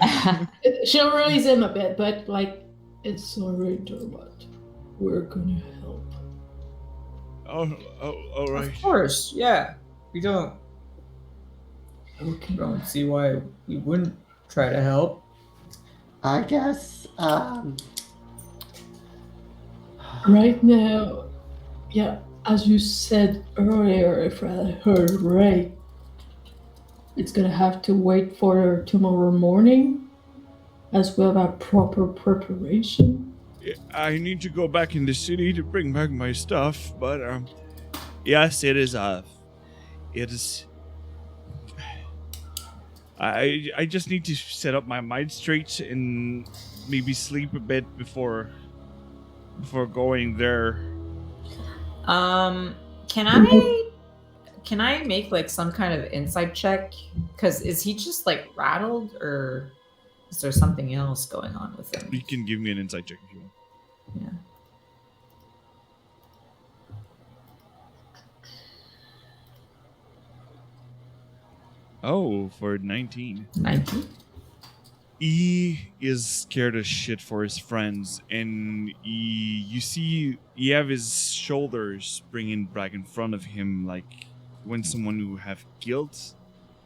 She'll release him a bit, but like, It's alright, Dermot. We're gonna help. All right. Of course, yeah. We don't Okay. see why we wouldn't try to help. I guess. Right now, yeah, as you said earlier, if I heard right, it's gonna have to wait for tomorrow morning as we have a proper preparation. I need to go back in the city to bring back my stuff, but yes, it is. I just need to set up my mind straight and maybe sleep a bit before going there. Can I make like some kind of insight check? Because is he just like rattled, or is there something else going on with him? You can give me an insight check if you want. Yeah. Oh, for 19. 19. He is scared as shit for his friends, and you see he have his shoulders bringing back in front of him, like when someone who have guilt.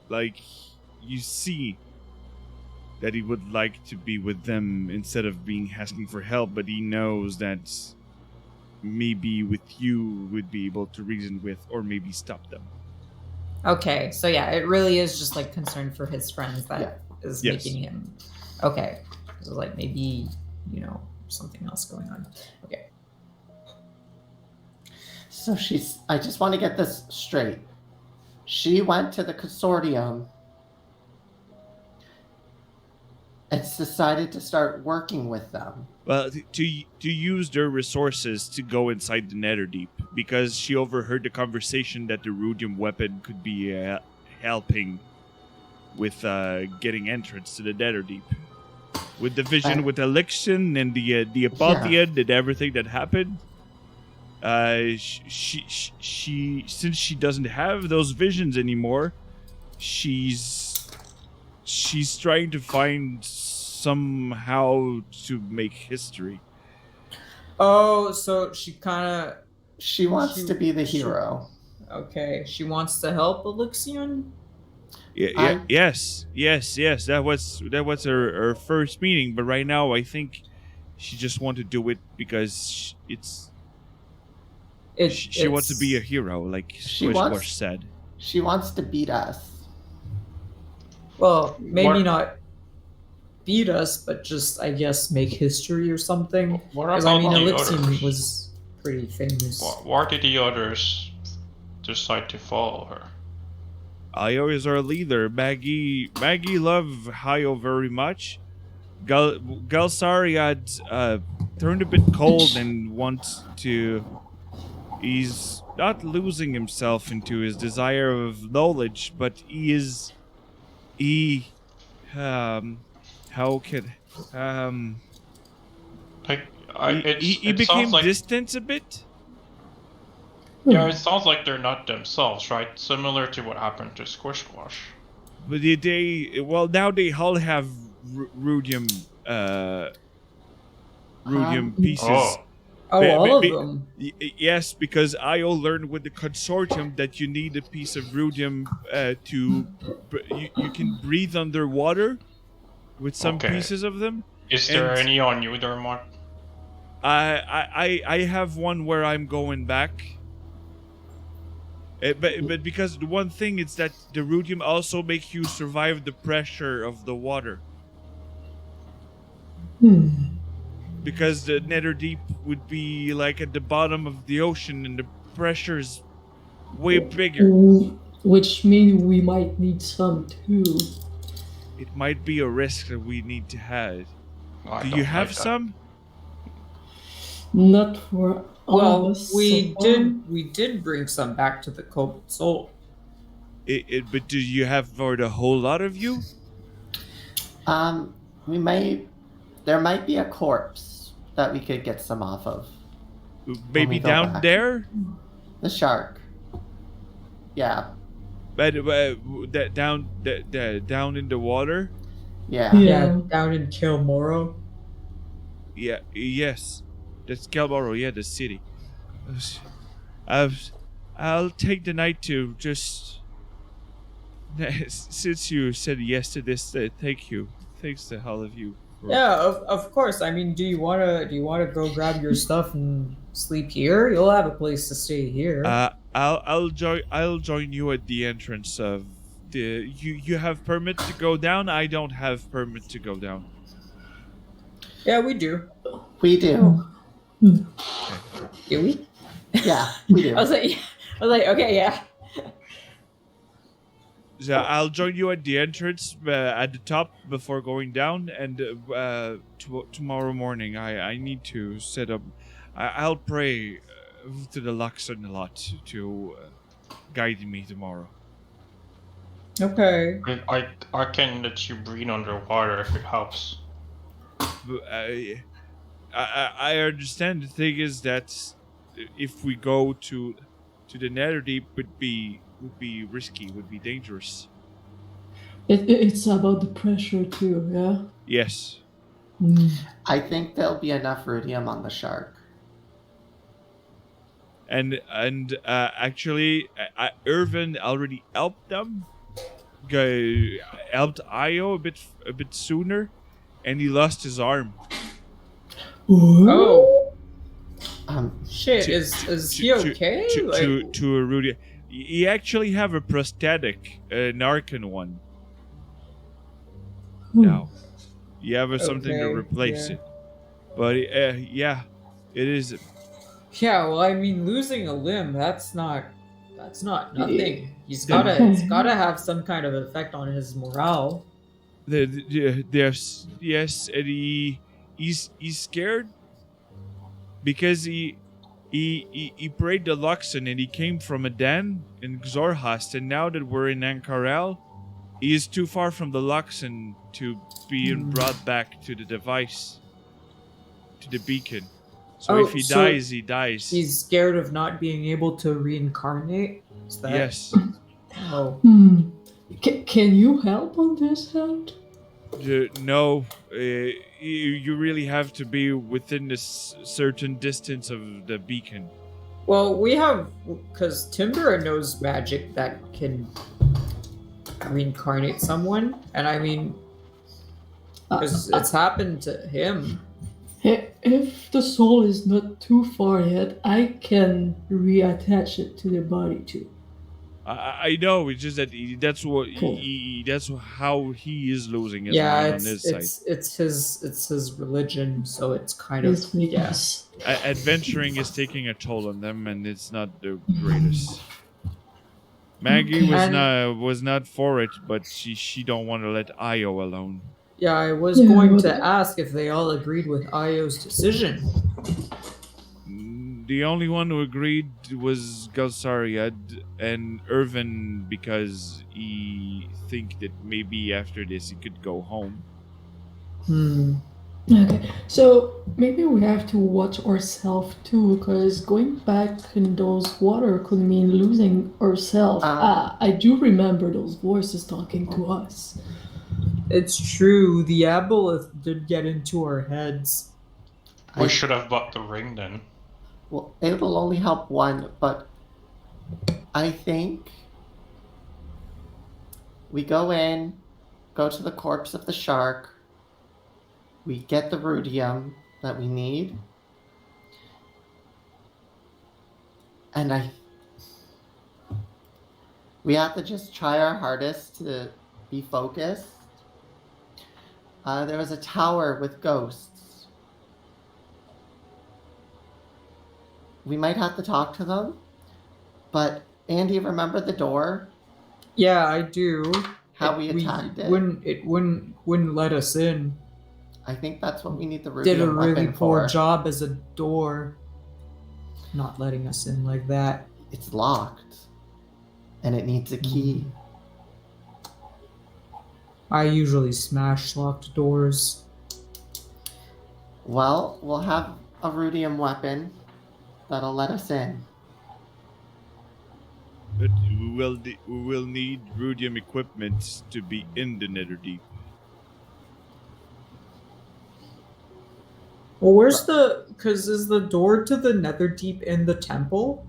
Like you see that he would like to be with them instead of being asking for help, but he knows that maybe with you would be able to reason with or maybe stop them. Okay, so yeah, it really is just like concern for his friends that is Yes. making him. Okay, so like maybe something else going on. Okay. So I just want to get this straight. She went to the consortium and decided to start working with them. Well, to use their resources to go inside the Netherdeep, because she overheard the conversation that the rudium weapon could be helping with getting entrance to the Netherdeep. With the vision with Elixir and the Apothian and everything that happened, she since she doesn't have those visions anymore, she's trying to find somehow to make history. Oh, so she kind of. She wants to be the hero. Okay, she wants to help Elixion. Yes. That was her first meeting, but right now I think she just wants to do it because she wants to be a hero, like Squish said. She wants to beat us. Well, maybe not beat us, but just I guess make history or something. What Because about I mean, the Elixion others? was pretty famous. Why did the others decide to follow her? Io is our leader. Maggie loved Hayo very much. Galsari had turned a bit cold and wants to. He's not losing himself into his desire of knowledge, but he how could he became like, distant a bit. Yeah, it sounds like they're not themselves, right? Similar to what happened to Squish Squash. But now they all have rudium pieces. Oh, all of them. Yes, because Io learned with the consortium that you need a piece of rudium you can breathe underwater with some pieces of them. Is there any on you, Dermot? I have one where I'm going back. But because the one thing is that the rudium also makes you survive the pressure of the water. Because the Netherdeep would be like at the bottom of the ocean and the pressure is way bigger. Which means we might need some too. It might be a risk that we need to have. Do you have some? Not for all of us. we so far. did bring some back to the Cobalt Soul. But do you have for the whole lot of you? There might be a corpse that we could get some off of. Maybe go down back. there? The shark. Yeah. But that down in the water. Yeah. Yeah, down in Kilmoro. Yeah. Yes. That's Calboro. Yeah, the city. I'll take the night to just. Since you said yes to this, thank you. Thanks to all of you. Yeah, of course. I mean, do you wanna go grab your stuff and sleep here? You'll have a place to stay here. I'll join you at the entrance of the. You have permit to go down. I don't have permit to go down. Yeah, we do. We do. Do we? Yeah, we do. I was like, okay, yeah. So I'll join you at the entrance at the top before going down, and tomorrow morning I need to set up. I'll pray to the Luxon a lot to guide me tomorrow. Okay. I can let you breathe underwater if it helps. But, I understand. The thing is that if we go to the Netherdeep, would be risky, would be dangerous. It's about the pressure too, yeah? Yes. I think there'll be enough rudium on the shark. And actually, Irvin already helped them. Helped Io a bit sooner, and he lost his arm. Oh shit! To- Is he okay? To a Rudy. He actually have a prosthetic, an Arcan one. Now, you have something to Okay, replace yeah. it. But yeah, it is. Yeah, well, I mean, losing a limb, that's not nothing. It's gotta have some kind of effect on his morale. There's yes, and he's scared because he prayed the Luxon and he came from a den in Xorhast, and now that we're in Ankarel, he is too far from the Luxon to be brought back to the device, to the beacon. So if he dies, he dies. He's scared of not being able to reincarnate? Is that... Yes. Oh. Can you help on this hand? No, you really have to be within this certain distance of the beacon. Well, we have... Because Timbra knows magic that can reincarnate someone. And I mean... Because it's happened to him. If the soul is not too far yet, I can reattach it to the body too. I know. It's just that that's what Cool. that's how he is losing his mind on his side. It's his religion, so it's kind of Yes. Adventuring is taking a toll on them, and it's not the greatest. Maggie was not for it, but she don't want to let Io alone. Yeah, I was going to ask if they all agreed with Io's decision. The only one who agreed was Galsariad and Irvin, because he think that maybe after this he could go home. Okay, so maybe we have to watch ourselves too, because going back in those water could mean losing ourselves. I do remember those voices talking to us. It's true, the aboleth did get into our heads. We should have bought the ring then. Well, it'll only help one, but I think we go in, go to the corpse of the shark, we get the rudium that we need, and we have to just try our hardest to be focused. There was a tower with ghosts. We might have to talk to them, but Andy, remember the door? Yeah, I do. How we attacked it? It wouldn't let us in. I think that's what we need the rudium Did a really weapon poor for. job as a door, not letting us in like that. It's locked, and it needs a key. I usually smash locked doors. Well, we'll have a rudium weapon that'll let us in. But we will need rudium equipment to be in the Netherdeep. Well, where's the? Because is the door to the Netherdeep in the temple?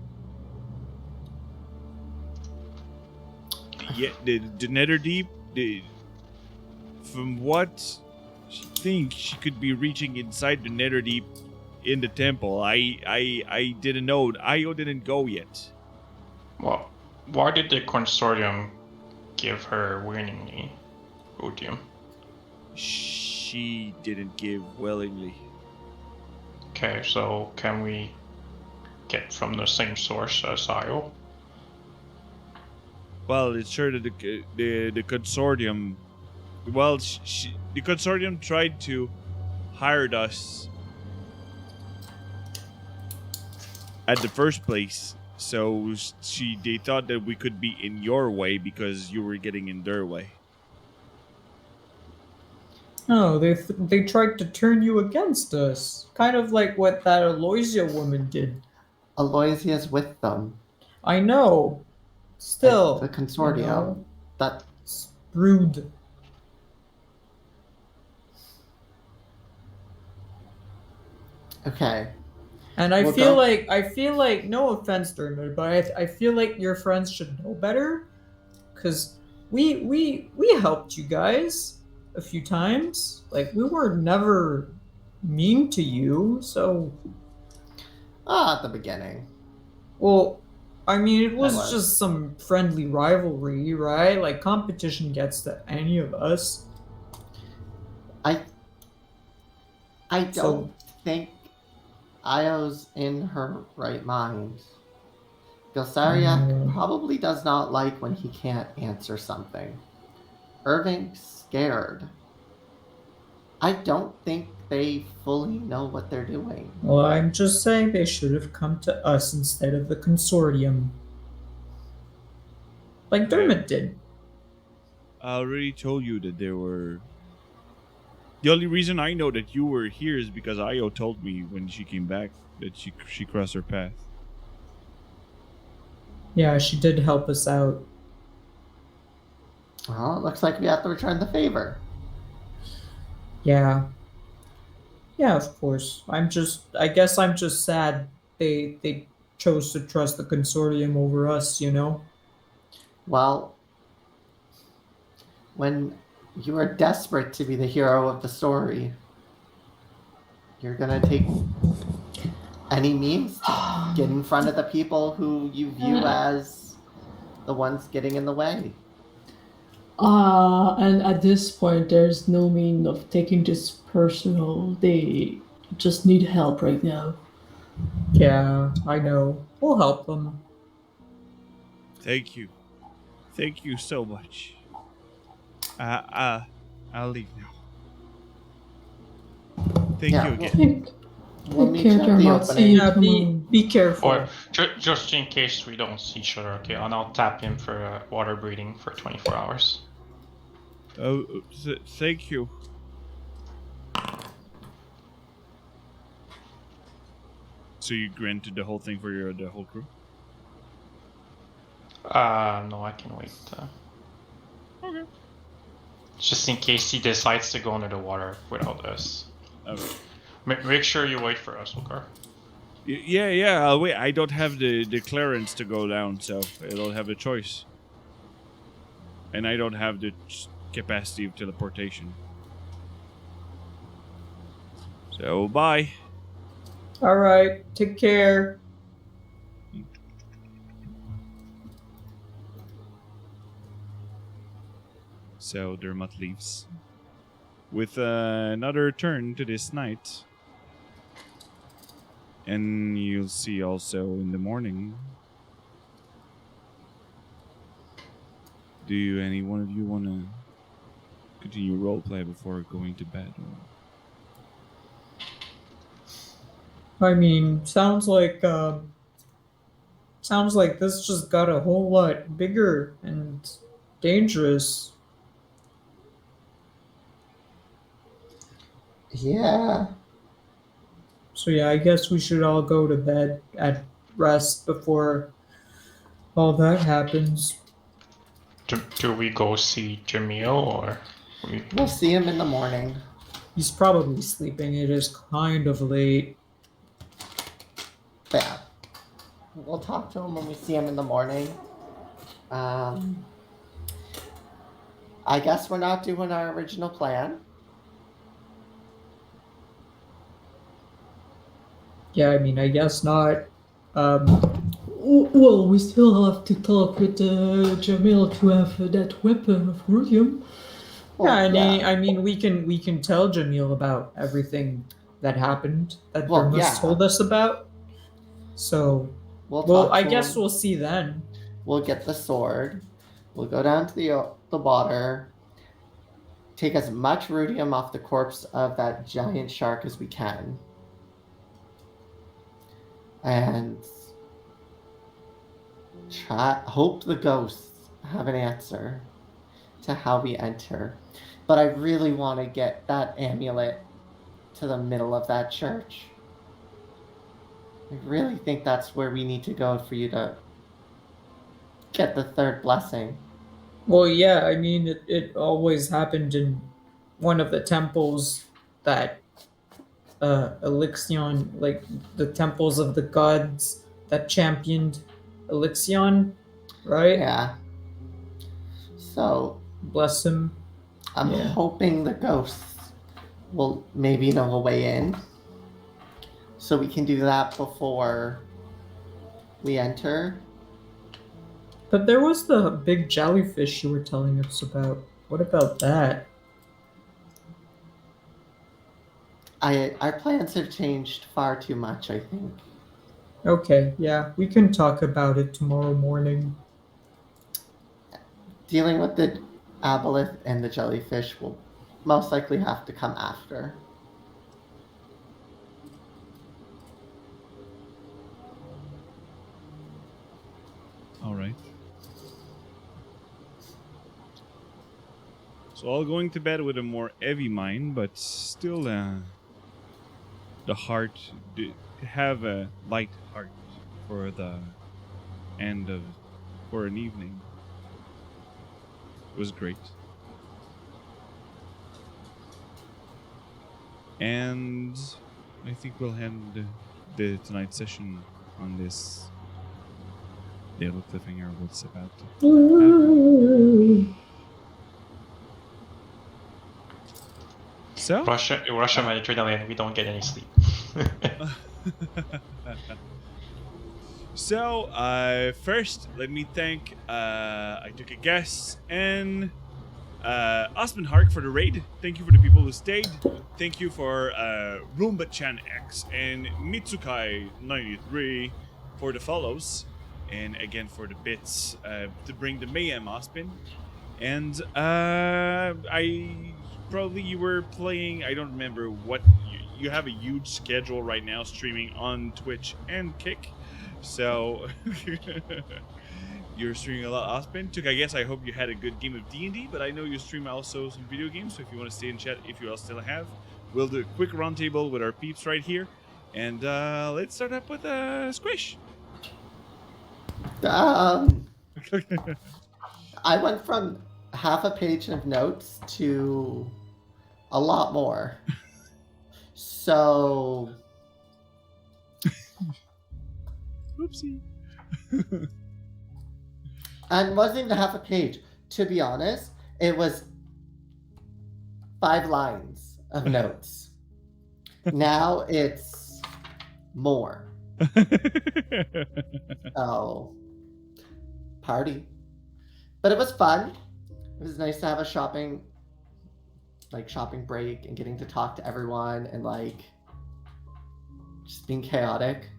Yeah, the Netherdeep. From what she thinks, she could be reaching inside the Netherdeep in the temple. I didn't know. Io didn't go yet. Well, why did the consortium give her willingly rhodium? She didn't give willingly. Okay, so can we get from the same source as Io? Well, it's sure that the consortium. Well, the consortium tried to hire us at the first place. So they thought that we could be in your way because you were getting in their way. Oh, they tried to turn you against us, kind of like what that Aloysia woman did. Aloysia's with them. I know. Still, The consortium. You know, That it's rude. okay. And I Well, feel don't- like no offense, Dermot, but I feel like your friends should know better, because we helped you guys a few times. Like we were never mean to you, so At the beginning. well, I mean it was was. just some friendly rivalry, right? Like competition gets to any of us. I don't So- think Io's in her right mind. Gilsariak probably does not like when he can't answer something. Irving's scared. I don't think they fully know what they're doing. Well, I'm just saying they should have come to us instead of the consortium. Like Dermot did. I already told you that there were. The only reason I know that you were here is because Io told me when she came back that she crossed her path. Yeah, she did help us out. Well, it looks like we have to return the favor. Yeah. Yeah, of course. I guess I'm just sad they chose to trust the consortium over us, you know? Well, when you are desperate to be the hero of the story, you're gonna take any means to get in front of the people who you view as the ones getting in the way. And at this point, there's no mean of taking this personal. They just need help right now. Yeah, I know. We'll help them. Thank you. Thank you so much. I'll leave now. Thank Yeah, you well- again. We'll Take meet care, you at the Dermot. See opening. you Yeah, tomorrow. be careful. Or just in case we don't see each other, okay? And I'll tap him for water breathing for 24 hours. Oh, thank you. So you granted the whole thing for the whole crew? No, I can wait. Okay. Just in case he decides to go under the water without us. Okay. Make sure you wait for us, okay? Yeah. I'll wait. I don't have the clearance to go down, so I don't have a choice. And I don't have the capacity of teleportation. So bye. All right, take care. So Dermot leaves. With another turn to this night. And you'll see also in the morning. Do any one of you want to continue roleplay before going to bed? I mean, sounds like this just got a whole lot bigger and dangerous. Yeah. So yeah, I guess we should all go to bed at rest before all that happens. do we go see Jamil or? We'll see him in the morning. He's probably sleeping. It is kind of late. Yeah. We'll talk to him when we see him in the morning. I guess we're not doing our original plan. Yeah, I mean, I guess not. Well, we still have to talk with Jamil to have that weapon of rhodium. Well, I mean, we can tell Jamil about everything that happened that Well, Dermus yeah. told us about. So, We'll well, talk I to guess him. we'll see then. We'll get the sword. We'll go down to the water. Take as much rhodium off the corpse of that giant shark as we can. And hope the ghosts have an answer to how we enter. But I really want to get that amulet to the middle of that church. I really think that's where we need to go for you to get the third blessing. Well, yeah, I mean, it always happened in one of the temples that Elixion, like the temples of the gods that championed Elixion, right? Yeah. So Bless him. I'm Yeah. hoping the ghosts will maybe know a way in. So we can do that before we enter. But there was the big jellyfish you were telling us about. What about that? Our plans have changed far too much, I think. Okay, yeah, we can talk about it tomorrow morning. Dealing with the aboleth and the jellyfish will most likely have to come after. All right. So all going to bed with a more heavy mind, but still the heart, have a light heart for the end of, for an evening. It was great. And I think we'll end the tonight's session on this little cliffhanger of what's about to happen. So? Russia Mediterranean, we don't get any sleep. So, first, let me thank, I took a guess, and Osman Hark for the raid. Thank you for the people who stayed. Thank you for Roomba-chan X and Mitsukai93 for the follows. And again for the bits to bring the mayhem, Osman. And you were playing, I don't remember what, you have a huge schedule right now streaming on Twitch and Kick. So you're streaming a lot, Osman. Took, I guess I hope you had a good game of D&D, but I know you stream also some video games, so if you want to stay in chat, if you all still have, we'll do a quick roundtable with our peeps right here. And let's start up with Squish. I went from half a page of notes to a lot more. So... Oopsie. And it wasn't even half a page. To be honest, it was 5 lines of notes. Now it's more. So, party. But it was fun. It was nice to have a shopping break and getting to talk to everyone and just being chaotic.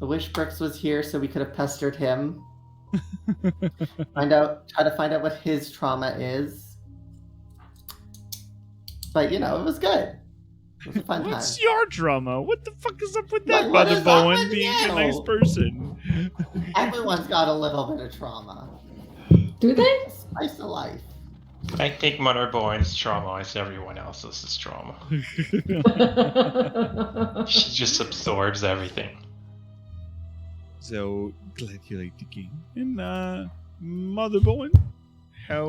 I wish Brooks was here so we could have pestered him. Try to find out what his trauma is. But it was good. It was a fun time. What's your drama? What the fuck is up with that, What Mother is up Bowen, with being you? a nice person? Everyone's got a little bit of trauma. Do they? Spice of life. I think Mother Bowen's trauma is everyone else's trauma. She just absorbs everything. So glad you liked the game. And Mother Bowen, How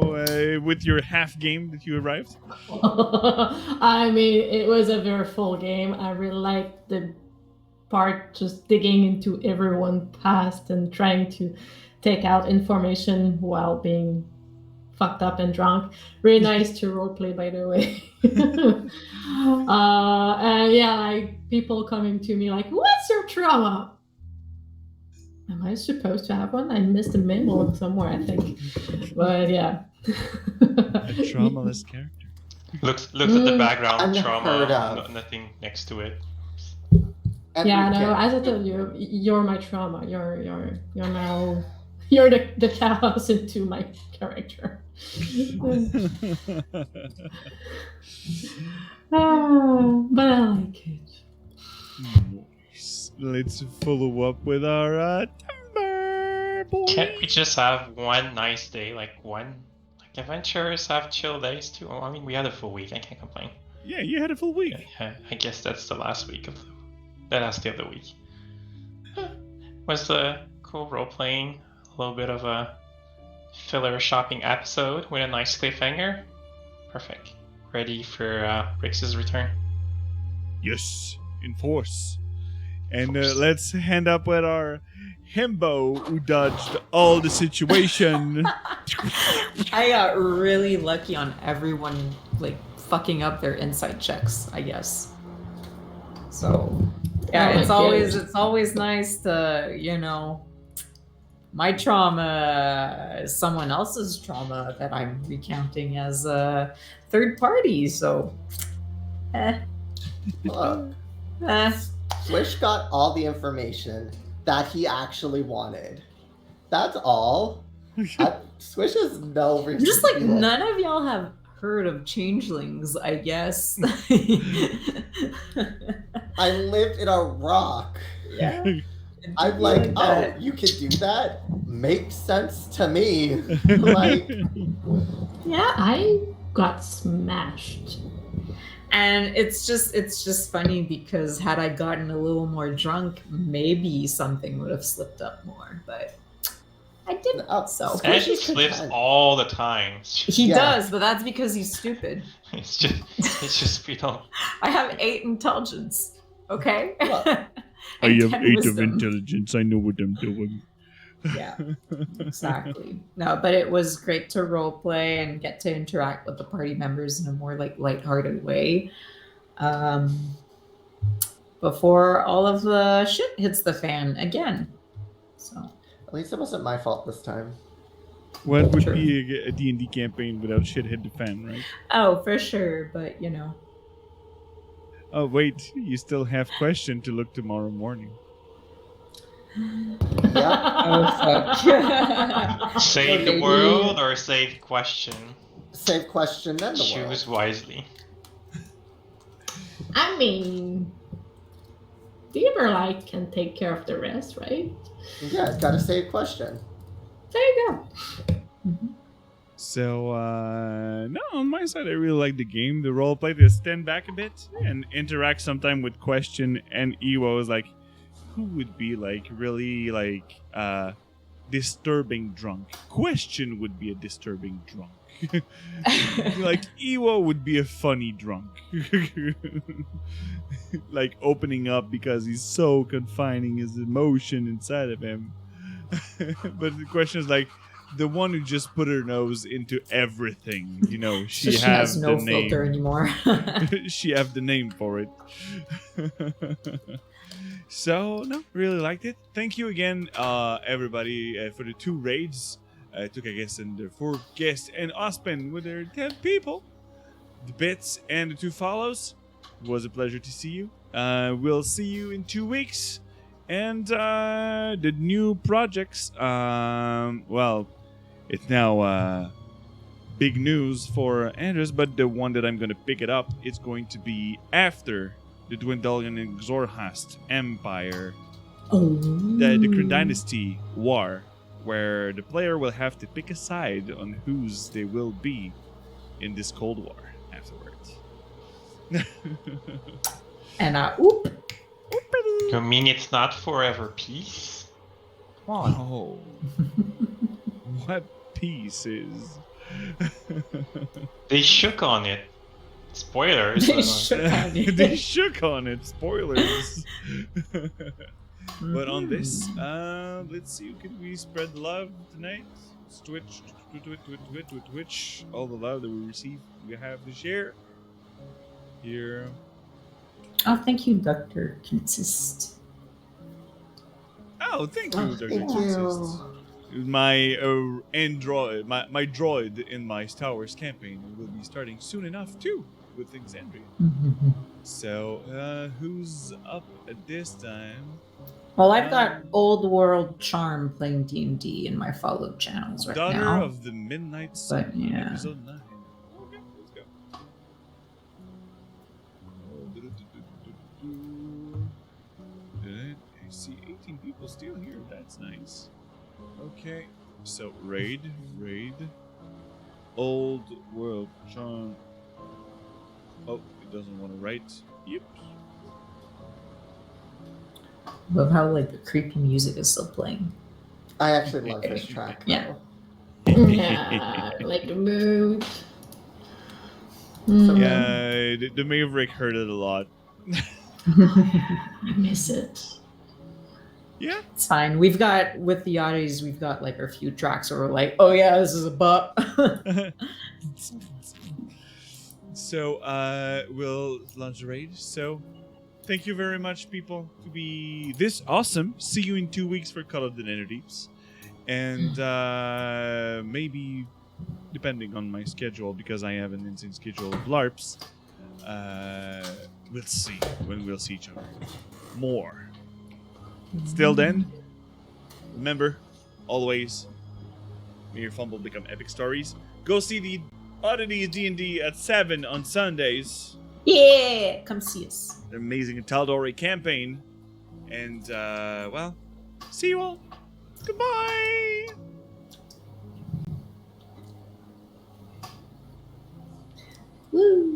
with your half game that you arrived? I mean, it was a very full game. I really liked the part just digging into everyone's past and trying to take out information while being fucked up and drunk. Really nice to roleplay, by the way. And yeah, like people coming to me like, "What's your trauma?" Am I supposed to have one? I missed a memo somewhere, I think. But yeah. A traumaless character. Looks at the background Unheard trauma, of. nothing next to it. Yeah, no, Enrique. as I told you, you're my trauma. You're the chaos into my character. But I like it. Nice. Let's follow up with our timber boy. Can't we just have one nice day, like adventurers have chill days too? I mean, we had a full week. I can't complain. Yeah, you had a full week. Yeah, I guess that's the last week of the last day of the week. Was cool role playing, a little bit of a filler shopping episode with a nice cliffhanger. Perfect. Ready for Rix's return. Yes, in force. And let's hand up with our himbo who dodged all the situation. I got really lucky on everyone like fucking up their insight checks, I guess. So yeah, Oh, it's always nice to, my trauma is someone else's trauma that I'm recounting as a third party. So Look, Swish got all the information that he actually wanted. That's all. Swish has no reason. just to like be none of y'all have heard of changelings, I guess. I lived in a rock. Yeah. I'm like, oh, that. you can do that? Makes sense to me. Like, Yeah, I got smashed. And it's just funny because had I gotten a little more drunk, maybe something would have slipped up more, but I didn't. Oh, So And he Squishy's slips content. all the time. he Yeah. does, but that's because he's stupid. It's just we don't. I have 8 intelligence. Okay. Well, I And have 10 8 of wisdom. intelligence. I know what I'm doing. Yeah, exactly. No, but it was great to role play and get to interact with the party members in a more like lighthearted way. Before all of the shit hits the fan again. So at least it wasn't my fault this time. What would True. be a D&D campaign without shit hit the fan, right? oh, for sure, but Oh, wait. You still have question to look tomorrow morning. Yeah. fuck. Save the Okay. world or save question. Save question then the world. Choose wisely. I mean, the Everlight can take care of the rest, right? Yeah, gotta save question. There you go. So, no, on my side, I really like the game. The roleplay, to stand back a bit and interact sometime with Question and Ewo is like, who would be like really like disturbing drunk? Question would be a disturbing drunk. Like Ewo would be a funny drunk. Like opening up because he's so confining his emotion inside of him. But the question is like the one who just put her nose into everything. She She has has no the name. filter anymore. She have the name for it. So no, really liked it. Thank you again, everybody, for the 2 raids. I took, I guess, and the 4 guests and Ospen with their 10 people. The bits and the 2 follows. It was a pleasure to see you. We'll see you in 2 weeks. And the new projects, well, it's now big news for Andres, but the one that I'm going to pick it up, it's going to be after the Dwendalian and Xorhast Empire, Oh. the Kryn Dynasty War, where the player will have to pick a side on whose they will be in this Cold War afterwards. And oop. You mean it's not forever peace? Come on. Oh. What pieces? They shook on it. Spoilers. They but, shook on it. They shook on it. Spoilers. But on this, Mhm. let's see. Could we spread the love tonight? Twitch, Twitch. All the love that we receive, we have to share. Here. Oh, thank you, Dr. Consist. Oh, thank you, Oh, Dr. thank Consist. you. My android, my droid in my Star Wars campaign will be starting soon enough too with Exandria. So, who's up at this time? Well, I've got Old World Charm playing D&D in my followed channels right Daughter now. of the Midnight Sun, But, yeah. episode 9. Okay, let's go. I see 18 people still here. That's nice. Okay, so raid. Old World Charm. Oh, it doesn't want to write. Yep. Love how like the creepy music is still playing. I actually love this track. Yeah. Yeah, like the mood. Yeah, the Maverick heard it a lot. I miss it. Yeah. It's fine. We've got with the oddities, we've got like a few tracks where we're like, oh yeah, this is a butt. So, we'll launch the raid. So, thank you very much, people, to be this awesome. See you in 2 weeks for Call of the Netherdeeps. And maybe, depending on my schedule, because I have an insane schedule of LARPs, we'll see when we'll see each other more. Still then, remember, always, may your fumble become epic stories. Go see the Oddities D&D at 7 on Sundays. Yeah, come see us. An amazing Taldori campaign. And, well, see you all. Goodbye! Woo.